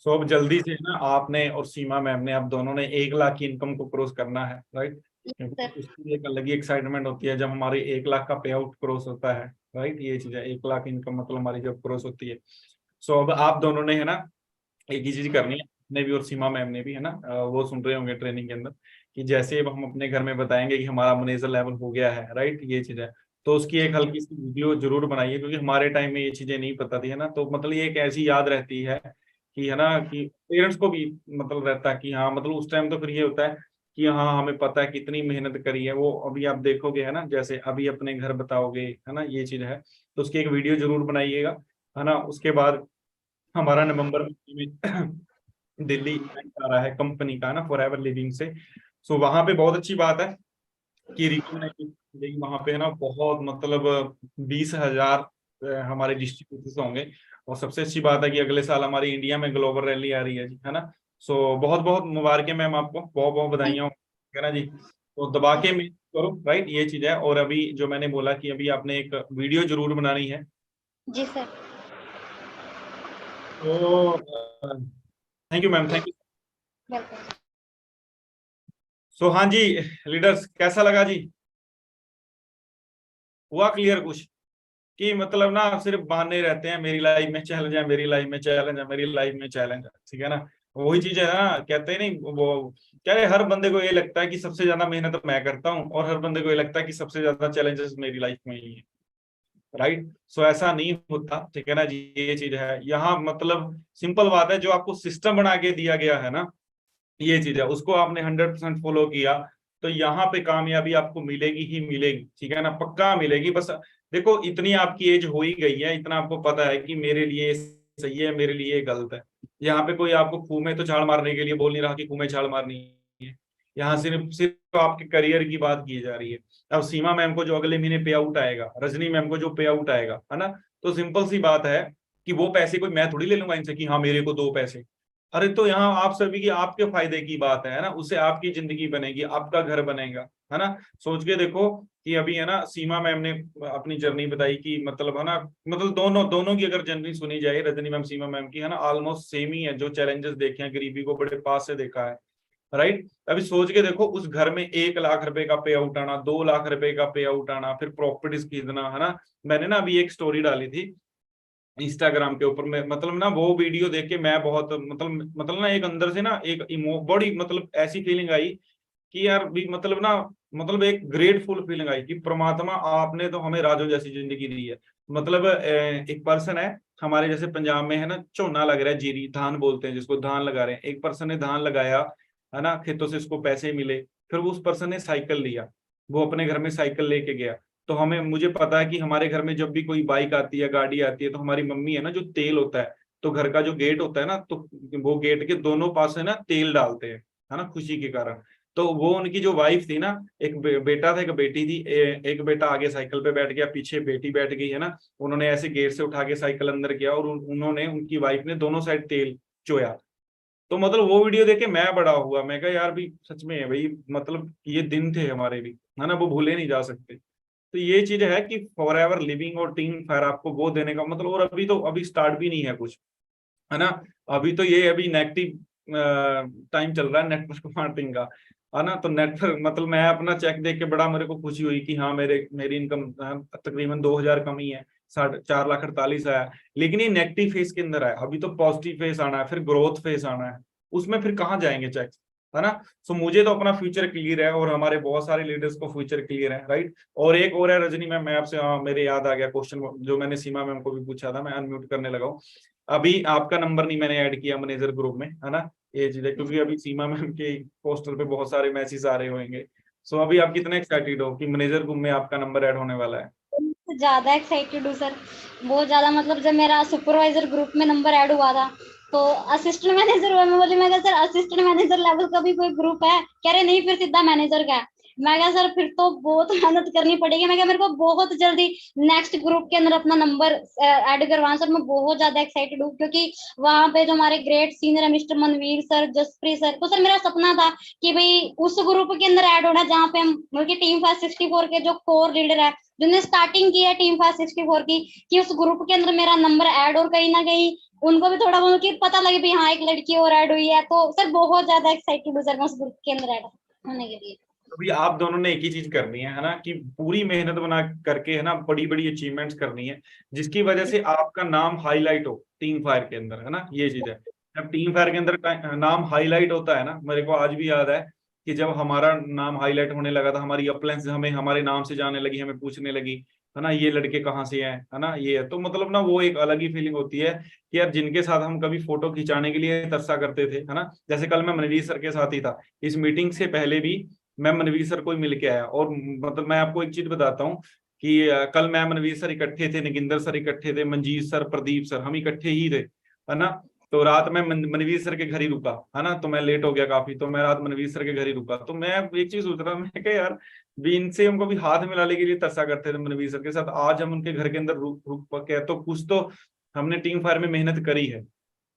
सो अब जल्दी से ना आपने और सीमा मैम ने, आप दोनों ने 1 लाख की इनकम को क्रॉस करना है, राइट? क्योंकि उसकी एक अलग ही एक्साइटमेंट होती है जब हमारी 1 लाख का पे आउट क्रॉस होता है, राइट? ये चीज है, 1 लाख इनकम मतलब हमारी जब क्रॉस होती है। सो अब आप दोनों ने है ना एक ही चीज करनी है, ने भी और सीमा मैम ने भी, है ना, वो सुन रहे होंगे ट्रेनिंग के अंदर कि जैसे अब हम अपने घर में बताएंगे कि हमारा मैनेजर लेवल हो गया है, राइट? ये चीज है, तो उसकी एक हल्की सी वीडियो जरूर बनाइए, क्योंकि हमारे टाइम में ये चीजें नहीं पता थी, है ना। तो मतलब ये एक ऐसी याद रहती है कि, है ना, कि पेरेंट्स को भी मतलब रहता है कि हाँ, मतलब उस टाइम तो फिर ये होता है कि हाँ हमें पता है कितनी मेहनत करी है वो। अभी आप देखोगे, है ना, जैसे अभी अपने घर बताओगे, है ना, ये चीज है, तो उसकी एक वीडियो जरूर बनाइएगा, है ना। उसके बाद हमारा नवंबर में दिल्ली इवेंट आ रहा है कंपनी का ना, फॉरएवर लिविंग से। सो वहां पे बहुत अच्छी बात है कि रिकॉग्नाइजेशन वहां पे, है ना, बहुत मतलब 20,000 हमारे डिस्ट्रीब्यूटर्स होंगे। और सबसे अच्छी बात है कि अगले साल हमारी इंडिया में ग्लोबल रैली आ रही है जी, है ना। सो बहुत बहुत मुबारकें मैम, आपको बहुत बहुत बधाइयाँ, है ना जी। तो दबा के में करो, राइट? ये चीज है। और अभी जो मैंने बोला कि अभी आपने एक वीडियो जरूर बनानी है, जी सर। तो thank you ma'am, thank you. Welcome. So हाँ जी लीडर्स, कैसा लगा जी? हुआ क्लियर कुछ कि मतलब ना सिर्फ बहाने रहते हैं, मेरी लाइफ में चैलेंज है, मेरी लाइफ में चैलेंज है, मेरी लाइफ में चैलेंज है, ठीक है ना। वही चीज है ना, कहते हैं नहीं वो क्या है, हर बंदे को ये लगता है कि सबसे ज्यादा मेहनत मैं करता हूँ, और हर बंदे को ये लगता है कि सबसे ज्यादा चैलेंजेस मेरी लाइफ में ही है, राइट? सो ऐसा नहीं होता, ठीक है ना जी। ये चीज है यहाँ, मतलब सिंपल बात है, जो आपको सिस्टम बना के दिया गया है ना, ये चीज है, उसको आपने 100% फॉलो किया, तो यहाँ पे कामयाबी आपको मिलेगी ही मिलेगी, ठीक है ना, पक्का मिलेगी। बस देखो, इतनी आपकी एज हो ही गई है, इतना आपको पता है कि मेरे लिए सही है, मेरे लिए गलत है। यहाँ पे कोई आपको खूह में तो छाल मारने के लिए बोल नहीं रहा कि खूह में छाल मारनी है। यहाँ सिर्फ सिर्फ आपके करियर की बात की जा रही है। अब सीमा मैम को जो अगले महीने पे आउट आएगा, रजनी मैम को जो पे आउट आएगा, है ना, तो सिंपल सी बात है कि वो पैसे कोई मैं थोड़ी ले लूंगा इनसे कि हाँ मेरे को दो पैसे। अरे तो यहाँ आप सभी की, आपके फायदे की बात है ना, उससे आपकी जिंदगी बनेगी, आपका घर बनेगा, है ना। सोच के देखो कि अभी, है ना, सीमा मैम ने अपनी जर्नी बताई कि मतलब, है ना, मतलब दोनों दोनों की अगर जर्नी सुनी जाए, रजनी मैम सीमा मैम की, है ना, ऑलमोस्ट सेम ही है। जो चैलेंजेस देखे हैं, गरीबी को बड़े पास से देखा है, राइट? अभी सोच के देखो, उस घर में 1 लाख रुपए का पे आउट आना, 2 लाख रुपए का पे आउट आना, फिर प्रॉपर्टीज खरीदना, है ना। मैंने ना अभी एक स्टोरी डाली थी इंस्टाग्राम के ऊपर में, मतलब ना वो वीडियो देख के मैं बहुत मतलब ना एक अंदर से ना एक बड़ी मतलब ऐसी फीलिंग आई कि यार भी मतलब ना, मतलब एक ग्रेटफुल फीलिंग आई कि परमात्मा आपने तो हमें राजो जैसी जिंदगी दी है। मतलब एक पर्सन है हमारे जैसे पंजाब में, है ना, झोना लग रहा है, जीरी धान बोलते हैं जिसको, धान लगा रहे हैं, एक पर्सन ने धान लगाया, है ना, खेतों से उसको पैसे मिले, फिर वो उस पर्सन ने साइकिल लिया, वो अपने घर में साइकिल लेके गया। तो हमें, मुझे पता है कि हमारे घर में जब भी कोई बाइक आती है, गाड़ी आती है, तो हमारी मम्मी है ना, जो तेल होता है, तो घर का जो गेट होता है ना, तो वो गेट के दोनों पास है ना तेल डालते हैं, है ना, खुशी के कारण। तो वो उनकी जो वाइफ थी ना, एक बेटा था एक बेटी थी, एक बेटा आगे साइकिल पे बैठ गया, पीछे बेटी बैठ गई, है ना। उन्होंने ऐसे गेट से उठा के साइकिल अंदर किया, और उन्होंने, उनकी वाइफ ने दोनों साइड तेल चोया। तो मतलब वो वीडियो देख के मैं बड़ा हुआ, मैं कहा यार भी सच में है भाई, मतलब ये दिन थे हमारे भी, है ना, वो भूले नहीं जा सकते। तो ये चीज है कि फॉरएवर लिविंग और टीम फायर आपको वो देने का मतलब, और अभी तो अभी स्टार्ट भी नहीं है कुछ, है ना। अभी तो ये अभी नेगेटिव टाइम चल रहा है नेटवर्क मार्केटिंग का, है ना। तो नेटवर्क मतलब मैं अपना चेक देख के बड़ा मेरे को खुशी हुई कि हाँ मेरी इनकम तकरीबन 2,000 कम ही है, 4,48,00,000 आया, लेकिन ये नेगेटिव फेज के अंदर आया। अभी तो पॉजिटिव फेज आना है, फिर ग्रोथ फेज आना है, उसमें फिर कहाँ जाएंगे चेक्स, है ना। सो मुझे तो अपना फ्यूचर क्लियर है और हमारे बहुत सारे लीडर्स को फ्यूचर क्लियर है, राइट। और एक और है रजनी मैम, मैं आपसे मेरे याद आ गया क्वेश्चन जो मैंने सीमा मैम को भी पूछा था, मैं अनम्यूट करने लगा हूँ। अभी आपका नंबर नहीं मैंने ऐड किया मैनेजर ग्रुप में, है ना, ये चीज है, क्योंकि अभी सीमा मैम के पोस्टर पे बहुत सारे मैसेज आ रहे होंगे। सो अभी आप कितने एक्साइटेड हो कि मैनेजर ग्रुप में आपका नंबर ऐड होने वाला है? ज्यादा एक्साइटेड हूँ सर, बहुत ज्यादा। मतलब जब मेरा सुपरवाइजर ग्रुप में नंबर ऐड हुआ था तो असिस्टेंट मैनेजर हुआ, मैं बोली मैं कहा सर असिस्टेंट मैनेजर लेवल का भी कोई ग्रुप है? कह रहे नहीं, फिर सीधा मैनेजर का है। मैं कहा सर फिर तो बहुत मेहनत करनी पड़ेगी। मैं कहा मेरे को बहुत जल्दी नेक्स्ट ग्रुप के अंदर अपना नंबर ऐड करवाना सर। मैं बहुत ज्यादा एक्साइटेड हूँ क्योंकि वहां पे जो हमारे ग्रेट सीनियर है mister Manveer sir, Jaspreet sir, तो सर मेरा सपना था कि भाई उस ग्रुप के अंदर ऐड होना जहाँ पे हम बल्कि टीम 564 के जो कोर लीडर है जिन्होंने स्टार्टिंग की है टीम 564 की, कि उस ग्रुप के अंदर मेरा नंबर ऐड, और कहीं ना कहीं उनको भी थोड़ा बहुत कि पता लगे भी हाँ एक लड़की और ऐड हुई है। तो सर बहुत ज्यादा एक्साइटेड हूँ सर मैं उस ग्रुप के अंदर ऐड होने के लिए। अभी आप दोनों ने एक ही चीज करनी है ना, कि पूरी मेहनत बना करके, है ना, बड़ी बड़ी अचीवमेंट्स करनी है जिसकी वजह से आपका नाम हाईलाइट हो टीम फायर के अंदर, है ना, ये चीज है। जब टीम फायर के अंदर नाम हाईलाइट होता है ना, मेरे को आज भी याद है कि जब हमारा नाम हाईलाइट होने लगा था, हमारी अपलाइंस हमें हमारे नाम से जाने लगी, हमें पूछने लगी, है ना, ये लड़के कहाँ से हैं, है ना, ये है। तो मतलब ना वो एक अलग ही फीलिंग होती है कि यार जिनके साथ हम कभी फोटो खिंचाने के लिए तरसा करते थे, है ना। जैसे कल मैं मनवीर सर के साथ ही था, इस मीटिंग से पहले भी मैं मनवीर सर को ही मिल के आया। और मतलब मैं आपको एक चीज बताता हूँ कि कल मैं मनवीर सर इकट्ठे थे, नगिंदर सर इकट्ठे थे, मंजीत सर, प्रदीप सर, हम इकट्ठे ही थे, है ना। तो रात में मनवीर सर के घर ही रुका, है ना, तो मैं लेट हो गया काफी, तो मैं रात मनवीर सर के घर ही रुका। तो मैं एक चीज सोच रहा, मैं क्या यार भी इनसे हमको भी हाथ मिलाने के लिए तरसा करते थे मनवीर सर के साथ, आज हम उनके घर के अंदर रुक के, तो कुछ तो हमने टीम फायर में मेहनत करी है,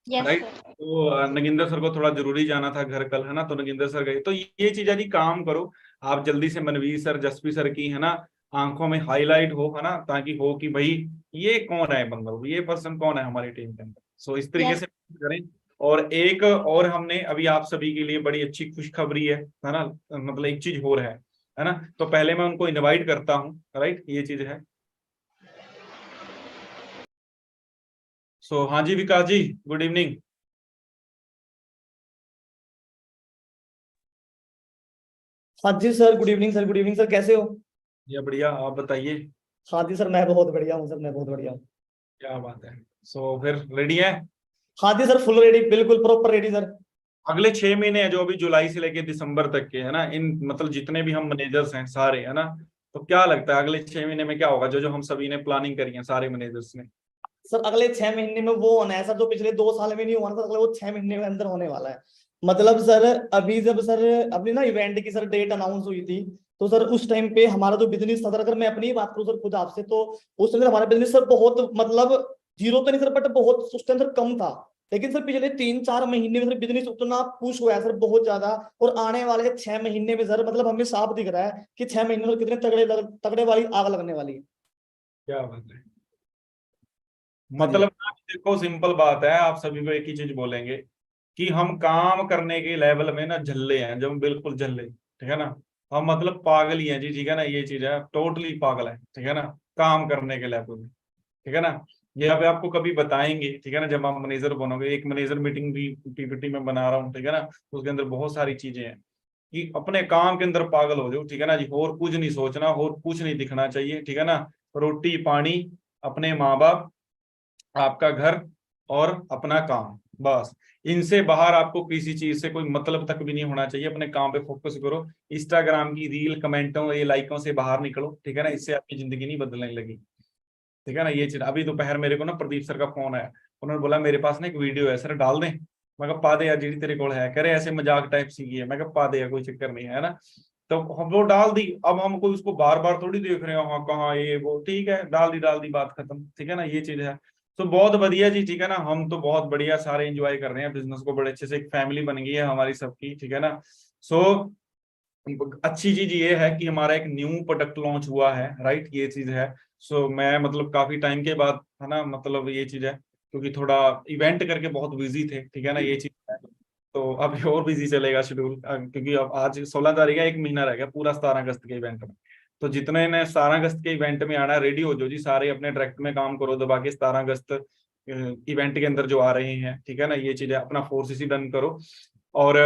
राइट। तो नगिंदर सर को थोड़ा जरूरी जाना था घर कल, है ना, तो नगिंदर सर गए। तो ये चीज है जी, काम करो आप जल्दी से मनवीर सर, जसप्रीत सर की, है ना, आंखों में हाईलाइट हो, है ना, ताकि हो कि भाई ये कौन है बंदा, ये पर्सन कौन है हमारी टीम के अंदर। सो इस तरीके से करें। और एक और हमने अभी आप सभी के लिए बड़ी अच्छी खुशखबरी है ना, मतलब एक चीज हो रहा है ना। तो पहले मैं उनको इनवाइट करता हूँ, राइट, ये चीज है। सो हाँ जी विकास जी, गुड इवनिंग। हाँ जी sir, good evening sir. Good evening sir, कैसे हो? या बढ़िया, आप बताइए। हाँ जी सर, मैं बहुत बढ़िया हूँ सर, मैं बहुत बढ़िया हूँ। क्या बात है। सो फिर रेडी है? हाँ जी सर, फुल रेडी, बिल्कुल प्रॉपर रेडी सर। अगले 6 महीने हैं जो अभी जुलाई से लेके दिसंबर तक के, है ना, इन मतलब जितने भी हम मैनेजर्स हैं सारे, है ना, तो क्या लगता है अगले 6 महीने में क्या होगा, जो हम सभी ने प्लानिंग करी है सारे मैनेजर्स ने? सर अगले 6 महीने में वो होना है सर जो पिछले 2 साल में नहीं हुआ था, अगले वो 6 महीने के अंदर होने वाला है। मतलब सर अभी जब सर अपनी ना इवेंट की सर डेट अनाउंस हुई थी, तो सर उस टाइम पे हमारा जो बिजनेस था, अगर मैं अपनी ही बात करूँ सर खुद आपसे, तो उस टाइम हमारा बिजनेस सर बहुत मतलब जीरो तो नहीं सर, बट बहुत उस टाइम सर कम था। लेकिन सर पिछले 3-4 महीने में सर बिजनेस उतना पुश हुआ है सर बहुत ज्यादा। और आने वाले 6 महीने में सर मतलब हमें साफ दिख रहा है कि 6 महीने में कितने तगड़े वाली आग लगने वाली है। क्या बात है। मतलब देखो सिंपल बात है, आप सभी को एक ही चीज बोलेंगे कि हम काम करने के लेवल में ना झल्ले हैं, जब बिल्कुल झल्ले, ठीक है ना, हम मतलब पागल ही हैं जी, ठीक है ना, ये चीज है, टोटली पागल है, ठीक है ना, काम करने के लेवल में, ठीक है ना। ये अभी आपको कभी बताएंगे, ठीक है ना, जब आप मैनेजर बनोगे। एक मैनेजर मीटिंग भी पीपीटी में बना रहा हूँ, ठीक है ना, उसके अंदर बहुत सारी चीजें हैं कि अपने काम के अंदर पागल हो जाओ, ठीक है ना जी, और कुछ नहीं सोचना, और कुछ नहीं दिखना चाहिए, ठीक है ना। रोटी पानी, अपने माँ बाप, आपका घर और अपना काम, बस इनसे बाहर आपको किसी चीज से कोई मतलब तक भी नहीं होना चाहिए। अपने काम पे फोकस करो, इंस्टाग्राम की रील, कमेंटों, ये लाइकों से बाहर निकलो, ठीक है ना, इससे आपकी जिंदगी नहीं बदलने लगी, ठीक है ना, ये चीज। अभी दोपहर मेरे को ना प्रदीप सर का फोन आया, उन्होंने बोला मेरे पास ना एक वीडियो है सर, डाल दें? मैं कहा पा दे यार, जी तेरे को है, कह रहे ऐसे मजाक टाइप सी की है, मैं कहा पा दे यार, कोई चक्कर नहीं है ना। तो हम लोग डाल दी, अब हम कोई उसको बार बार थोड़ी देख रहे हैं, हाँ कहाँ ये वो, ठीक है, डाल दी, बात खत्म, ठीक है ना, ये चीज है। तो बहुत बढ़िया जी, ठीक है ना, हम तो बहुत बढ़िया सारे एंजॉय कर रहे हैं बिजनेस को, बड़े अच्छे से, एक फैमिली बन गई है हमारी सबकी, ठीक है ना। सो अच्छी चीज ये है कि हमारा एक न्यू प्रोडक्ट लॉन्च हुआ है, राइट, ये चीज है। सो मैं मतलब काफी टाइम के बाद, है ना, मतलब ये चीज है, क्योंकि थोड़ा इवेंट करके बहुत बिजी थे, ठीक है ना, ये चीज है। तो अभी और बिजी चलेगा शेड्यूल, क्योंकि अब आज 16 तारीख है, 1 महीना रह गया पूरा 17 अगस्त के इवेंट में, तो जितने ने 17 अगस्त के इवेंट में आना है रेडी हो जाओ जी, सारे अपने डायरेक्ट में काम करो दबा के 17 अगस्त इवेंट के अंदर जो आ रहे हैं, ठीक है ना, ये चीजें अपना 4cc डन करो। और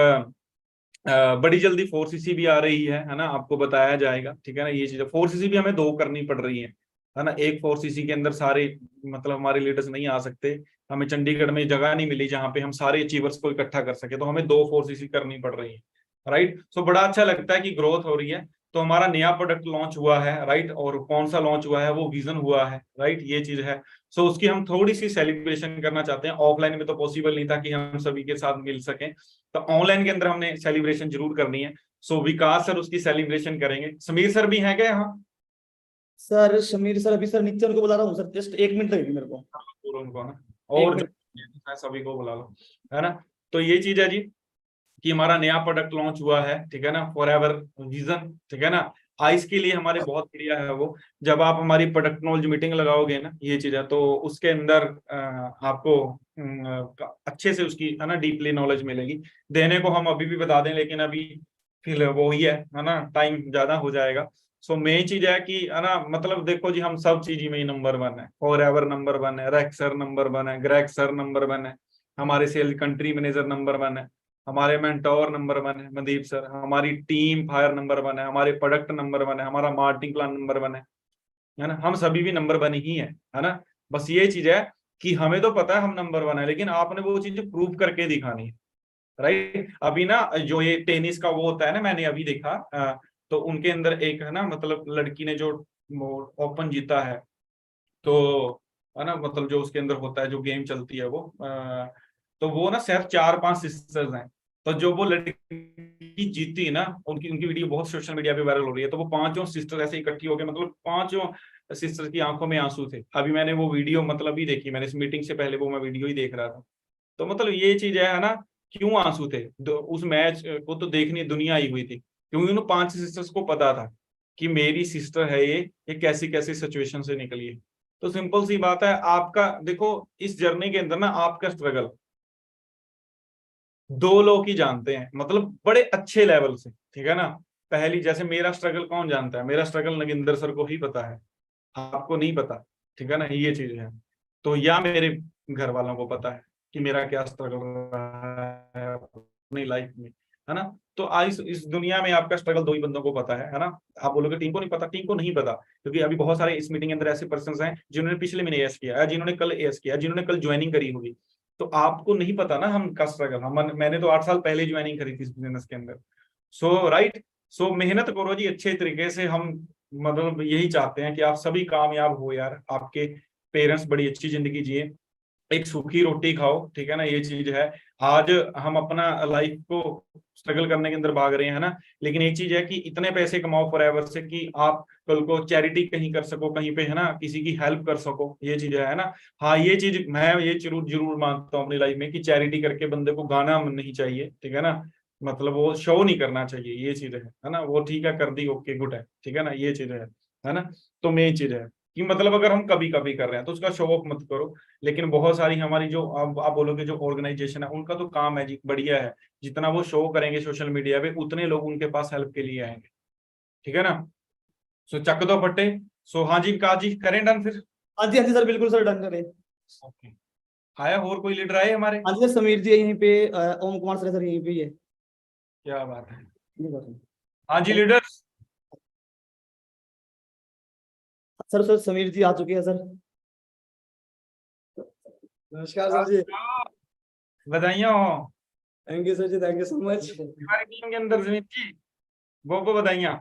बड़ी जल्दी 4cc भी आ रही है ना, आपको बताया जाएगा, ठीक है ना। ये चीजें 4cc भी हमें 2 करनी पड़ रही है ना। एक 4cc के अंदर सारे मतलब हमारे लीडर्स नहीं आ सकते, हमें चंडीगढ़ में जगह नहीं मिली जहां पे हम सारे अचीवर्स को इकट्ठा कर सके, तो हमें 2 4cc करनी पड़ रही है, राइट। सो बड़ा अच्छा लगता है कि ग्रोथ हो रही है। तो हमारा नया प्रोडक्ट लॉन्च हुआ है, राइट, और कौन सा लॉन्च हुआ है, वो विजन हुआ है, राइट, ये चीज है। सो उसकी हम थोड़ी सी सेलिब्रेशन करना चाहते हैं। ऑफलाइन में तो पॉसिबल नहीं था कि हम सभी के साथ मिल सकें, तो ऑनलाइन के अंदर हमने सेलिब्रेशन जरूर करनी है। सो विकास सर उसकी सेलिब्रेशन करेंगे। समीर सर भी हैं क्या यहाँ? सर समीर सर अभी सर नीचे उनको बुला रहा हूँ सर, जस्ट 1 मिनट लगेगी मेरे को। उनको ना, और सभी को बुला लो, है ना। तो ये चीज है जी कि हमारा नया प्रोडक्ट लॉन्च हुआ है, ठीक है ना, फॉरएवर विजन, ठीक है ना। आइस के लिए हमारे बहुत बढ़िया है वो। जब आप हमारी प्रोडक्ट नॉलेज मीटिंग लगाओगे ना, ये चीज है, तो उसके अंदर आपको अच्छे से उसकी है ना डीपली नॉलेज मिलेगी। देने को हम अभी भी बता दें, लेकिन अभी फिर वो ही है ना, टाइम ज्यादा हो जाएगा। सो मेन चीज है कि है ना, मतलब देखो जी, हम सब चीज में ही नंबर 1 है। फॉरएवर नंबर 1 है, रैक सर नंबर 1 है, ग्रेग सर नंबर 1 है, हमारे सेल कंट्री मैनेजर नंबर 1 है, हमारे मेंटोर नंबर 1 है मनदीप सर, हमारी टीम फायर नंबर 1 है, हमारे प्रोडक्ट नंबर 1 है, हमारा मार्केटिंग प्लान नंबर 1 है ना। हम सभी भी नंबर 1 ही है ना। बस ये चीज है कि हमें तो पता है हम नंबर 1 है, लेकिन आपने वो चीज प्रूव करके दिखानी है, राइट। अभी ना जो ये टेनिस का वो होता है ना, मैंने अभी देखा, तो उनके अंदर एक है ना, मतलब लड़की ने जो ओपन जीता है, तो है ना, मतलब जो उसके अंदर होता है, जो गेम चलती है वो, तो वो ना सिर्फ 4-5 सिस्टर्स हैं। तो जो वो लड़की जीती ना, उनकी उनकी वीडियो बहुत सोशल मीडिया पे वायरल हो रही है। तो वो 5 सिस्टर ऐसे इकट्ठी हो गए, मतलब 5 सिस्टर की आंखों में आंसू थे। अभी मैंने वो वीडियो मतलब ही देखी, मैंने इस मीटिंग से पहले वो मैं वीडियो ही देख रहा था। तो मतलब ये चीज है ना, क्यों आंसू थे? उस मैच को तो देखनी दुनिया आई हुई थी, क्योंकि उन 5 सिस्टर्स को पता था कि मेरी सिस्टर है ये कैसी कैसी सिचुएशन से निकली है। तो सिंपल सी बात है, आपका देखो इस जर्नी के अंदर ना आपका स्ट्रगल 2 लोग ही जानते हैं, मतलब बड़े अच्छे लेवल से, ठीक है ना। पहली जैसे मेरा स्ट्रगल कौन जानता है? मेरा स्ट्रगल नगिंदर सर को ही पता है, आपको नहीं पता, ठीक है ना, ये चीज है। तो या मेरे घर वालों को पता है कि मेरा क्या स्ट्रगल रहा है अपनी लाइफ में, है ना। तो आज इस दुनिया में आपका स्ट्रगल 2 ही बंदों को पता है ना। आप बोलोगे टीम को नहीं पता, टीम को नहीं पता, क्योंकि अभी बहुत सारे इस मीटिंग के अंदर ऐसे पर्सन हैं जिन्होंने पिछले महीने एएस किया, जिन्होंने कल एएस किया, जिन्होंने कल ज्वाइनिंग करी होगी। तो आपको नहीं पता ना हम का स्ट्रगल, मैंने तो 8 साल पहले ज्वाइनिंग करी थी इस बिजनेस के अंदर। सो राइट, सो मेहनत करो जी अच्छे तरीके से। हम मतलब यही चाहते हैं कि आप सभी कामयाब हो यार, आपके पेरेंट्स बड़ी अच्छी जिंदगी जिए, एक सूखी रोटी खाओ, ठीक है ना, ये चीज है। आज हम अपना लाइफ को स्ट्रगल करने के अंदर भाग रहे हैं ना, लेकिन एक चीज है कि इतने पैसे कमाओ फॉरएवर से कि आप कल को चैरिटी कहीं कर सको, कहीं पे, है ना, किसी की हेल्प कर सको, ये चीज है ना। हाँ, ये चीज मैं ये जरूर मानता हूँ अपनी लाइफ में कि चैरिटी करके बंदे को गाना नहीं चाहिए, ठीक है ना, मतलब वो शो नहीं करना चाहिए, ये चीज है ना। वो ठीक है, कर दी, ओके, गुड है, ठीक है ना, ये चीज है ना। तो मेन चीज है कि मतलब अगर हम कभी कभी कर रहे हैं तो उसका शो ऑफ मत करो। लेकिन बहुत सारी हमारी जो आप बोलोगे जो ऑर्गेनाइजेशन है, उनका तो काम है जी, बढ़िया है, जितना वो शो करेंगे सोशल मीडिया पे उतने लोग उनके पास हेल्प के लिए आएंगे, ठीक है ना। सो चक दो फट्टे। सो हाँ जी, विकास जी, करें डन फिर? हाँ जी सर, बिल्कुल सर, डन करें। ओके, आया और कोई लीडर आए हमारे? हाँ जी सर, समीर जी है यहीं पे, ओम कुमार सर यहीं पे ही है। क्या बात है। ये बात है। हाँ जी लीडर्स, सर समीर जी आ चुके हैं सर। नमस्कार सर जी। बधाइयां हो। Thank you sir ji, thank you so much. हमारी टीम के अंदर सुमित जी, वो बधाइयां।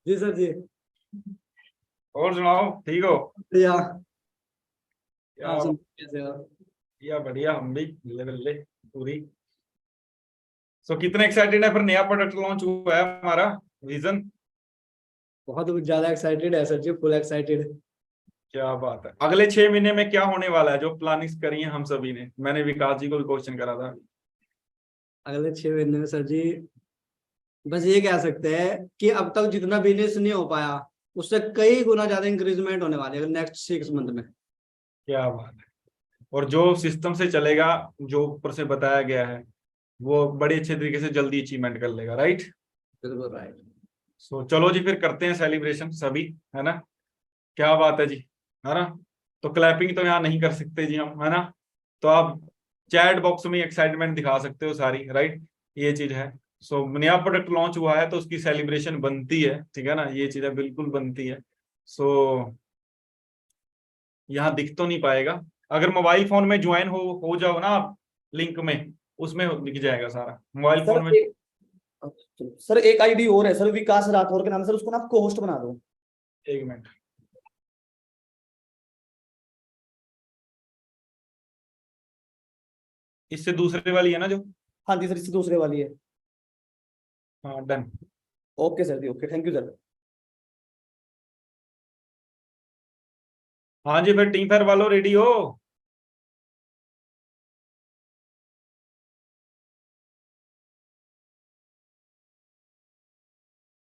जी सर जी। और सुनाओ, ठीक हो? बढ़िया। या बढ़िया, हम भी बल्ले बल्ले पूरी। सो कितने एक्साइटेड है फिर नया प्रोडक्ट लॉन्च हुआ है हमारा विजन? बहुत ज्यादा एक्साइटेड है सर जी, फुल एक्साइटेड। क्या बात है। अगले 6 महीने में क्या होने वाला है जो प्लानिंग करी है हम सभी ने? मैंने विकास जी को भी क्वेश्चन करा था। अगले 6 महीने में सर जी बस ये कह सकते हैं कि अब तक जितना बिजनेस नहीं हो पाया उससे कई गुना ज्यादा इंक्रीजमेंट होने वाली है नेक्स्ट 6 मंथ में। क्या बात है। और जो सिस्टम से चलेगा, जो ऊपर से बताया गया है, वो बड़े अच्छे तरीके से जल्दी अचीवमेंट कर लेगा, राइट? बिल्कुल राइट। सो चलो जी फिर करते हैं सेलिब्रेशन सभी, है ना, क्या बात है जी, है ना। तो क्लैपिंग तो यहाँ नहीं कर सकते जी हम, है ना, तो आप चैट बॉक्स में एक्साइटमेंट दिखा सकते हो सारी, राइट, ये चीज है। सो नया प्रोडक्ट लॉन्च हुआ है तो उसकी सेलिब्रेशन बनती है, ठीक है ना, ये चीज है, बिल्कुल बनती है। सो यहाँ दिख तो नहीं पाएगा, अगर मोबाइल फोन में ज्वाइन हो जाओ ना आप लिंक में, उसमें दिख जाएगा सारा मोबाइल फोन में। सर एक आईडी और है सर, विकास राठौर के नाम, सर उसको ना आपको होस्ट बना दो। एक मिनट, इससे दूसरे वाली है ना जो, हाँ जी सर, इससे दूसरे वाली है। हाँ done. Okay sir ji, okay, thank you sir. हाँ जी फिर टीम फेयर वालों रेडी हो?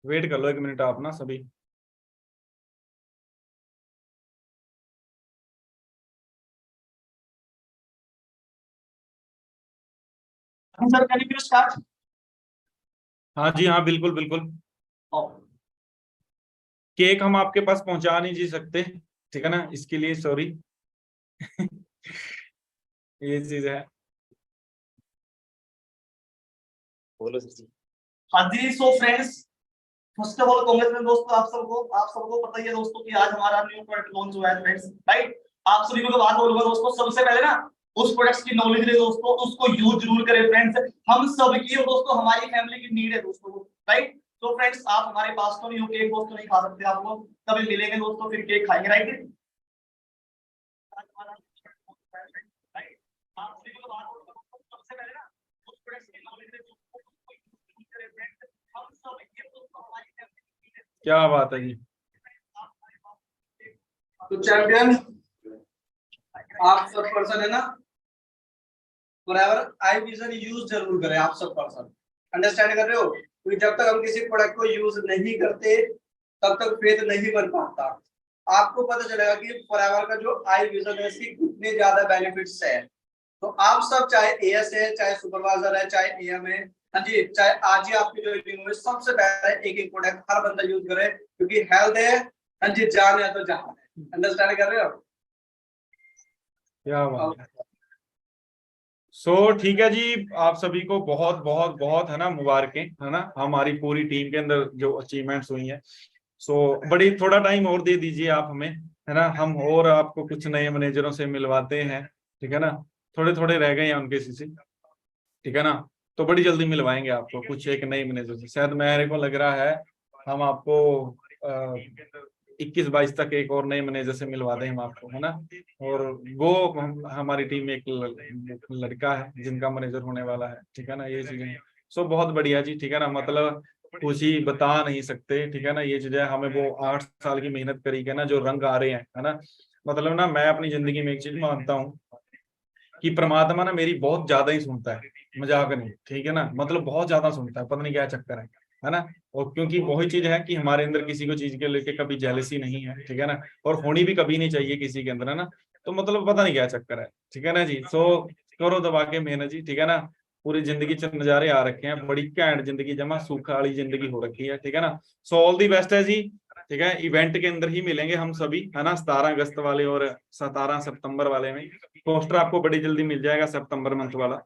वेट कर लो 1 मिनट आप ना सभी। Sir can you start? हाँ जी हाँ, बिल्कुल बिल्कुल। केक हम आपके पास पहुंचा नहीं जी सकते, ठीक है ना, इसके लिए सॉरी। ये चीज है। बोलो सर जी। हाँ जी, so friends, first of all congratulation दोस्तों, आप सबको पता ही है दोस्तों कि आज हमारा न्यू प्रोडक्ट लॉन्च हुआ है फ्रेंड्स, राइट। आप सभी को बात बोलूंगा दोस्तों, सबसे पहले ना उस प्रोडक्ट्स की नॉलेज ले दोस्तों, उसको यूज जरूर करें फ्रेंड्स, हम सब की और दोस्तों हमारी फैमिली की नीड है दोस्तों, राइट। तो फ्रेंड्स आप हमारे पास तो नहीं हो केक दोस्तों, नहीं खा सकते आप लोग, कभी मिलेंगे दोस्तों फिर केक खाएंगे, राइट। आप सभी को बात बोलूंगा, सबसे पहले ना उस प्रोडक्ट्स की नॉलेज ले दोस्तों, उसको यूज करें फ्रेंड्स, हम सब की और दोस्तों हमारी फैमिली की नीड है। क्या बात है जी। तो चैंपियन आप सब पर्सन है ना, फॉरएवर आई विजन यूज जरूर करें आप सब पर्सन, अंडरस्टैंड कर रहे हो, क्योंकि जब तक हम किसी प्रोडक्ट को यूज नहीं करते तब तक फेथ नहीं बन पाता। आपको पता चलेगा कि फॉरएवर का जो आई विजन है इसकी कितने ज्यादा बेनिफिट्स है। तो आप सब चाहे एएस है, चाहे सुपरवाइजर है, चाहे एएम है, हाँ जी, चाहे आज ही आपकी जो मीटिंग हुई, सबसे पहले एक एक प्रोडक्ट हर बंदा यूज करे, क्योंकि हेल्थ है, हाँ जी, जान है तो जहान है, अंडरस्टैंड कर रहे हो। क्या बात है। सो ठीक है जी, आप सभी को बहुत बहुत बहुत, है ना, मुबारकें, है ना, हमारी पूरी टीम के अंदर जो अचीवमेंट्स हुई हैं। सो बड़ी थोड़ा टाइम और दे दीजिए आप हमें, है ना, हम और आपको कुछ नए मैनेजरों से मिलवाते हैं, ठीक है ना, थोड़े थोड़े रह गए हैं उनके सीसी, ठीक है ना, तो बड़ी जल्दी मिलवाएंगे आपको कुछ एक नए मैनेजर से। शायद मेरे को लग रहा है हम आपको 21-22 तक एक और नए मैनेजर से मिलवा दें हम आपको, है ना। और वो हमारी टीम में एक लड़का है जिनका मैनेजर होने वाला है, ठीक है ना, ये चीजें। सो बहुत बढ़िया जी, ठीक है ना, मतलब खुशी बता नहीं सकते, ठीक है ना, ये चीजें हमें वो 8 साल की मेहनत करी है ना, जो रंग आ रहे हैं, है ना। मतलब ना मैं अपनी जिंदगी में एक चीज मानता हूँ कि परमात्मा ना मेरी बहुत ज्यादा ही सुनता है, मजाक नहीं, ठीक है ना, मतलब बहुत ज्यादा सुनता है, पता नहीं क्या चक्कर है ना। और क्योंकि वही चीज है कि हमारे अंदर किसी को चीज के लेके कभी जेलसी नहीं है, ठीक है ना, और होनी भी कभी नहीं चाहिए किसी के अंदर, है ना। तो मतलब पता नहीं क्या चक्कर है, ठीक है ना जी। सो करो दबा के मेहनत जी, ठीक है ना, पूरी जिंदगी च नजारे आ रखे हैं, बड़ी घैंट जिंदगी, जमा सूखा वाली जिंदगी हो रखी है, ठीक है ना। सो ऑल दी बेस्ट है जी, ठीक है। इवेंट के अंदर ही मिलेंगे हम सभी, है ना, 17 अगस्त वाले और 17 सितंबर वाले में पोस्टर आपको बड़ी जल्दी मिल जाएगा, सितंबर मंथ वाला।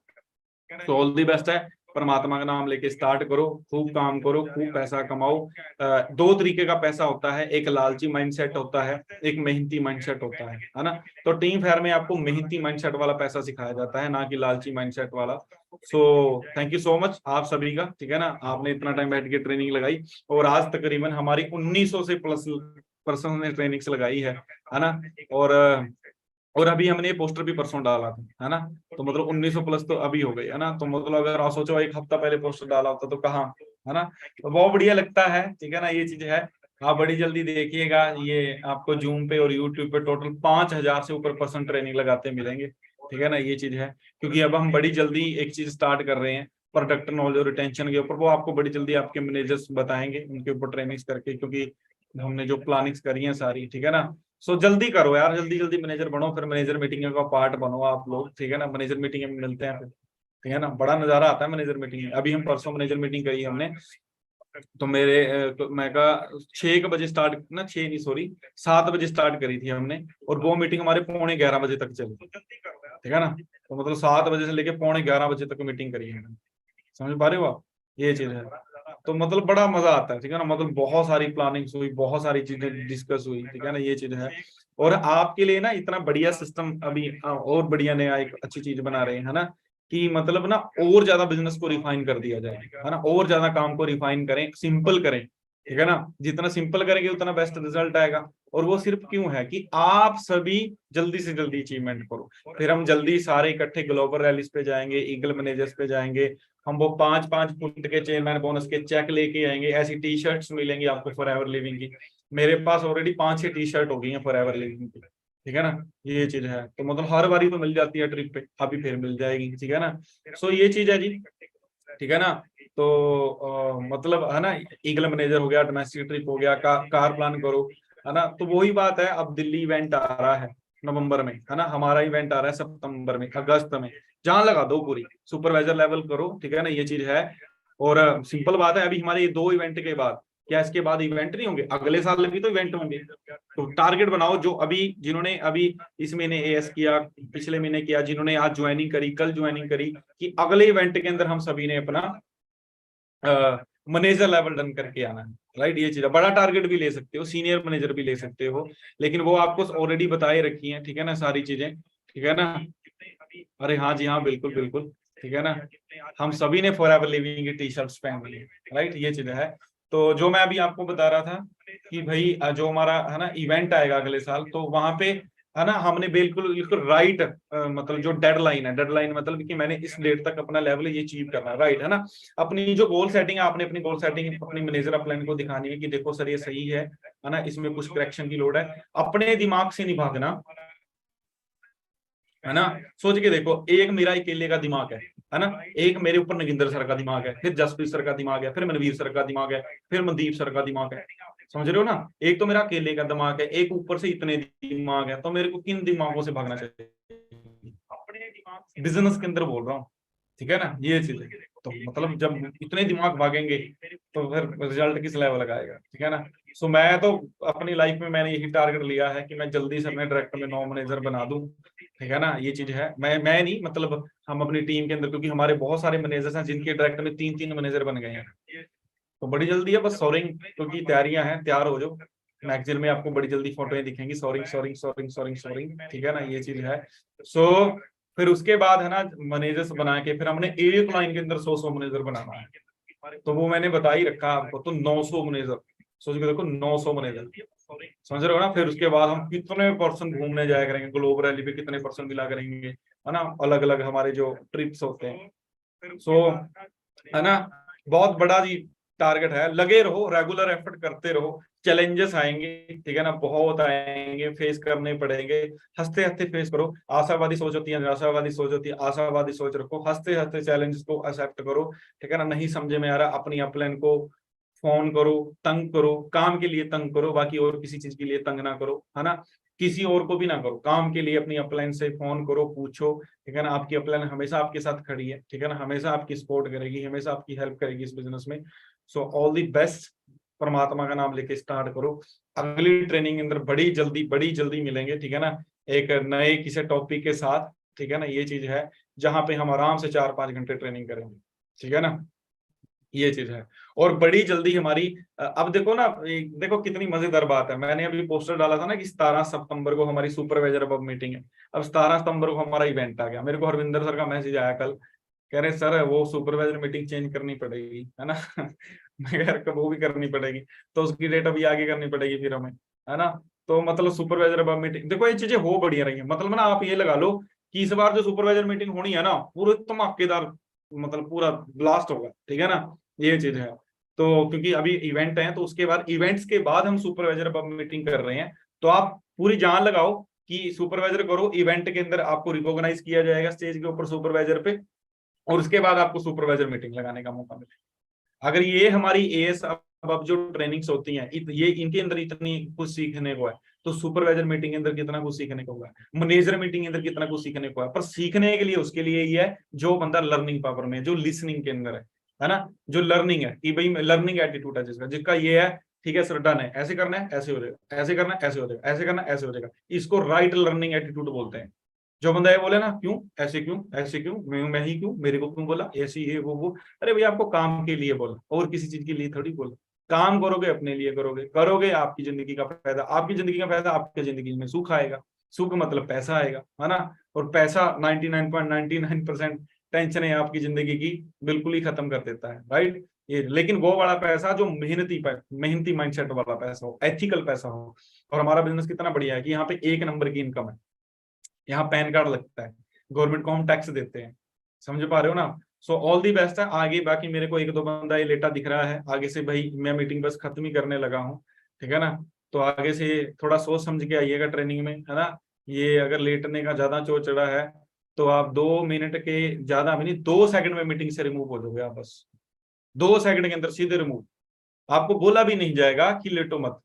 तो ऑल दी बेस्ट है, परमात्मा का नाम लेके स्टार्ट करो, खूब काम करो, खूब पैसा कमाओ। 2 तरीके का पैसा होता है, एक लालची माइंडसेट होता है, एक मेहनती माइंडसेट होता है ना। तो टीम फेयर में आपको मेहनती माइंडसेट वाला पैसा सिखाया जाता है, ना कि लालची माइंडसेट वाला। So thank you so much आप सभी का, ठीक है ना, आपने इतना टाइम बैठ के ट्रेनिंग लगाई, और आज तकरीबन हमारी 1900 से प्लस पर्सन ने ट्रेनिंग्स लगाई है ना। और अभी हमने ये पोस्टर भी परसों डाला था, है ना, तो मतलब 1900 प्लस तो अभी हो गई, है ना। तो मतलब अगर आप सोचो एक हफ्ता पहले पोस्टर डाला होता तो कहाँ, है ना। तो बहुत बढ़िया लगता है, ठीक है ना, ये चीज है। आप बड़ी जल्दी देखिएगा, ये आपको जूम पे और यूट्यूब पे टोटल 5000 से ऊपर पर्सन ट्रेनिंग लगाते मिलेंगे, ठीक है ना, ये चीज है। क्योंकि अब हम बड़ी जल्दी एक चीज स्टार्ट कर रहे हैं प्रोडक्ट नॉलेज और रिटेंशन के ऊपर, वो आपको बड़ी जल्दी आपके मैनेजर्स बताएंगे उनके ऊपर ट्रेनिंग्स करके, क्योंकि हमने जो प्लानिंग्स करी है सारी, ठीक है ना। सो जल्दी करो यार, जल्दी जल्दी मैनेजर बनो, फिर मैनेजर मीटिंग का पार्ट बनो आप लोग, ठीक है ना। मैनेजर मीटिंग में मिलते हैं फिर, ठीक है ना, बड़ा नजारा आता है मैनेजर मीटिंग में। अभी हम परसों मैनेजर मीटिंग करी हमने, तो मैं कहा 6 बजे स्टार्ट ना, 6 नहीं सॉरी 7 बजे स्टार्ट करी थी हमने, और वो मीटिंग हमारे 11:45 बजे तक चली, ठीक है ना। तो मतलब 7 बजे से लेके 11:45 बजे तक मीटिंग करी है, समझ पा रहे हो आप, ये चीज है। तो मतलब बड़ा मजा आता है, ठीक है ना, मतलब बहुत सारी प्लानिंग हुई, बहुत सारी चीजें डिस्कस हुई, ठीक है ना, ये चीज है। और आपके लिए ना इतना बढ़िया सिस्टम अभी और बढ़िया नया एक अच्छी चीज बना रहे हैं, है ना, कि मतलब ना और ज्यादा बिजनेस को रिफाइन कर दिया जाए, है ना, और ज्यादा काम को रिफाइन करें, सिंपल करें, ठीक है ना। जितना सिंपल करेंगे उतना बेस्ट रिजल्ट आएगा। और वो सिर्फ क्यों है कि आप सभी जल्दी से जल्दी अचीवमेंट करो। फिर हम जल्दी सारे इकट्ठे ग्लोबल रैलीज पे जाएंगे, ईगल मैनेजर्स पे जाएंगे, हम वो 5-5 फुट के चेयरमैन बोनस के चेक लेके आएंगे, ऐसी टी शर्ट्स मिलेंगी आपको फॉरएवर लिविंग की। मेरे पास ऑलरेडी 5-6 टी शर्ट हो गई हैं फॉरएवर लिविंग की, ठीक है ना, ये चीज है। तो मतलब हर बारी तो मिल जाती है ट्रिप पे, अभी फिर मिल जाएगी, ठीक है ना। सो ये चीज है जी, ठीक है ना। तो मतलब है ना, ईगल मैनेजर हो गया, डोमेस्टिक ट्रिप हो गया, कार प्लान करो, है ना। तो वही बात है, अब दिल्ली इवेंट आ रहा है नवंबर में, है ना, हमारा इवेंट आ रहा है सितंबर में, अगस्त में, जहां लगा दो पूरी सुपरवाइजर लेवल करो, ठीक है ना, ये चीज है। और सिंपल बात है, अभी हमारे ये 2 इवेंट के बाद, क्या इसके बाद इवेंट नहीं होंगे, अगले साल भी तो इवेंट होंगे। तो टारगेट बनाओ, जो अभी जिन्होंने अभी इस महीने एएस किया, पिछले महीने किया, जिन्होंने आज ज्वाइनिंग करी, कल ज्वाइनिंग करी, कि अगले इवेंट के अंदर हम सभी ने अपना मैनेजर लेवल डन करके आना है, राइट। ये चीज बड़ा टारगेट भी ले सकते हो, सीनियर मैनेजर भी ले सकते हो, लेकिन वो आपको ऑलरेडी बताए रखी है, ठीक है ना, सारी चीजें, ठीक है ना। अरे हाँ जी हाँ, बिल्कुल बिल्कुल, ठीक है ना। हम सभी ने फॉरएवर लिविंग की टी शर्ट्स पहन ली है, राइट, ये चीज है। तो जो मैं अभी आपको बता रहा था कि भाई जो हमारा है ना इवेंट आएगा अगले साल, तो वहां पे है ना हमने बिल्कुल बिल्कुल राइट, मतलब जो डेडलाइन है, डेडलाइन मतलब कि मैंने इस डेट तक अपना लेवल ये अचीव करना है, राइट, है ना। अपनी जो गोल सेटिंग है, आपने अपनी गोल सेटिंग अपनी मैनेजर प्लान को दिखानी है कि देखो सर ये सही है ना, इसमें कुछ करेक्शन की लोड है। अपने दिमाग से नहीं भागना, है ना। सोच के देखो, एक मेरा अकेले का दिमाग है ना, एक मेरे ऊपर नगिंदर सर का दिमाग है, फिर जसप्रीत सर का दिमाग है, फिर मनवीर सर का दिमाग है, फिर मनदीप सर का दिमाग है, समझ रहे हो ना। एक तो मेरा अकेले का दिमाग है, एक ऊपर से इतने दिमाग है, तो मेरे को किन दिमागों से भागना चाहिए, अपने दिमाग, बिजनेस के अंदर बोल रहा हूँ, ठीक है ना, ये चीज है। तो मतलब जब इतने दिमाग भागेंगे तो फिर रिजल्ट किस लेवल का आएगा, ठीक है ना। सो मैं तो अपनी लाइफ में मैंने यही टारगेट लिया है कि मैं जल्दी से अपने डायरेक्टर में 9 मैनेजर बना दूं, ठीक है ना, ये चीज है। मैं नहीं, मतलब हम अपनी टीम के अंदर, क्योंकि हमारे बहुत सारे मैनेजर्स हैं जिनके डायरेक्टर में 3-3 मैनेजर बन गए हैं, तो बड़ी जल्दी है, बस सोरिंग क्योंकि तैयारियां हैं, तैयार हो जाओ। मैगजीन में आपको बड़ी जल्दी फोटोएं दिखेंगी, soaring soaring soaring soaring soaring, ठीक है ना, ये चीज है। सो फिर उसके बाद है ना मैनेजर्स बना के, फिर हमने एक लाइन के अंदर 100 मैनेजर बनाना है, तो वो मैंने बता ही रखा आपको। तो 900 मैनेजर, सोच के देखो 900 मैनेजर, समझ रहे हो ना। फिर उसके बाद हम कितने पर्सन घूमने जाया करेंगे, ग्लोबल रैली पे कितने पर्सन मिला करेंगे, है ना, अलग अलग हमारे जो ट्रिप्स होते हैं। सो है ना, बहुत बड़ा जी टारगेट है, लगे रहो, रेगुलर एफर्ट करते रहो, चैलेंजेस आएंगे, ठीक है ना, बहुत आएंगे, फेस करने पड़ेंगे, हंसते हंसते फेस करो। आशावादी सोच होती है, निराशावादी सोच होती है, आशावादी सोच रखो, हंसते हंसते चैलेंजेस को एक्सेप्ट करो, ठीक है ना। नहीं समझे में आ रहा, अपनी अपलाइन को फोन करो, तंग करो, काम के लिए तंग करो, बाकी और किसी चीज के लिए तंग ना करो, है ना, किसी और को भी ना करो, काम के लिए अपनी अपलाइन से फोन करो, पूछो, ठीक है ना। आपकी अपलाइन हमेशा आपके साथ खड़ी है, ठीक है ना, हमेशा आपकी सपोर्ट करेगी, हमेशा आपकी हेल्प करेगी इस बिजनेस में। सो ऑल द बेस्ट, परमात्मा का नाम लेके स्टार्ट करो। अगली ट्रेनिंग के अंदर बड़ी जल्दी मिलेंगे, ठीक है ना, एक नए किसी टॉपिक के साथ, ठीक है ना, ये चीज है, जहां पे हम आराम से 4-5 घंटे ट्रेनिंग करेंगे, ठीक है ना, ये चीज है। और बड़ी जल्दी हमारी अब देखो ना, देखो कितनी मजेदार बात है, मैंने अभी पोस्टर डाला था ना कि 17 सितंबर को हमारी सुपरवाइजर अब मीटिंग है। अब 17 सितंबर को हमारा इवेंट आ गया, मेरे को हरविंदर सर का मैसेज आया कल, कह रहे सर वो सुपरवाइजर मीटिंग चेंज करनी पड़ेगी, है ना। मैं कह वो भी करनी पड़ेगी, तो उसकी डेट अभी आगे करनी पड़ेगी फिर हमें, है ना। तो मतलब सुपरवाइजर अब मीटिंग, देखो ये चीजें हो बढ़िया रही है, मतलब ना आप ये लगा लो कि इस बार जो सुपरवाइजर मीटिंग होनी है ना, पूरे धमाकेदार, मतलब पूरा ब्लास्ट होगा, ठीक है ना, ये चीज है। तो क्योंकि अभी इवेंट है, तो उसके बाद इवेंट्स के बाद हम सुपरवाइजर अब मीटिंग कर रहे हैं, तो आप पूरी जान लगाओ कि सुपरवाइजर करो, इवेंट के अंदर आपको रिकॉग्नाइज किया जाएगा स्टेज के ऊपर सुपरवाइजर पे, और उसके बाद आपको सुपरवाइजर मीटिंग लगाने का मौका मिलेगा। अगर ये हमारी एएस अब जो ट्रेनिंग्स होती हैं, ये इनके अंदर इतनी कुछ सीखने को है, तो सुपरवाइजर मीटिंग के अंदर कितना कुछ सीखने को है, मैनेजर मीटिंग के अंदर कितना कुछ सीखने को है। पर सीखने के लिए उसके लिए ही है जो बंदा लर्निंग पावर में, जो लिसनिंग के अंदर है, है ना, जो लर्निंग है कि भाई लर्निंग एटीट्यूड है जिसका जिसका ये है, ठीक है सर डन है, ऐसे करना है ऐसे हो जाएगा, ऐसे करना है ऐसे हो जाएगा, ऐसे करना है ऐसे हो जाएगा, इसको राइट लर्निंग एटीट्यूड बोलते हैं। जो बंदा ये बोले ना क्यों ऐसे क्यों मैं ही क्यों, मेरे को क्यों बोला ऐसे, ये वो, अरे भैया आपको काम के लिए बोला और किसी चीज के लिए थोड़ी बोला। काम करोगे अपने लिए करोगे आपकी जिंदगी का फायदा, आपकी जिंदगी का फायदा, आपकी जिंदगी में सुख आएगा, सुख मतलब पैसा आएगा, है ना। और पैसा 99.99% टेंशन है आपकी जिंदगी की बिल्कुल ही खत्म कर देता है, राइट। ये लेकिन वो वाला पैसा जो मेहनती माइंडसेट वाला पैसा हो, एथिकल पैसा हो। और हमारा बिजनेस कितना बढ़िया है कि यहाँ पे 1 नंबर की इनकम है, यहाँ पैन कार्ड लगता है, गवर्नमेंट को हम टैक्स देते हैं, समझ पा रहे हो ना। सो ऑल दी बेस्ट है आगे। बाकी मेरे को 1-2 बंदा ये लेटा दिख रहा है, आगे से भाई मैं मीटिंग बस खत्म ही करने लगा हूँ, ठीक है ना। तो आगे से थोड़ा सोच समझ के आइएगा ट्रेनिंग में, है ना। ये अगर लेटने का ज्यादा चोट चढ़ा है तो आप 2 मिनट के ज्यादा भी नहीं, 2 सेकंड में मीटिंग से रिमूव हो जाओगे आप, बस 2 सेकंड के अंदर सीधे रिमूव। आपको बोला भी नहीं जाएगा कि लेटो मत,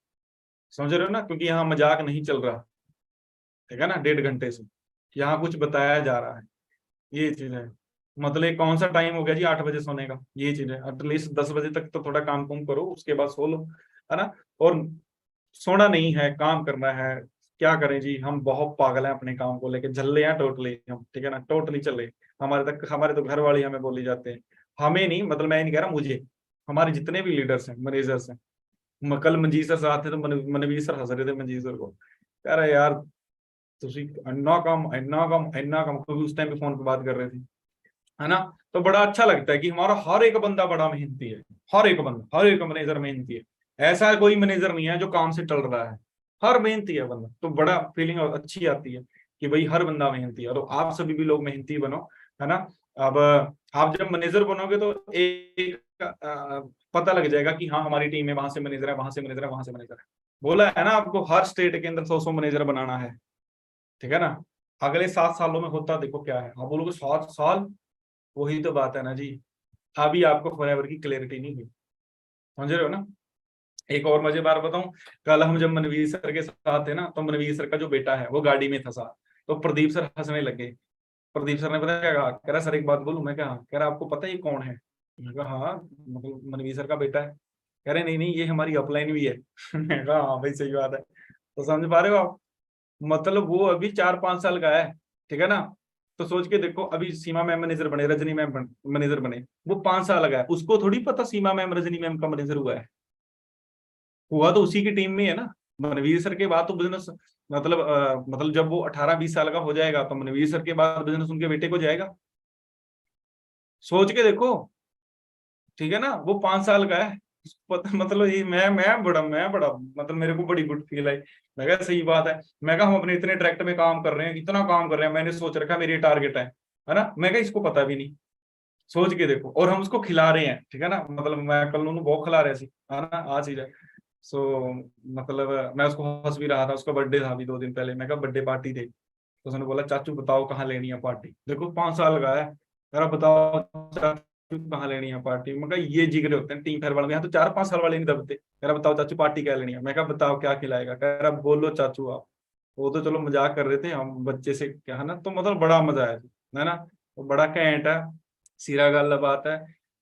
समझ रहे हो ना, क्योंकि यहाँ मजाक नहीं चल रहा, ठीक है ना। 1.5 घंटे से यहाँ कुछ बताया जा रहा है, ये चीज है। मतलब कौन सा टाइम हो गया जी 8 बजे सोने का, ये चीज है। एटलीस्ट 10 बजे तक तो थोड़ा काम कुम करो, उसके बाद सो लो, है ना। और सोना नहीं है, काम करना है। क्या करें जी, हम बहुत पागल हैं अपने काम को लेके, झल्ले हैं टोटली हम, ठीक है ना, टोटली चले। हमारे तो घर वाले हमें बोली जाते हैं, हमें नहीं, मतलब मैं नहीं कह रहा, मुझे, हमारे जितने भी लीडर्स हैं, मैनेजर्स हैं। कल मंजीत सर साथ थे तो मनवीर सर हंस रहे थे मंजीत सर को, कह रहे यार तुसी इन्ना कम क्योंकि उस टाइम पे फोन पे बात कर रहे थे, है ना। तो बड़ा अच्छा लगता है कि हमारा हर एक बंदा बड़ा मेहनती है, हर एक बंदा, हर एक मैनेजर मेहनती है। ऐसा कोई मैनेजर नहीं है जो काम से टल रहा है, हर मेहनती है बंदा। तो बड़ा फीलिंग अच्छी आती है कि भाई हर बंदा मेहनती है। तो आप सभी भी लोग मेहनती बनो, है ना। अब आप जब मैनेजर बनोगे तो एक पता लग जाएगा कि हाँ हमारी टीम में वहां से मैनेजर है, वहां से मैनेजर है, वहां से मैनेजर है। बोला है ना आपको, हर स्टेट के अंदर 100 मैनेजर बनाना है, ठीक है ना। अगले 7 सालों में होता देखो क्या है। आप बोलोगे 7 साल, वही तो बात है ना जी, अभी आपको फॉरएवर की क्लैरिटी नहीं हुई, समझ रहे हो ना। एक और मजेदार बताऊं, कल हम जब मनवीर सर के साथ थे ना, तो मनवीर सर का जो बेटा है वो गाड़ी में था साथ, तो प्रदीप सर हंसने लगे। प्रदीप सर ने पता क्या कहा, कह रहा सर एक बात बोलूं, मैं कहा, कह रहा आपको पता है ये कौन है। मैं कहा हाँ, मतलब मनवीर सर का बेटा है। कह रहे नहीं ये हमारी अपलाइन भी है। मैं कहा हाँ भाई सही बात है। तो समझ पा रहे हो आप, मतलब वो अभी 4-5 साल का है, ठीक है ना। तो सोच के देखो, अभी सीमा मैम मैनेजर बने, रजनी मैम मैनेजर बने, वो 5 साल का है। उसको थोड़ी पता सीमा मैम रजनी मैम का मैनेजर हुआ तो उसी की टीम में है ना। मनवीर सर के बाद तो बिजनेस, मतलब जब वो 18-20 साल का हो जाएगा तो मनवीर सर के बाद बिजनेस उनके बेटे को जाएगा। सोच के देखो, ठीक है ना। वो 5 साल का है, मतलब ये मैं बड़ा मतलब मेरे को बड़ी गुड फील आई। मैं कहा सही बात है। मैं कहा हम अपने इतने डायरेक्ट में काम कर रहे हैं, इतना काम कर रहे हैं, मैंने सोच रखा मेरी टारगेट है ना। मैं कहा इसको पता भी नहीं, सोच के देखो। और हम उसको खिला रहे हैं, ठीक है ना। मतलब मैं कल उन्होंने बहुत खिला रहे थे, है ना, आज ही जाए। सो मतलब मैं उसको हंस भी रहा था, उसका बर्थडे था अभी 2 दिन पहले। मैं कहा बर्थडे पार्टी थी, तो उसने बोला चाचू बताओ कहाँ लेनी है पार्टी। देखो 5 साल का है, कह रहा बताओ चाचू कहाँ लेनी है पार्टी। मैं कहा ये जिगरे होते हैं टीम फेयर वाले, यहाँ तो 4-5 साल वाले नहीं दबते। कह रहा बताओ चाचू पार्टी क्या लेनी है। मैं कहा बताओ क्या खिलाएगा। कह रहा बोलो चाचू आप। वो तो चलो मजाक कर रहे थे हम बच्चे से, क्या है ना। तो मतलब बड़ा मजा आया, है ना। तो बड़ा कैंट है, सीरा गल बात है।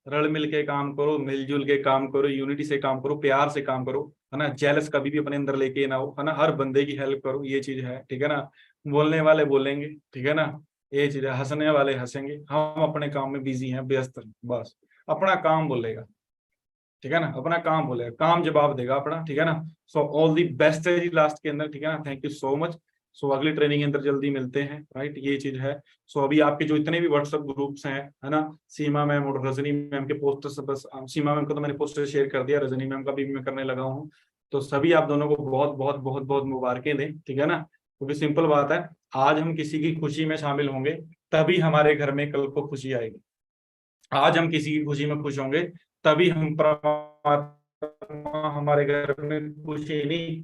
रल मिल के काम करो, मिलजुल के काम करो, यूनिटी से काम करो, प्यार से काम करो, है ना। जेलस कभी भी अपने अंदर लेके ना हो, है ना। हर बंदे की हेल्प करो, ये चीज है, ठीक है ना। बोलने वाले बोलेंगे, ठीक है ना, ये चीज है। हंसने वाले हंसेंगे, हम अपने काम में बिजी हैं, व्यस्त हैं, बस अपना काम बोलेगा, ठीक है ना। अपना काम बोलेगा, काम जवाब देगा अपना, ठीक है ना। सो ऑल दी बेस्ट है जी लास्ट के अंदर, ठीक है ना। Thank you so much. So अगली ट्रेनिंग के अंदर जल्दी मिलते हैं, राइट, ये चीज है। सो अभी आपके जो इतने भी व्हाट्सएप ग्रुप्स हैं, है ना, सीमा मैम और रजनी मैम के पोस्टर्स, बस सीमा मैम को तो मैंने पोस्टर शेयर कर दिया, रजनी मैम का भी मैं करने लगा हूँ। तो सभी आप दोनों को बहुत बहुत बहुत बहुत मुबारकें दें, ठीक है ना। क्योंकि सिंपल बात है, आज हम किसी की खुशी में शामिल होंगे तभी हमारे घर में कल को खुशी आएगी। आज हम किसी की खुशी में खुश होंगे तभी हम परमात्मा हमारे घर में खुशी नहीं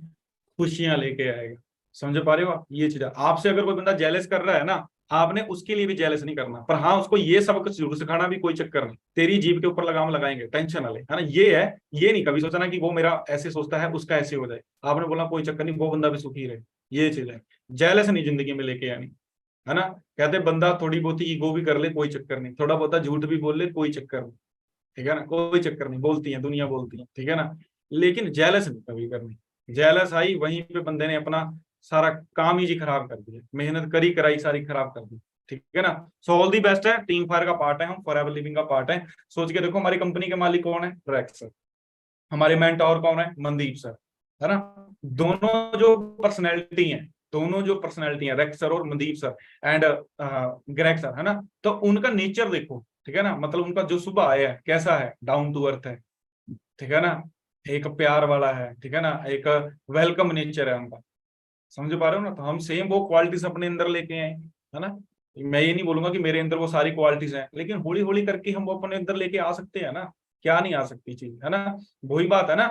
खुशियां लेके आएगा। समझ पा रहे हो आप, ये चीज है। आपसे अगर कोई बंदा जेलस कर रहा है ना, आपने उसके लिए भी जेलस नहीं करना, पर हाँ उसको ये सब कुछ जरूर सिखाना भी, कोई चक्कर नहीं। तेरी जीभ के ऊपर लगाम लगाएंगे, टेंशन वाले, है ना। ये है, ये नहीं कभी सोचना कि वो मेरा ऐसे सोचता है उसका ऐसे हो जाए। आपने बोला कोई चक्कर नहीं, वो बंदा भी सुखी रहे, ये चीज है। जेलस नहीं जिंदगी में लेके आनी, है ना। कहते बंदा थोड़ी बहुत ईगो भी कर ले कोई चक्कर नहीं, थोड़ा बहुत झूठ भी बोल ले कोई चक्कर नहीं, ठीक है ना, कोई चक्कर नहीं, बोलती है दुनिया बोलती है, ठीक है ना, लेकिन जेलस नहीं कभी करनी। जेलस आई वहीं पे बंदे ने अपना सारा काम ही जी खराब कर दिया, मेहनत करी कराई सारी खराब कर दी, ठीक है ना। सो ऑल दी बेस्ट है, टीम फायर का पार्ट है, हम फॉरएवर लिविंग का पार्ट है। सोच के देखो हमारी कंपनी के मालिक कौन है, रेक्स सर, हमारे मेंटोर कौन है, मनदीप सर, है ना। दोनों जो पर्सनैलिटी है, दोनों जो पर्सनैलिटी है, रेक्स सर और Mandeep sir and Greg sir, है ना, तो उनका नेचर देखो, ठीक है ना, मतलब उनका जो स्वभाव है कैसा है, डाउन टू अर्थ है, ठीक है ना, एक प्यार वाला है, ठीक है ना, एक वेलकम नेचर है उनका, समझ पा रहे हो ना। तो हम सेम वो क्वालिटीज अपने अंदर लेके आए, है ना। मैं ये नहीं बोलूंगा कि मेरे अंदर वो सारी क्वालिटीज हैं, लेकिन हौली हौली करके हम वो अपने अंदर लेके आ सकते हैं ना, क्या नहीं आ सकती चीज, है ना। वही बात है ना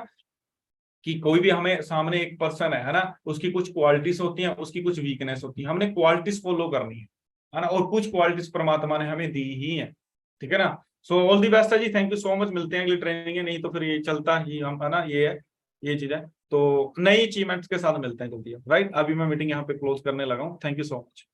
कि कोई भी हमें सामने एक पर्सन है ना, उसकी कुछ क्वालिटीज होती हैं, उसकी कुछ वीकनेस होती है, हमने क्वालिटीज फॉलो करनी है ना, और कुछ क्वालिटीज परमात्मा ने हमें दी ही है, ठीक है ना। सो ऑल दी बेस्ट है जी, थैंक यू सो मच, मिलते हैं अगली ट्रेनिंग है, नहीं तो फिर ये चलता ही हम, है ना, ये है, ये चीज है। तो नई अचीवमेंट्स के साथ मिलते हैं जल्दी, राइट। अभी मैं मीटिंग यहाँ पे क्लोज करने लगा हूँ, थैंक यू सो मच।